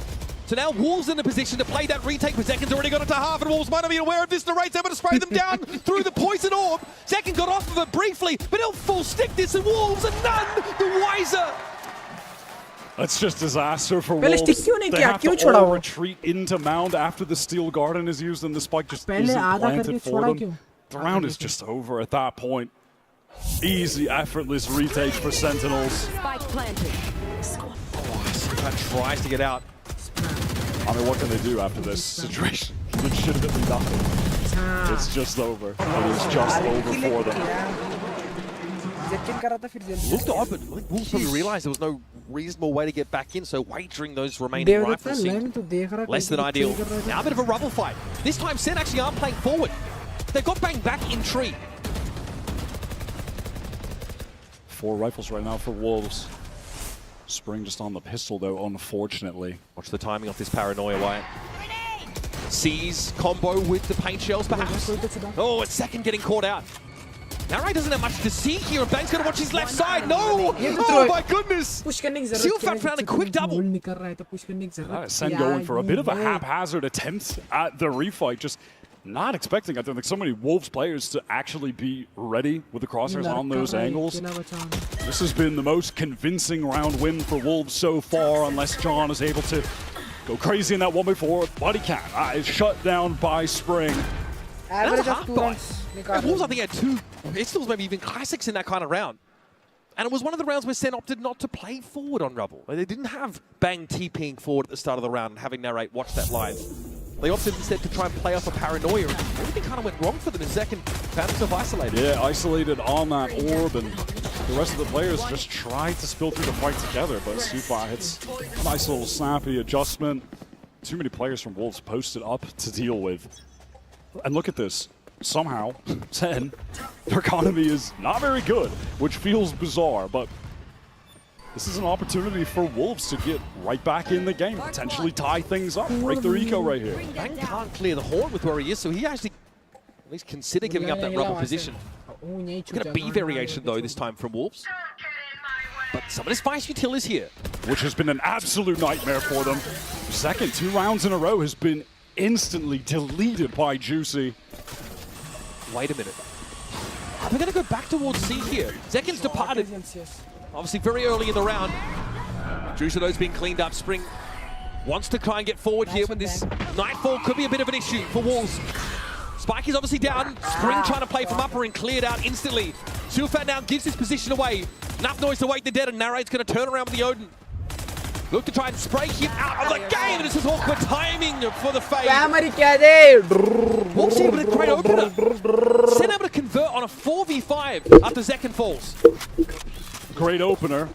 Speaker 2: So now Wolves in a position to play that retake, but Zekin's already got it to half, and Wolves might not be aware of this. The Raid's able to spray them down through the poison orb. Zekin got off of it briefly, but he'll full stick this, and Wolves are none the wiser.
Speaker 3: That's just disaster for Wolves. They have to all retreat into Mound after the Steel Garden is used and the spike just isn't planted for them. The round is just over at that point. Easy, effortless retake for Sentinels.
Speaker 11: Spike planted.
Speaker 2: That tries to get out.
Speaker 3: I mean, what can they do after this situation? Legitimately nothing. It's just over. It is just over for them.
Speaker 5: Zekin कर रहा था फिर जल्दी
Speaker 2: Looked odd, but Wolves probably realised there was no reasonable way to get back in, so wagering those remaining rifles seemed less than ideal. Now a bit of a rubble fight. This time Sen actually aren't playing forward. They've got bang back in tree.
Speaker 3: 4 rifles right now for Wolves. Spring just on the pistol though, unfortunately.
Speaker 2: Watch the timing of this paranoia, Wyatt. Sees combo with the paint shells, perhaps. Oh, it's second getting caught out. Narai doesn't have much to see here, and Bang's going to watch his left side. No! Oh my goodness! Silfat found a quick double.
Speaker 3: Sen going for a bit of a haphazard attempt at the refight, just not expecting, I think, so many Wolves players to actually be ready with the crosshairs on those angles. This has been the most convincing round win for Wolves so far, unless John is able to go crazy in that 1v4, but he can. Is shut down by Spring.
Speaker 5: Average of 2 runs.
Speaker 2: Wolves, I think, had 2 pistols, maybe even classics in that kind of round. And it was one of the rounds where Sen opted not to play forward on Rubble. They didn't have Bang TPing forward at the start of the round and having Narrate watch that live. They opted instead to try and play off a paranoia, and everything kind of went wrong for them in second. Found himself isolated.
Speaker 3: Yeah, isolated on that orb, and the rest of the players just tried to spill through the fight together, but Supa hits a nice little snappy adjustment. Too many players from Wolves posted up to deal with. And look at this. Somehow, Sen, their economy is not very good, which feels bizarre, but this is an opportunity for Wolves to get right back in the game, potentially tie things up, break their eco right here.
Speaker 2: Bang can't clear the horn with where he is, so he actually at least consider giving up that rubble position. Look at a B variation though this time from Wolves. But some of the spice util is here.
Speaker 3: Which has been an absolute nightmare for them. Second 2 rounds in a row has been instantly deleted by Juicy.
Speaker 2: Wait a minute. Are they going to go back towards C here? Zekin's departed. Obviously very early in the round. Drusado's been cleaned up. Spring wants to try and get forward here, but this nightfall could be a bit of an issue for Wolves. Spike is obviously down. Spring trying to play from upper and cleared out instantly. Silfat now gives his position away. Enough noise to wake the dead, and Narrate's going to turn around with the Odin. Look to try and spray him out of the game, and this is awkward timing for the fade. Wolves here with a great opener. Sen able to convert on a 4v5 after Zekin falls.
Speaker 3: Great opener,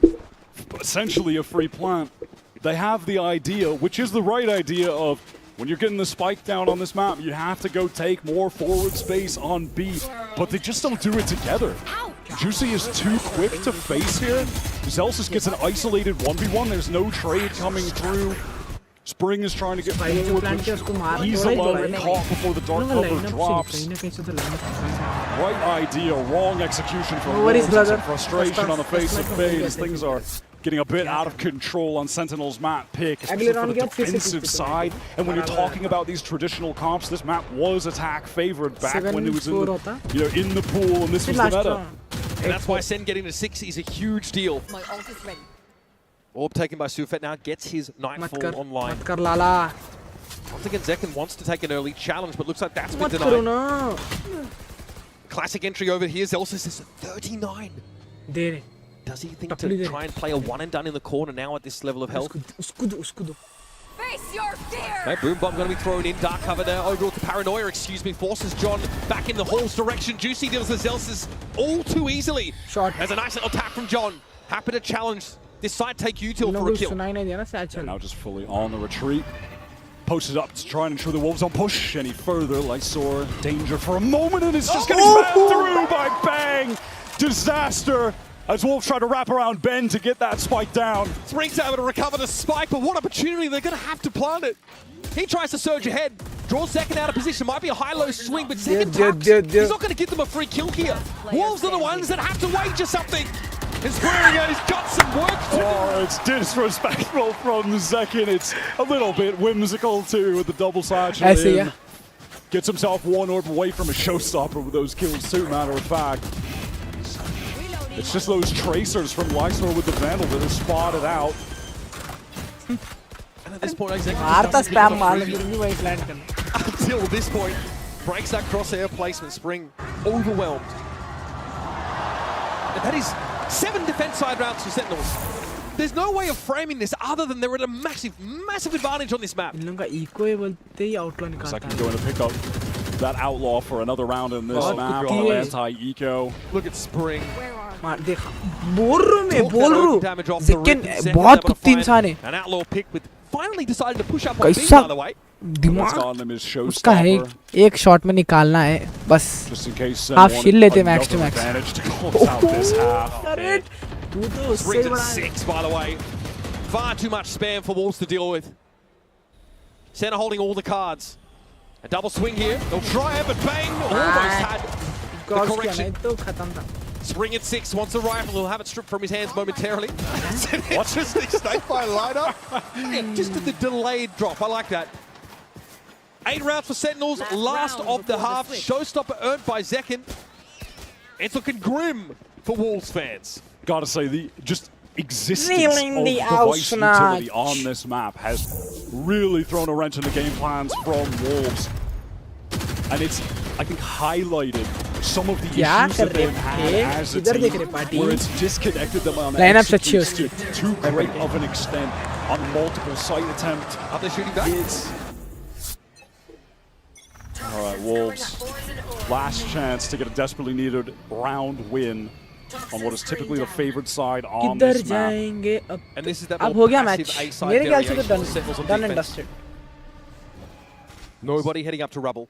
Speaker 3: essentially a free plant. They have the idea, which is the right idea, of when you're getting the spike down on this map, you have to go take more forward space on B, but they just don't do it together. Juicy is too quick to face here. Zelsis gets an isolated 1v1. There's no trade coming through. Spring is trying to get forward. He's alone, caught before the dark cover drops. Right idea, wrong execution from Wolves. Some frustration on the face of Fade as things are getting a bit out of control on Sentinel's map pick, especially for the defensive side. And when you're talking about these traditional comps, this map was attack favored back when it was in the, in the pool, and this was the meta.
Speaker 2: And that's why Sen getting to 6 is a huge deal.
Speaker 4: My ult is ready.
Speaker 2: Orb taken by Sufet now gets his Nightfall online. Once again, Zekin wants to take an early challenge, but looks like that's been denied. Classic entry over here. Zelsis is 39. Does he think to try and play a one and done in the corner now at this level of health?
Speaker 4: Face your fear!
Speaker 2: Okay, Boom Bomb going to be thrown in. Dark cover there. Over with the Paranoia, excuse me. Forces John back in the Hall's direction. Juicy deals with Zelsis all too easily. There's a nice little tap from John. Happy to challenge this side take util for a kill.
Speaker 3: Now just fully on the retreat. Posted up to try and ensure the Wolves don't push any further. Lysor, danger for a moment, and it's just getting smashed through by Bang. Disaster. As Wolves try to wrap around Ben to get that spike down.
Speaker 2: Spring's able to recover the spike, but what opportunity, they're going to have to plant it. He tries to surge ahead, draws Zekin out of position, might be a high-low swing, but Zekin tucks. He's not going to give them a free kill here. Wolves are the ones that have to wager something. He's swearing out, he's got some work to do.
Speaker 3: Oh, it's disrespectful from Zekin. It's a little bit whimsical too with the double satchel in. Gets himself one orb away from a showstopper with those kills too, matter of fact. It's just those tracers from Lysor with the Vandal that are spotted out.
Speaker 2: And at this point, until this point, breaks that crosshair placement. Spring overwhelmed. And that is 7 defense side rounds for Sentinels. There's no way of framing this other than they're at a massive, massive advantage on this map.
Speaker 3: Looks like I'm going to pick up that Outlaw for another round in this map. Anti-eco.
Speaker 2: Look at Spring.
Speaker 5: मार देखा बोल रहा हूँ मैं
Speaker 2: Took
Speaker 5: बोल
Speaker 2: that
Speaker 5: रहा
Speaker 2: open
Speaker 5: हूँ
Speaker 2: damage off the
Speaker 5: Zekken
Speaker 2: rip. Zekken
Speaker 5: बहुत
Speaker 2: able to
Speaker 5: कुत्ती
Speaker 2: find
Speaker 5: इंसान है
Speaker 2: An outlaw pick with finally decided to push up on B,
Speaker 5: कैसा
Speaker 2: by the way.
Speaker 3: What's
Speaker 5: दिमाग
Speaker 3: on him is
Speaker 5: उसका है
Speaker 3: showstopper.
Speaker 5: एक शॉट में निकालना है बस
Speaker 3: Just in case
Speaker 5: Half
Speaker 3: someone
Speaker 5: shield लेते max to
Speaker 3: another
Speaker 5: max.
Speaker 3: advantage to close out this half.
Speaker 5: अरे तू तो उससे
Speaker 2: Brings it
Speaker 5: बड़ा है
Speaker 2: 6, by the way. Far too much spam for Wolves to deal with. Center holding all the cards. A double swing here. They'll try it, but bang! Almost had the
Speaker 5: cross किया
Speaker 2: correction.
Speaker 5: नहीं तो खत्म था
Speaker 2: Spring at 6, wants the rifle. He'll have it stripped from his hands momentarily. Watch this snake fire lineup. Just did the delayed drop. I like that. 8 rounds for Sentinels. Last of the half. Showstopper earned by Zekken. It's looking grim for Wolves fans.
Speaker 3: Gotta say, the just existence
Speaker 5: Feeling
Speaker 3: of
Speaker 5: the
Speaker 3: device utility
Speaker 5: outsnatch.
Speaker 3: on this map has really thrown a wrench in the game plans from Wolves. And it's, I think, highlighted some of the
Speaker 5: क्या
Speaker 3: issues
Speaker 5: कर
Speaker 3: that
Speaker 5: रहे
Speaker 3: they've had
Speaker 5: थे
Speaker 3: as a
Speaker 5: इधर देख
Speaker 3: team,
Speaker 5: रहे party
Speaker 3: where it's disconnected them on
Speaker 5: Lineups अच्छी
Speaker 3: execution
Speaker 5: होती
Speaker 3: to too great of an extent on multiple site attempt.
Speaker 2: Are they shooting back?
Speaker 3: It's all right, Wolves. Last chance to get a desperately needed round win on what is typically the favored side on
Speaker 5: किधर
Speaker 3: this map.
Speaker 5: जाएंगे अब
Speaker 2: And this is that
Speaker 5: अब
Speaker 2: more
Speaker 5: हो गया
Speaker 2: passive
Speaker 5: match
Speaker 2: A-side
Speaker 5: मेरे ख्याल से
Speaker 2: variation
Speaker 5: तो
Speaker 2: of Sentinels on
Speaker 5: done and
Speaker 2: defense.
Speaker 5: dusted
Speaker 2: Nobody heading up to rubble.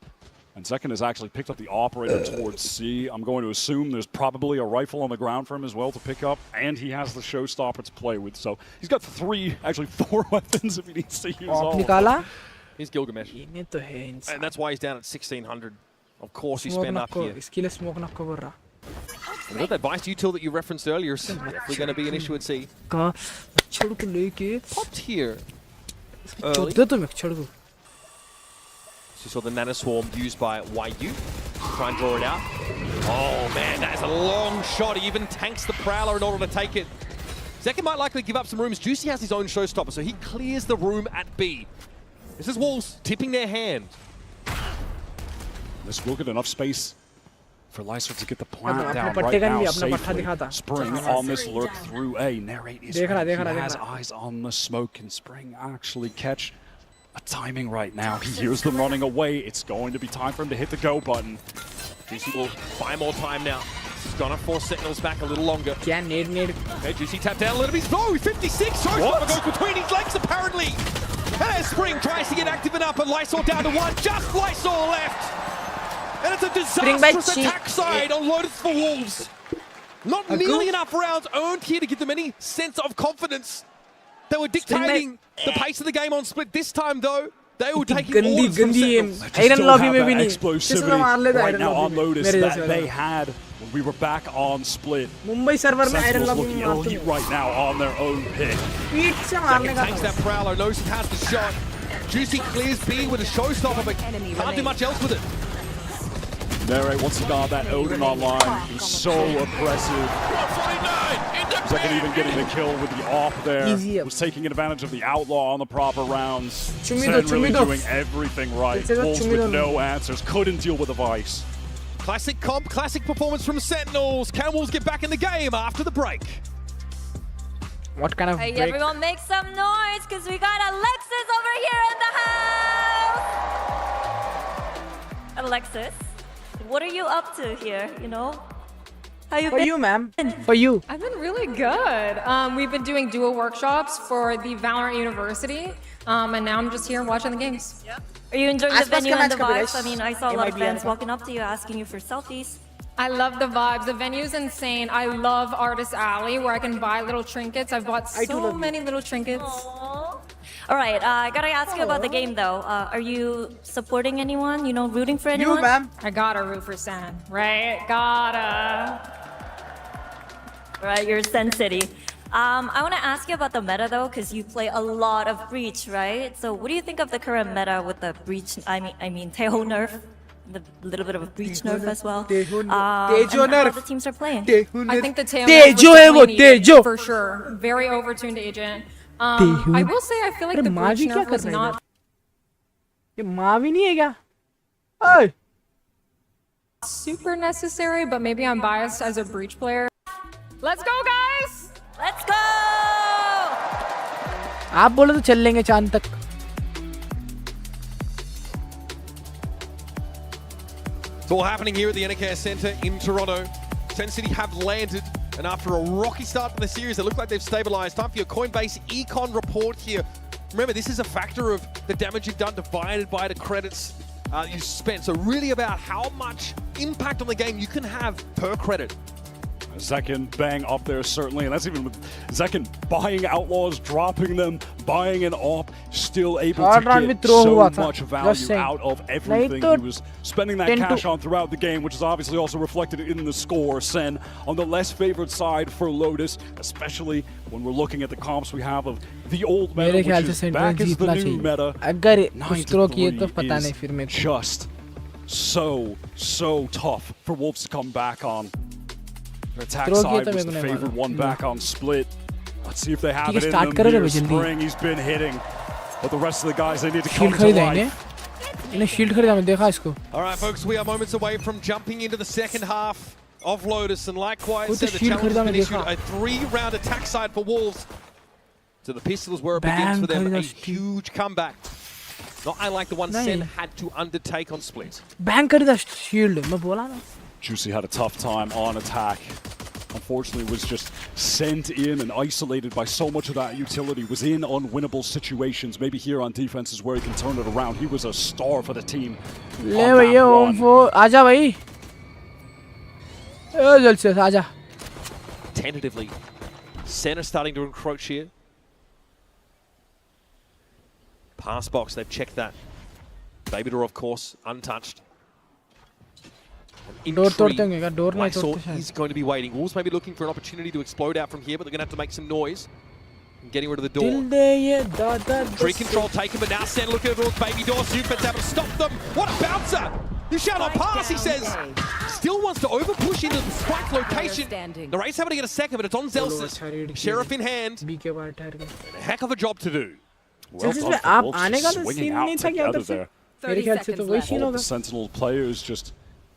Speaker 3: And Zekken has actually picked up the operator towards C. I'm going to assume there's probably a rifle on the ground for him as well to pick up, and he has the showstopper to play with. So he's got 3, actually 4 weapons if he needs to use all.
Speaker 5: Of निकाला
Speaker 2: Here's Gilgamesh.
Speaker 5: इन्हें तो है इंसान
Speaker 2: And that's why he's down at 1600. Of course, he's
Speaker 5: smoke
Speaker 2: spent
Speaker 5: knock
Speaker 2: up
Speaker 5: को
Speaker 2: here.
Speaker 5: इसके लिए smoke knock को बोल रहा
Speaker 2: And that advice util that you referenced earlier is definitely going to be an issue at C.
Speaker 5: का छोड़ को लेके
Speaker 2: Popped here early.
Speaker 5: दे तो मैं छोड़ को
Speaker 2: So you saw the Nano Swarm used by YU. Try and draw it out. Oh man, that is a long shot. He even tanks the Prowler in order to take it. Zekken might likely give up some rooms. Juicy has his own showstopper, so he clears the room at B. This is Wolves tipping their hand.
Speaker 3: This will get enough space for Lysor to get the plant
Speaker 5: अपना
Speaker 3: down
Speaker 5: पट्टे
Speaker 3: right
Speaker 5: का
Speaker 3: now
Speaker 5: भी अपना पट्टा दिखा था
Speaker 3: safely. Spring on this lurk through A. Narrate is
Speaker 5: देख रहा,
Speaker 3: right.
Speaker 5: देख रहा,
Speaker 3: He
Speaker 5: देख
Speaker 3: has
Speaker 5: रहा।
Speaker 3: eyes on the smoke. Can Spring actually catch a timing right now? He hears them running away. It's going to be time for him to hit the go button.
Speaker 2: Juicy will buy more time now. He's gonna force Sentinels back a little longer.
Speaker 5: क्या नेड
Speaker 2: Okay, Juicy tapped down a little bit. No, 56! Showstopper goes between his legs apparently. And as Spring tries to get active enough, but Lysor down to 1. Just Lysor left. And it's a disastrous attack side on Lotus for Wolves. Not nearly enough rounds earned here to give them any sense of confidence. They were dictating the pace of the game on split. This time, though, they were taking
Speaker 5: गंदी
Speaker 2: orders from
Speaker 5: गंदी
Speaker 2: Sentinels.
Speaker 3: Just
Speaker 5: iron
Speaker 3: don't
Speaker 5: lobby
Speaker 3: have
Speaker 5: में भी
Speaker 3: that
Speaker 5: नहीं
Speaker 3: explosivity
Speaker 5: मार लेता
Speaker 3: right
Speaker 5: iron
Speaker 3: now
Speaker 5: lobby
Speaker 3: on
Speaker 5: में
Speaker 3: Lotus
Speaker 5: मेरे
Speaker 3: that
Speaker 5: जैसे
Speaker 3: they had when we were back on split.
Speaker 5: Mumbai server में आयरन
Speaker 3: Sentinels
Speaker 5: लॉबी में
Speaker 3: looking
Speaker 5: मारते
Speaker 3: elite right now on their own pick.
Speaker 5: पीठ से मारने
Speaker 2: Zekken
Speaker 5: का
Speaker 2: takes
Speaker 5: था
Speaker 2: that Prowler, knows he has the shot. Juicy clears B with a showstopper, but can't do much else with it.
Speaker 3: Narrate, once he got that Odin online, he was so aggressive. Zekken even getting the kill with the off there.
Speaker 5: Easy up.
Speaker 3: Was taking advantage of the outlaw on the proper rounds.
Speaker 5: Chumi
Speaker 3: Zen
Speaker 5: do,
Speaker 3: really
Speaker 5: chumi do.
Speaker 3: doing everything right.
Speaker 5: It's a
Speaker 3: Wolves
Speaker 5: chumi
Speaker 3: with
Speaker 5: do.
Speaker 3: no answers. Couldn't deal with the Vice.
Speaker 2: Classic comp, classic performance from Sentinels. Can Wolves get back in the game after the break?
Speaker 5: What kind of
Speaker 11: Hey,
Speaker 5: break?
Speaker 11: everyone make some noise because we got Alexis over here in the house! Alexis, what are you up to here, you know? How you
Speaker 5: For
Speaker 11: been?
Speaker 5: you, ma'am. For you.
Speaker 12: I've been really good. We've been doing duo workshops for the Valorant University, and now I'm just here watching the games.
Speaker 11: Are you enjoying the
Speaker 5: Ask
Speaker 11: venue
Speaker 5: Pascal
Speaker 11: and the
Speaker 5: Match
Speaker 11: vibes?
Speaker 5: Kabir.
Speaker 11: I mean, I saw a lot of
Speaker 5: MIBR.
Speaker 11: fans walking up to you asking you for selfies.
Speaker 12: I love the vibes. The venue's insane. I love Artist Alley where I can buy little trinkets. I've bought
Speaker 5: I too
Speaker 12: so
Speaker 5: love
Speaker 12: many little trinkets.
Speaker 11: All right, I gotta ask you about the game though. Are you supporting anyone? You know, rooting for anyone?
Speaker 5: You, ma'am.
Speaker 12: I gotta root for Sen, right? Gotta.
Speaker 11: Right, you're Sen City. I want to ask you about the meta though, because you play a lot of Breach, right? So, what do you think of the current meta with the Breach? I mean, Tejo nerf, the little bit of a Breach nerf as well.
Speaker 5: Tejo
Speaker 11: and
Speaker 5: nerf.
Speaker 11: how the teams are playing.
Speaker 12: I think the tail
Speaker 5: Tejo है वो, Tejo.
Speaker 12: for sure. Very overtuned agent.
Speaker 5: Tejo.
Speaker 12: I will say I feel like
Speaker 5: अरे
Speaker 12: the
Speaker 5: माँ
Speaker 12: breach
Speaker 5: भी क्या
Speaker 12: nerf
Speaker 5: कर
Speaker 12: was
Speaker 5: रही है
Speaker 12: not
Speaker 5: ये माँ भी नहीं है क्या ओए
Speaker 12: super necessary, but maybe I'm biased as a breach player. Let's go, guys!
Speaker 11: Let's go!
Speaker 5: आप बोलो तो चल लेंगे चांद तक
Speaker 2: It's all happening here at the NKS Centre in Toronto. Sen City have landed And after a rocky start to the series, it looked like they've stabilized. Time for your Coinbase Econ report here. Remember, this is a factor of the damage you've done divided by the credits you spent. So really about how much impact on the game you can have per credit.
Speaker 3: Second bang up there, certainly, and that's even with Zekin buying Outlaws, dropping them, buying an AWP, still able to get so much value out of everything he was spending that cash on throughout the game, which is obviously also reflected in the score. Sen on the less favored side for Lotus, especially when we're looking at the comps we have of the old meta, which is back as the new meta. 9-3 is just so tough for Wolves to come back on. Their attack side was the favored one back on split. Let's see if they have it in them here. Spring, he's been hitting. But the rest of the guys, they need to come to life.
Speaker 2: Alright folks, we are moments away from jumping into the second half of Lotus. And likewise, the challenge has been issued a 3-round attack side for Wolves. So the Pistols where it begins for them, a huge comeback. Not unlike the one Sen had to undertake on split.
Speaker 3: Juicy had a tough time on attack. Unfortunately, was just sent in and isolated by so much of that utility. Was in unwinnable situations. Maybe here on defense is where he can turn it around. He was a star for the team.
Speaker 2: Tentatively, Sen are starting to encroach here. Pass box, they've checked that. Baby door, of course, untouched. He's going to be waiting. Wolves may be looking for an opportunity to explode out from here, but they're going to have to make some noise. And getting rid of the door. Tree control taken, but now Sen looking towards Baby door. Zufet's able to stop them. What a bouncer! You shout on pass, he says. Still wants to over-push into the spike location. The Race having to get a second, but it's on Zelsis. Sheriff in hand. A heck of a job to do.
Speaker 3: Well done for Wolves, swinging out together there.
Speaker 11: 30 seconds left.
Speaker 3: All the Sentinel players just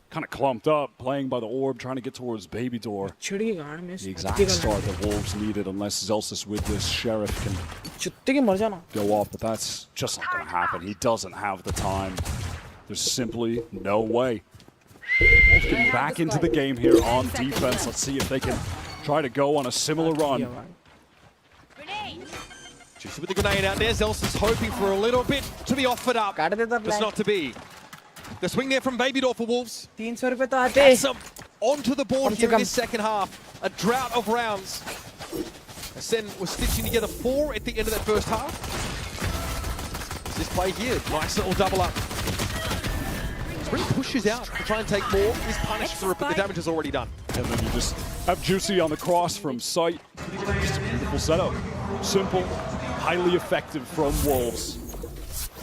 Speaker 3: kind of clumped up, playing by the orb, trying to get towards Baby Door. The exact start that Wolves needed, unless Zelsis with this Sheriff can go off, but that's just not going to happen. He doesn't have the time. There's simply no way. Wolves getting back into the game here on defense. Let's see if they can try to go on a similar run.
Speaker 2: Juicy with the grenade out there. Zelsis hoping for a little bit to be offered up. It's not to be. The swing there from Baby Door for Wolves. Gets them onto the board here in this second half. A drought of rounds. Sen was stitching together 4 at the end of that first half. This play here, nice little double up. Spring pushes out to try and take more. Is punished for it, but the damage is already done.
Speaker 3: And then you just have Juicy on the cross from sight. Just a beautiful setup. Simple, highly effective from Wolves.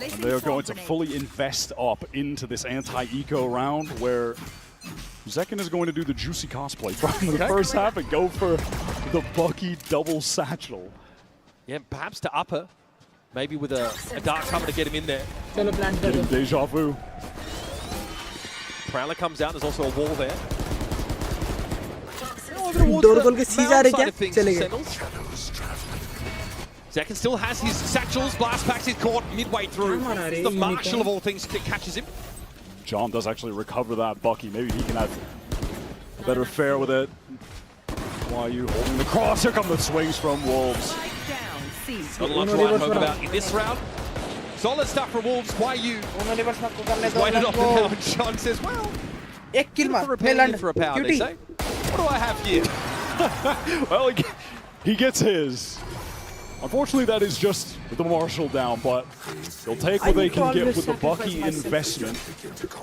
Speaker 3: And they are going to fully invest up into this anti-eco round where Zekin is going to do the Juicy cosplay from the first half and go for the Bucky double satchel.
Speaker 2: Yeah, perhaps to upper. Maybe with a dark cover to get him in there.
Speaker 3: Get him deja vu.
Speaker 2: Prowler comes out, there's also a wall there. Zekin still has his satchels, blast packs, he's caught midway through. The Marshal of all things that catches him.
Speaker 3: John does actually recover that Bucky. Maybe he can have a better fare with it. Why are you holding the cross? Here come the swings from Wolves.
Speaker 2: Not a lot to write home about in this round. Solid stuff from Wolves. Why you? Waited off the now, and John says, well, for a penny for a pound, they say. What do I have here?
Speaker 3: Well, he gets his. Unfortunately, that is just with the Marshal down, but they'll take what they can get with the Bucky investment,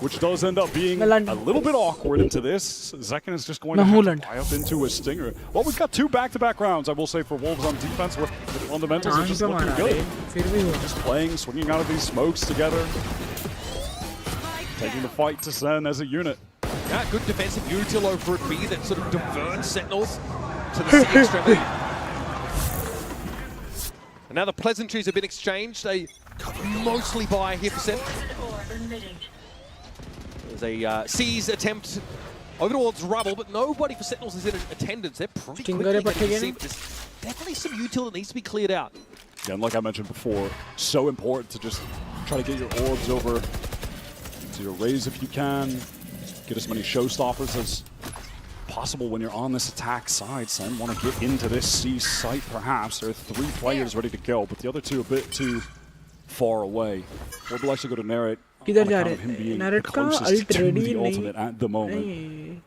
Speaker 3: which does end up being a little bit awkward into this. Zekin is just going to have to buy up into a Stinger. Well, we've got 2 back-to-back rounds, I will say, for Wolves on defense, where the fundamentals are just looking good. Just playing, swinging out of these smokes together, taking the fight to Sen as a unit.
Speaker 2: Yeah, good defensive util over at B that sort of diverts Sentinels to the C extremity. And now the pleasantries have been exchanged. They mostly buy here for Sen. There's a seize attempt over towards Rubble, but nobody for Sentinels is in attendance. They're pretty quickly getting to see, but there's definitely some util that needs to be cleared out.
Speaker 3: Again, like I mentioned before, so important to just try to get your orbs over to your raise if you can. Get as many showstoppers as possible when you're on this attack side. Sen want to get into this C site perhaps. There are 3 players ready to go, but the other 2 a bit too far away. We'll actually go to Narrate on account of him being the closest to the ultimate at the moment.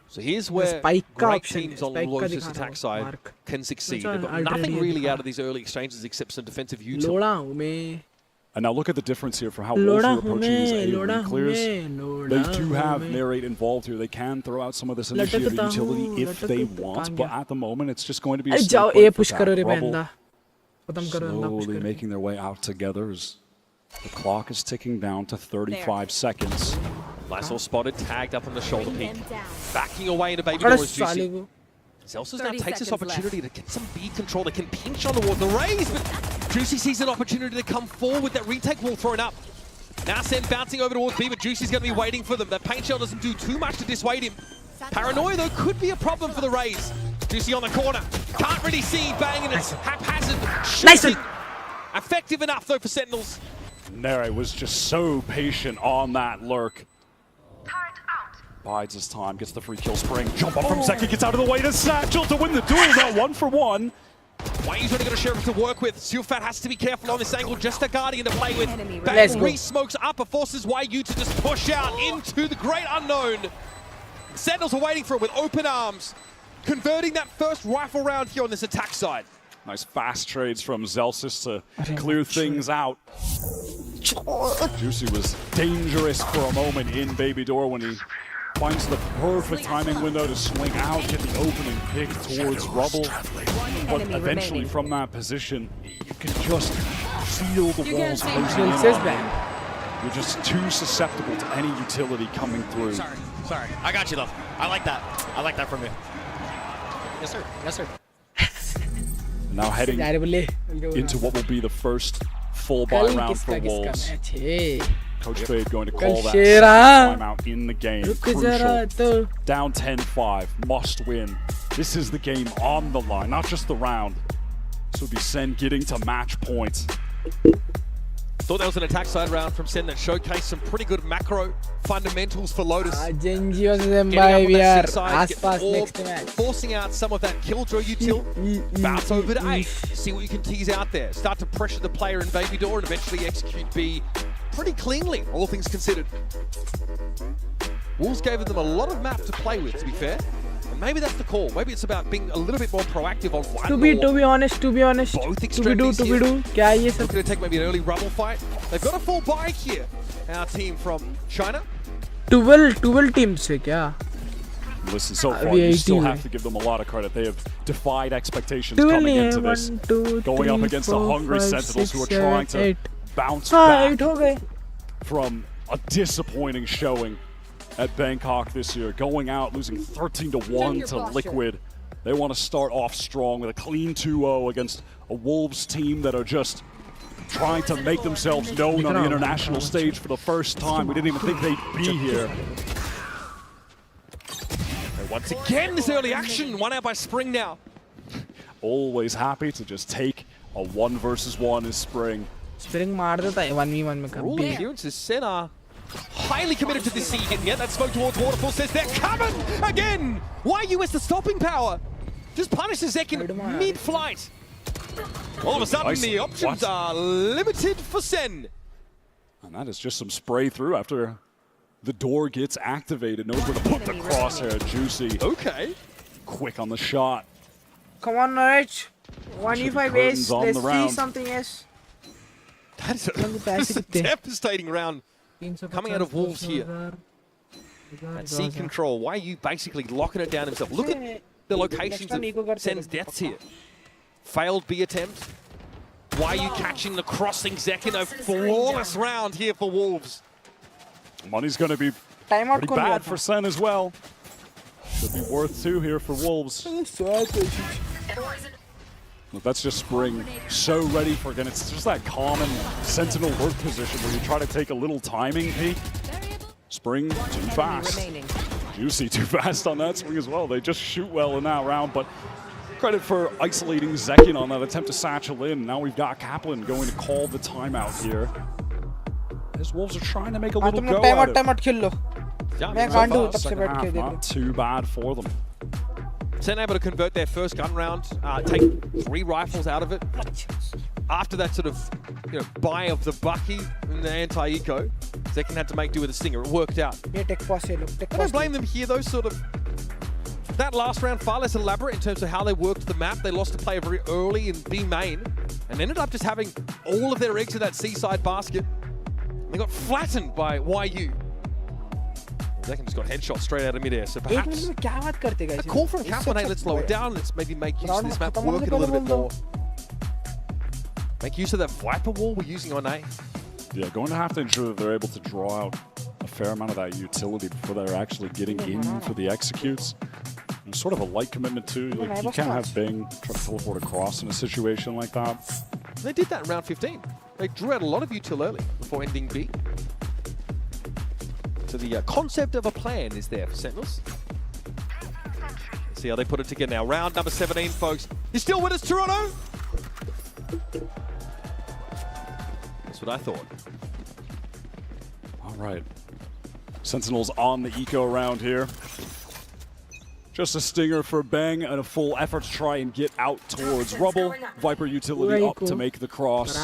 Speaker 2: So here's where great teams on Lotus attack side can succeed. They've got nothing really out of these early exchanges except some defensive util.
Speaker 3: And now look at the difference here for how Wolves are approaching these AoE clears. They do have Narrate involved here. They can throw out some of this initiative utility if they want, but at the moment it's just going to be a snake bite for that Rubble. Slowly making their way out together as the clock is ticking down to 35 seconds.
Speaker 2: Lysol spotted, tagged up on the shoulder peak. Backing away into Baby Door is Juicy. Zelsus now takes this opportunity to get some bead control. They can pinch on the wall, the raise, but Juicy sees an opportunity to come forward with that retake wall thrown up. Now Sen bouncing over towards B, but Juicy's going to be waiting for them. That paint shell doesn't do too much to dissuade him. Paranoia, though, could be a problem for the raise. Juicy on the corner. Can't really see. Banging it. Haphazard. Shooting. Effective enough, though, for Sentinels.
Speaker 3: Nere was just so patient on that lurk. Bides his time, gets the free kill spring. Jump up from Zeki, gets out of the way to Satchel to win the duel. Now 1-for-1.
Speaker 2: Wayne's only got a sheriff to work with. Silfat has to be careful on this angle. Just a Guardian to play with. Bang re-smokes up, it forces YU to just push out into the great unknown. Sentinels are waiting for it with open arms. Converting that first rifle round here on this attack side.
Speaker 3: Nice fast trades from Zelsus to clear things out. Juicy was dangerous for a moment in Baby Door when he finds the perfect timing window to swing out, get the opening pick towards Rubble. But eventually from that position, you can just feel the walls closing in on you. You're just too susceptible to any utility coming through.
Speaker 8: Sorry. I got you though. I like that. I like that from you. Yes, sir. Yes, sir.
Speaker 3: Now heading into what will be the first full buy round for Wolves. Coach Fade going to call that timeout in the game. Crucial. Down 10-5. Must win. This is the game on the line, not just the round. This would be Sen getting to match points.
Speaker 2: Thought that was an attack side round from Sen that showcased some pretty good macro fundamentals for Lotus. Getting up on that 6 side, forcing out some of that killjoy util. Bounce over to A. See what you can tease out there. Start to pressure the player in Baby Door and eventually execute B pretty cleanly, all things considered. Wolves gave them a lot of map to play with, to be fair. And maybe that's the call. Maybe it's about being a little bit more proactive on one. To
Speaker 5: be honest.
Speaker 2: Both extremities here. Looking to take maybe an early Rubble fight. They've got a full buy here. Our team from China.
Speaker 5: 12 teams se kya?
Speaker 3: Listen, so far you still have to give them a lot of credit. They have defied expectations coming into this. Going up against the hungry Sentinels who are trying to bounce back from a disappointing showing at Bangkok this year. Going out, losing 13-1 to Liquid. They want to start off strong with a clean 2-0 against a Wolves team that are just trying to make themselves known on the international stage for the first time. We didn't even think they'd be here.
Speaker 2: And once again, this early action, one out by Spring now.
Speaker 3: Always happy to just take a 1-versus-1 in Spring.
Speaker 5: Spring मार देता है 1v1 में
Speaker 2: All appearances, Sen are highly committed to this siege, and yet that smoke towards Waterfall says they're coming again. YU is the stopping power. Just punishes Zekin mid-flight. All of a sudden, the options are limited for Sen.
Speaker 3: And that is just some spray through after the door gets activated. Knows where to put the crosshair. Juicy.
Speaker 2: Okay.
Speaker 3: Quick on the shot.
Speaker 5: Come on, Norwich. 1v5 base. Let's see something else.
Speaker 2: That's a devastating round coming out of Wolves here. That C control. YU basically locking it down himself. Look at the locations of Sen's deaths here. Failed B attempt. YU catching the crossing Zekin. A flawless round here for Wolves.
Speaker 3: Money's going to be pretty bad for Sen as well. Should be worth 2 here for Wolves. Look, that's just Spring so ready for, again, it's just that common Sentinel work position where you try to take a little timing peek. Spring too fast. Juicy too fast on that swing as well. They just shoot well in that round, but credit for isolating Zekin on that attempt to satchel in. Now we've got Kaplan going to call the timeout here. As Wolves are trying to make a little go at it.
Speaker 2: Yeah, I
Speaker 5: मैं
Speaker 2: mean,
Speaker 5: गांडू
Speaker 2: so
Speaker 5: तब से बैठ के देख रहा
Speaker 3: Not too bad for them.
Speaker 2: Sen able to convert their first gun round, take 3 rifles out of it. After that sort of, buy of the Bucky and the anti-eco, Zekin had to make do with a stinger. It worked out.
Speaker 5: ये take पास है लोग take
Speaker 2: I don't blame them here, though, sort of. That last round, far less elaborate in terms of how they worked the map. They lost a player very early in B main and ended up just having all of their eggs in that seaside basket. They got flattened by YU. Zekin just got headshot straight out of midair, so
Speaker 5: एक
Speaker 2: perhaps
Speaker 5: minute में क्या बात करते guys
Speaker 2: a call from Kaplan, hey, let's slow it down, let's maybe make use of this map, work it a little bit more. Make use of that Viper wall we're using on A.
Speaker 3: Yeah, going to have to ensure that they're able to draw out a fair amount of that utility before they're actually getting in for the executes. It's sort of a light commitment too. Like, you can't have Bing try to teleport across in a situation like that.
Speaker 2: They did that in round 15. They drew out a lot of util early before ending B. So the concept of a plan is there for Sentinels. Let's see how they put it together now. Round number 17, folks. You still with us, Toronto? That's what I thought.
Speaker 3: All right. Sentinels on the eco round here. Just a stinger for Bang and a full effort to try and get out towards Rubble. Viper utility up to make the cross.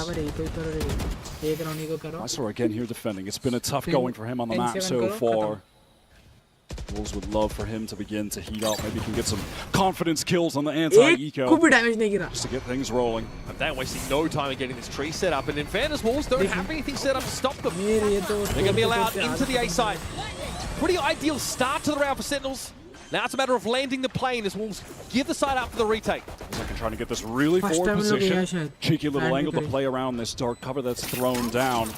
Speaker 3: Mysore again here defending. It's been a tough going for him on the map so far. Wolves would love for him to begin to heat up. Maybe he can get some confidence kills on the anti-eco just to get things rolling.
Speaker 2: And they're wasting no time in getting this tree set up. And in fairness, Wolves don't have anything set up to stop them. They're going to be allowed into the A side. Pretty ideal start to the round for Sentinels. Now it's a matter of landing the plane as Wolves give the side up for the retake.
Speaker 3: Zekin trying to get this really forward position. Cheeky little angle to play around this dark cover that's thrown down.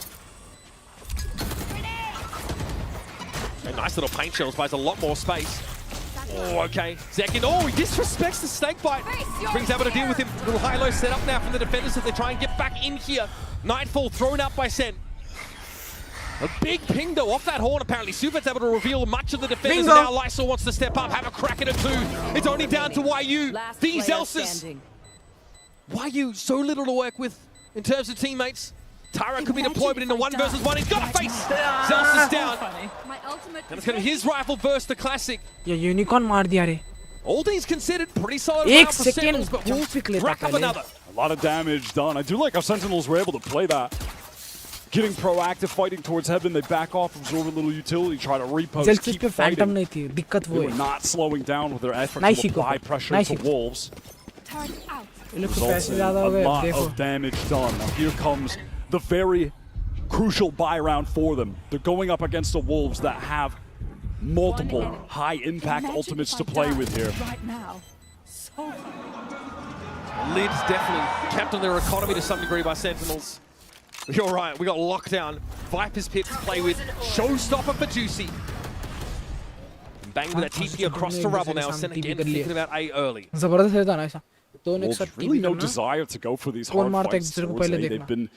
Speaker 2: A nice little paint shells buys a lot more space. Oh, okay. Zekin, oh, he disrespects the snake bite. Brings able to deal with him. Little high-low set up now from the defenders as they try and get back in here. Nightfall thrown up by Sen. A big ping though off that horn apparently. Suvet's able to reveal much of the defenders and now Lysol wants to step up, have a crack at it too. It's only down to YU. These Elses. YU so little to work with in terms of teammates. Tara could be deployed, but in a 1 versus 1, he's got a face. Zelsus down. And it's going to be his rifle burst, the classic.
Speaker 5: ये unicorn मार दिया रे.
Speaker 2: All things considered, pretty solid round for Sentinels, but Wolves rack up another.
Speaker 3: A lot of damage done. I do like how Sentinels were able to play that. Getting proactive, fighting towards heaven. They back off, absorb a little utility, try to repost, keep fighting. They were not slowing down with their efforts to apply pressure to Wolves. Results in a lot of damage done. Now here comes the very crucial buy round for them. They're going up against the Wolves that have multiple high-impact ultimates to play with here.
Speaker 2: Lid's definitely kept on their economy to some degree by Sentinels. You're right, we got lockdown. Viper's Pit to play with. Showstopper for Juicy. And bang with that TP across to Rubble now. Sen again thinking about A early.
Speaker 3: Wolves really no desire to go for these hard fights towards A. They've been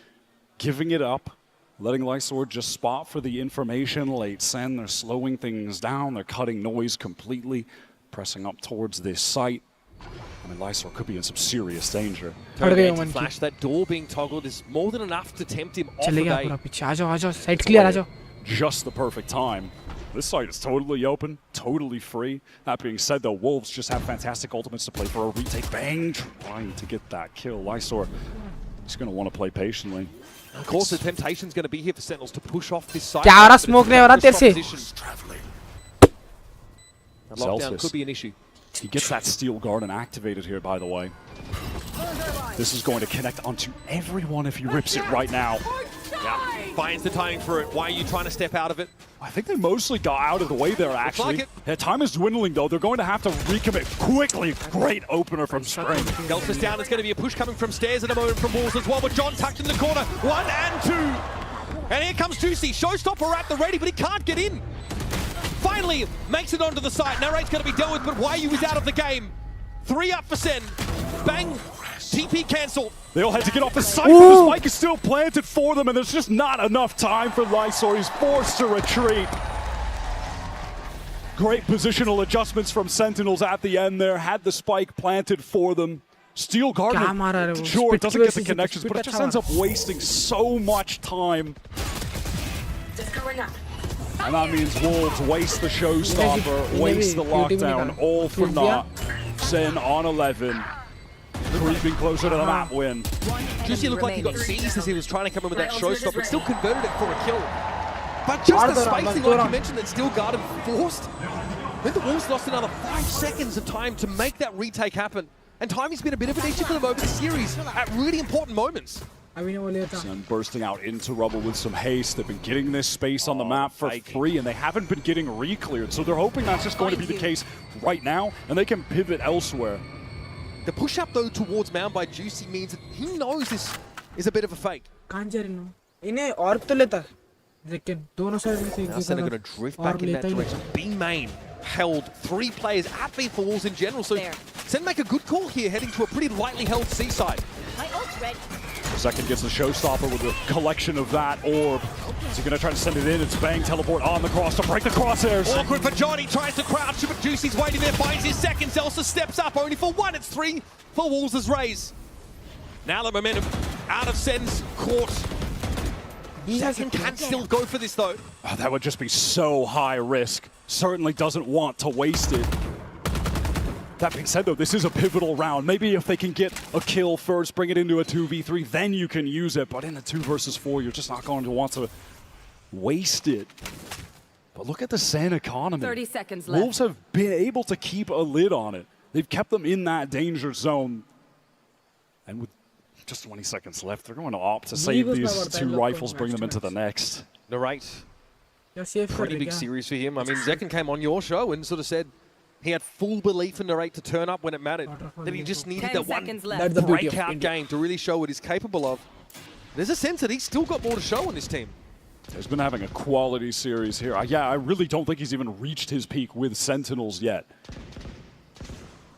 Speaker 3: giving it up, letting Lysor just spot for the information. Late Sen, they're slowing things down. They're cutting noise completely, pressing up towards this site. I mean, Lysor could be in some serious danger.
Speaker 2: Flash, that door being toggled is more than enough to tempt him off of A.
Speaker 3: Just the perfect time. This site is totally open, totally free. That being said, though, Wolves just have fantastic ultimates to play for a retake. Bang, trying to get that kill. Lysor, he's going to want to play patiently.
Speaker 2: Of course, the temptation's going to be here for Sentinels to push off this side. Lockdown could be an issue.
Speaker 3: He gets that steel garden activated here, by the way. This is going to connect onto everyone if he rips it right now.
Speaker 2: Yeah, finds the timing for it. Why are you trying to step out of it?
Speaker 3: I think they mostly got out of the way there, actually. Their time is dwindling, though. They're going to have to recommit quickly. Great opener from Spring.
Speaker 2: Delta's down. It's going to be a push coming from stairs at the moment from Wolves as well, but John tucked in the corner. 1 and 2. And here comes Juicy. Showstopper at the ready, but he can't get in. Finally makes it onto the side. Narrate's going to be dealt with, but YU is out of the game. 3 up for Sen. Bang. TP cancelled.
Speaker 3: They all had to get off the site, but the spike is still planted for them, and there's just not enough time for Lysor. He's forced to retreat. Great positional adjustments from Sentinels at the end there. Had the spike planted for them. Steel Garden, sure, it doesn't get the connections, but it just ends up wasting so much time. And that means Wolves waste the showstopper, waste the lockdown, all for naught. Sen on 11, creeping closer to the map win.
Speaker 2: Juicy looked like he got seized as he was trying to come in with that showstopper, but still converted it for a kill. But just the spacing, like you mentioned, that still guarded forced. Then the Wolves lost another 5 seconds of time to make that retake happen. And timing's been a bit of an issue for them over the series at really important moments.
Speaker 3: Sen bursting out into rubble with some haste. They've been getting this space on the map for free, and they haven't been getting re-cleared. So they're hoping that's just going to be the case right now, and they can pivot elsewhere.
Speaker 2: The push-up, though, towards Mound by Juicy means that he knows this is a bit of a fake.
Speaker 5: Now
Speaker 2: Sen are going to drift back in that direction. B main held 3 players at B for Wolves in general, so Sen make a good call here, heading to a pretty lightly held seaside.
Speaker 3: Second gets the showstopper with a collection of that orb. Is he going to try to send it in? It's Bang teleport on the cross to break the crosshairs.
Speaker 2: Awkward for Johnny, tries to crouch, but Juicy's waiting there, finds his second. Zelsa steps up only for 1. It's 3 for Wolves' raise. Now the momentum out of Sen's court. Second can still go for this though.
Speaker 3: Oh, that would just be so high risk. Certainly doesn't want to waste it. That being said, though, this is a pivotal round. Maybe if they can get a kill first, bring it into a 2v3, then you can use it. But in a 2 versus 4, you're just not going to want to waste it. But look at the Sen economy.
Speaker 13: 30 seconds left.
Speaker 3: Wolves have been able to keep a lid on it. They've kept them in that danger zone. And with just 20 seconds left, they're going to opt to save these 2 rifles, bring them into the next.
Speaker 2: Narrate. Pretty big series for him. I mean, Zekken came on your show and sort of said he had full belief in Narrate to turn up when it mattered. That he just needed that one breakout game to really show what he's capable of. There's a sense that he's still got more to show on this team.
Speaker 3: He's been having a quality series here. Yeah, I really don't think he's even reached his peak with Sentinels yet.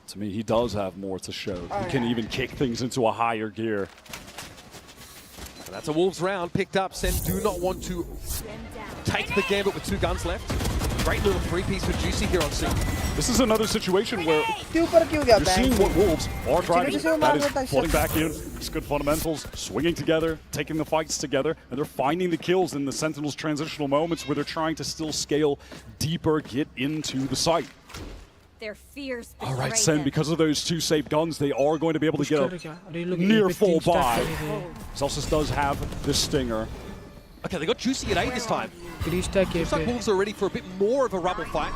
Speaker 3: To me, he does have more to show. He can even kick things into a higher gear.
Speaker 2: And that's a Wolves round picked up. Sen do not want to take the gambit with 2 guns left. Great little 3-piece for Juicy here on C.
Speaker 3: This is another situation where you're seeing what Wolves are trying to do. That is floating back in. It's good fundamentals, swinging together, taking the fights together, and they're finding the kills in the Sentinels' transitional moments where they're trying to still scale deeper, get into the site.
Speaker 11: Their fears.
Speaker 3: All right, Sen, because of those 2 safe guns, they are going to be able to get a near full buy. Celsius does have the Stinger.
Speaker 2: Okay, they got Juicy at 8 this time. Looks like Wolves are ready for a bit more of a rubble fight.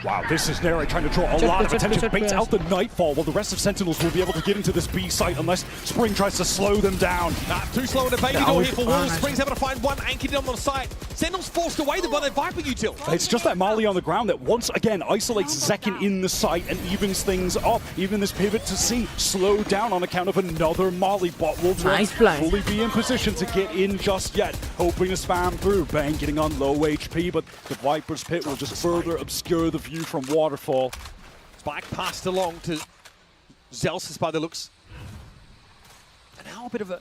Speaker 3: Wow, this is Nere trying to draw a lot of attention, baits out the Nightfall, while the rest of Sentinels will be able to get into this B site unless Spring tries to slow them down.
Speaker 2: Too slow in a baby door here for Wolves. Spring's able to find one anchored on the site. Sentinels forced away by their Viper util.
Speaker 3: It's just that Molly on the ground that once again isolates Zekken in the site and evens things up. Even this pivot to C slowed down on account of another Molly, but Wolves won't fully be in position to get in just yet. Hoping to spam through. Bang getting on low HP, but the Viper's pit will just further obscure the view from Waterfall.
Speaker 2: Spike passed along to Zelsis by the looks. And now a bit of a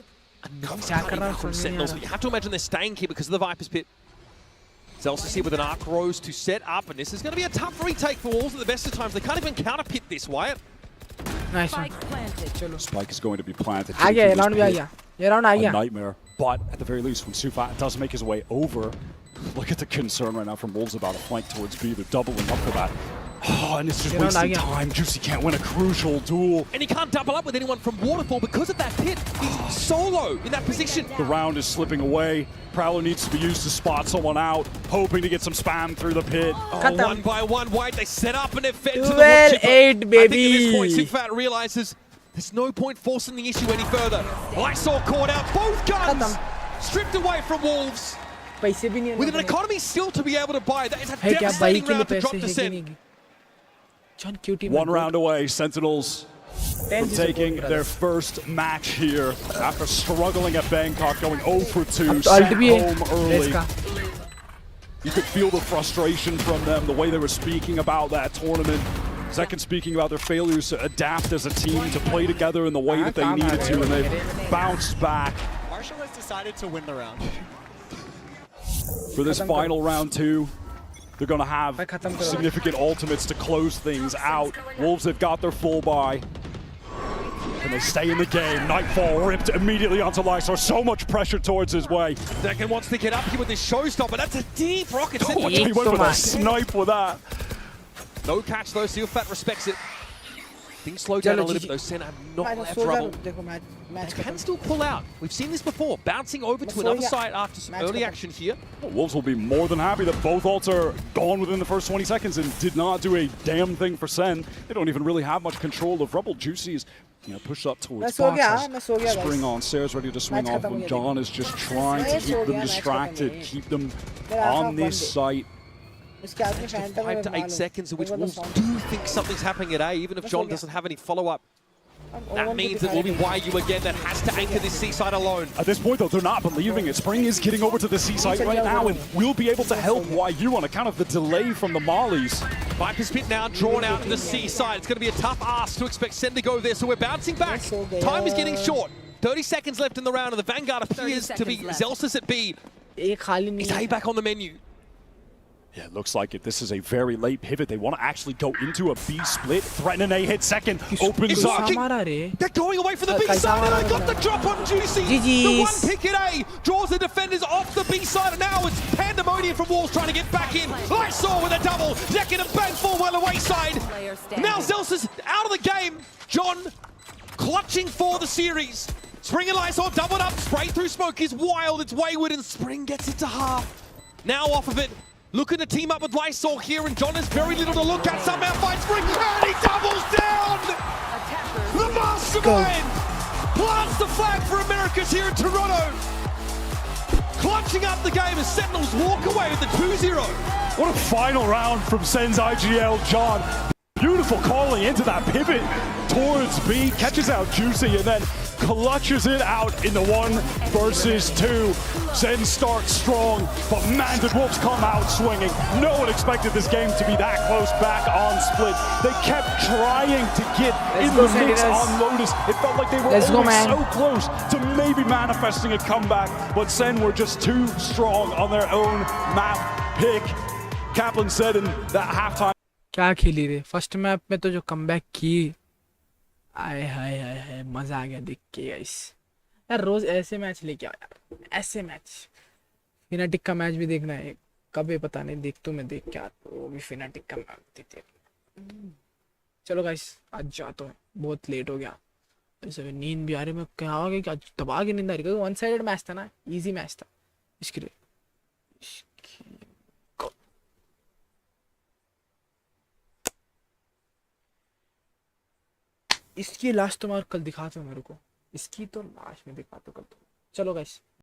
Speaker 2: cover from Sentinels, but you have to imagine they're staying here because of the Viper's pit. Zelsis here with an Arc Rose to set up, and this is going to be a tough retake for Wolves at the best of times. They can't even counter pit this, Wyatt.
Speaker 11: Nice one.
Speaker 3: Spike is going to be planted.
Speaker 5: A
Speaker 3: nightmare. But at the very least, when Sufa does make his way over, look at the concern right now from Wolves about a flank towards B. They're doubling up for that. Oh, and it's just wasting time. Juicy can't win a crucial duel.
Speaker 2: And he can't double up with anyone from Waterfall because of that pit. He's solo in that position.
Speaker 3: The round is slipping away. Prowler needs to be used to spot someone out, hoping to get some spam through the pit.
Speaker 2: Oh, 1 by 1, White, they set up and they're fed to the wood chipper.
Speaker 5: 8, baby.
Speaker 2: I think at this point, Sifat realizes there's no point forcing the issue any further. Lysaw caught out, both guns stripped away from Wolves. With an economy still to be able to buy, that is a devastating round to drop to Sen.
Speaker 3: 1 round away, Sentinels from taking their first match here after struggling at Bangkok, going 0 for 2, sent home early. You could feel the frustration from them, the way they were speaking about that tournament. Zekken speaking about their failures to adapt as a team, to play together in the way that they needed to, and they've bounced back.
Speaker 7: Marshall has decided to win the round.
Speaker 3: For this final round 2, they're going to have significant ultimates to close things out. Wolves have got their full buy. Can they stay in the game? Nightfall ripped immediately onto Lysor. So much pressure towards his way.
Speaker 2: Decken wants to get up here with this showstopper. That's a deep rocket.
Speaker 3: Oh, he went with a snipe with that.
Speaker 2: No catch though, Sealfat respects it. Things slow down a little bit though. Sen have not left rubble. They can still pull out. We've seen this before. Bouncing over to another side after some early action here.
Speaker 3: Well, Wolves will be more than happy that both ults are gone within the first 20 seconds and did not do a damn thing for Sen. They don't even really have much control of rubble. Juicy is pushed up towards box. Spring on stairs, ready to swing off when John is just trying to keep them distracted, keep them on this site.
Speaker 2: 5 to 8 seconds in which Wolves do think something's happening at A, even if John doesn't have any follow-up. That means it will be YU again that has to anchor this C-side alone.
Speaker 3: At this point, though, they're not believing it. Spring is getting over to the C-side right now and will be able to help YU on account of the delay from the Mollies.
Speaker 2: Viper's Pit now drawn out in the C-side. It's going to be a tough ask to expect Sen to go there, so we're bouncing back. Time is getting short. 30 seconds left in the round, and the Vanguard appears to be Zelsis at B. Is A back on the menu?
Speaker 3: Yeah, it looks like it. This is a very late pivot. They want to actually go into a B split. Threaten an A hit second. Opens up.
Speaker 2: They're going away for the B side, and they got the drop on Juicy. The one pick at A draws the defenders off the B side, and now it's pandemonium from Wolves trying to get back in. Lysor with a double. Decken and bang full well away side. Now Zelsis out of the game. John clutching for the series. Spring and Lysor doubled up. Spray through smoke is wild. It's wayward, and Spring gets it to half. Now off of it. Looking to team up with Lysor here, and John has very little to look at. Somehow finds Spring, and he doubles down! The mastermind plants the flag for Americas here in Toronto. Clutching up the game as Sentinels walk away with the 2-0.
Speaker 3: What a final round from Sen's IGL, John. Beautiful calling into that pivot towards B, catches out Juicy, and then clutches it out in the 1 versus 2. Sen starts strong, but man, did Wolves come out swinging. No one expected this game to be that close back on split. They kept trying to get in the mix on Lotus. It felt like they were so close to maybe manifesting a comeback, but Sen were just too strong on their own map pick. Kaplan said in that halftime.
Speaker 5: क्या खेली रे first map में तो जो comeback की आए हाय हाय हाय मजा आ गया देख के गाइस यार रोज ऐसे मैच लेके आओ यार ऐसे मैच फिनाटिक का मैच भी देखना है कब है पता नहीं देख तो मैं देख के आता वो भी फिनाटिक का मैच देते चलो गाइस आज जाता हूँ बहुत लेट हो गया ऐसे नींद भी आ रही मैं क्या हो गया कि आज दबा के नींद आ रही क्योंकि 1 साइडेड मैच था ना इजी मैच था इसके लिए इसकी लाश तो मैं कल दिखाता हूँ मेरे को इसकी तो लाश में दिखाता हूँ कल तो चलो गाइस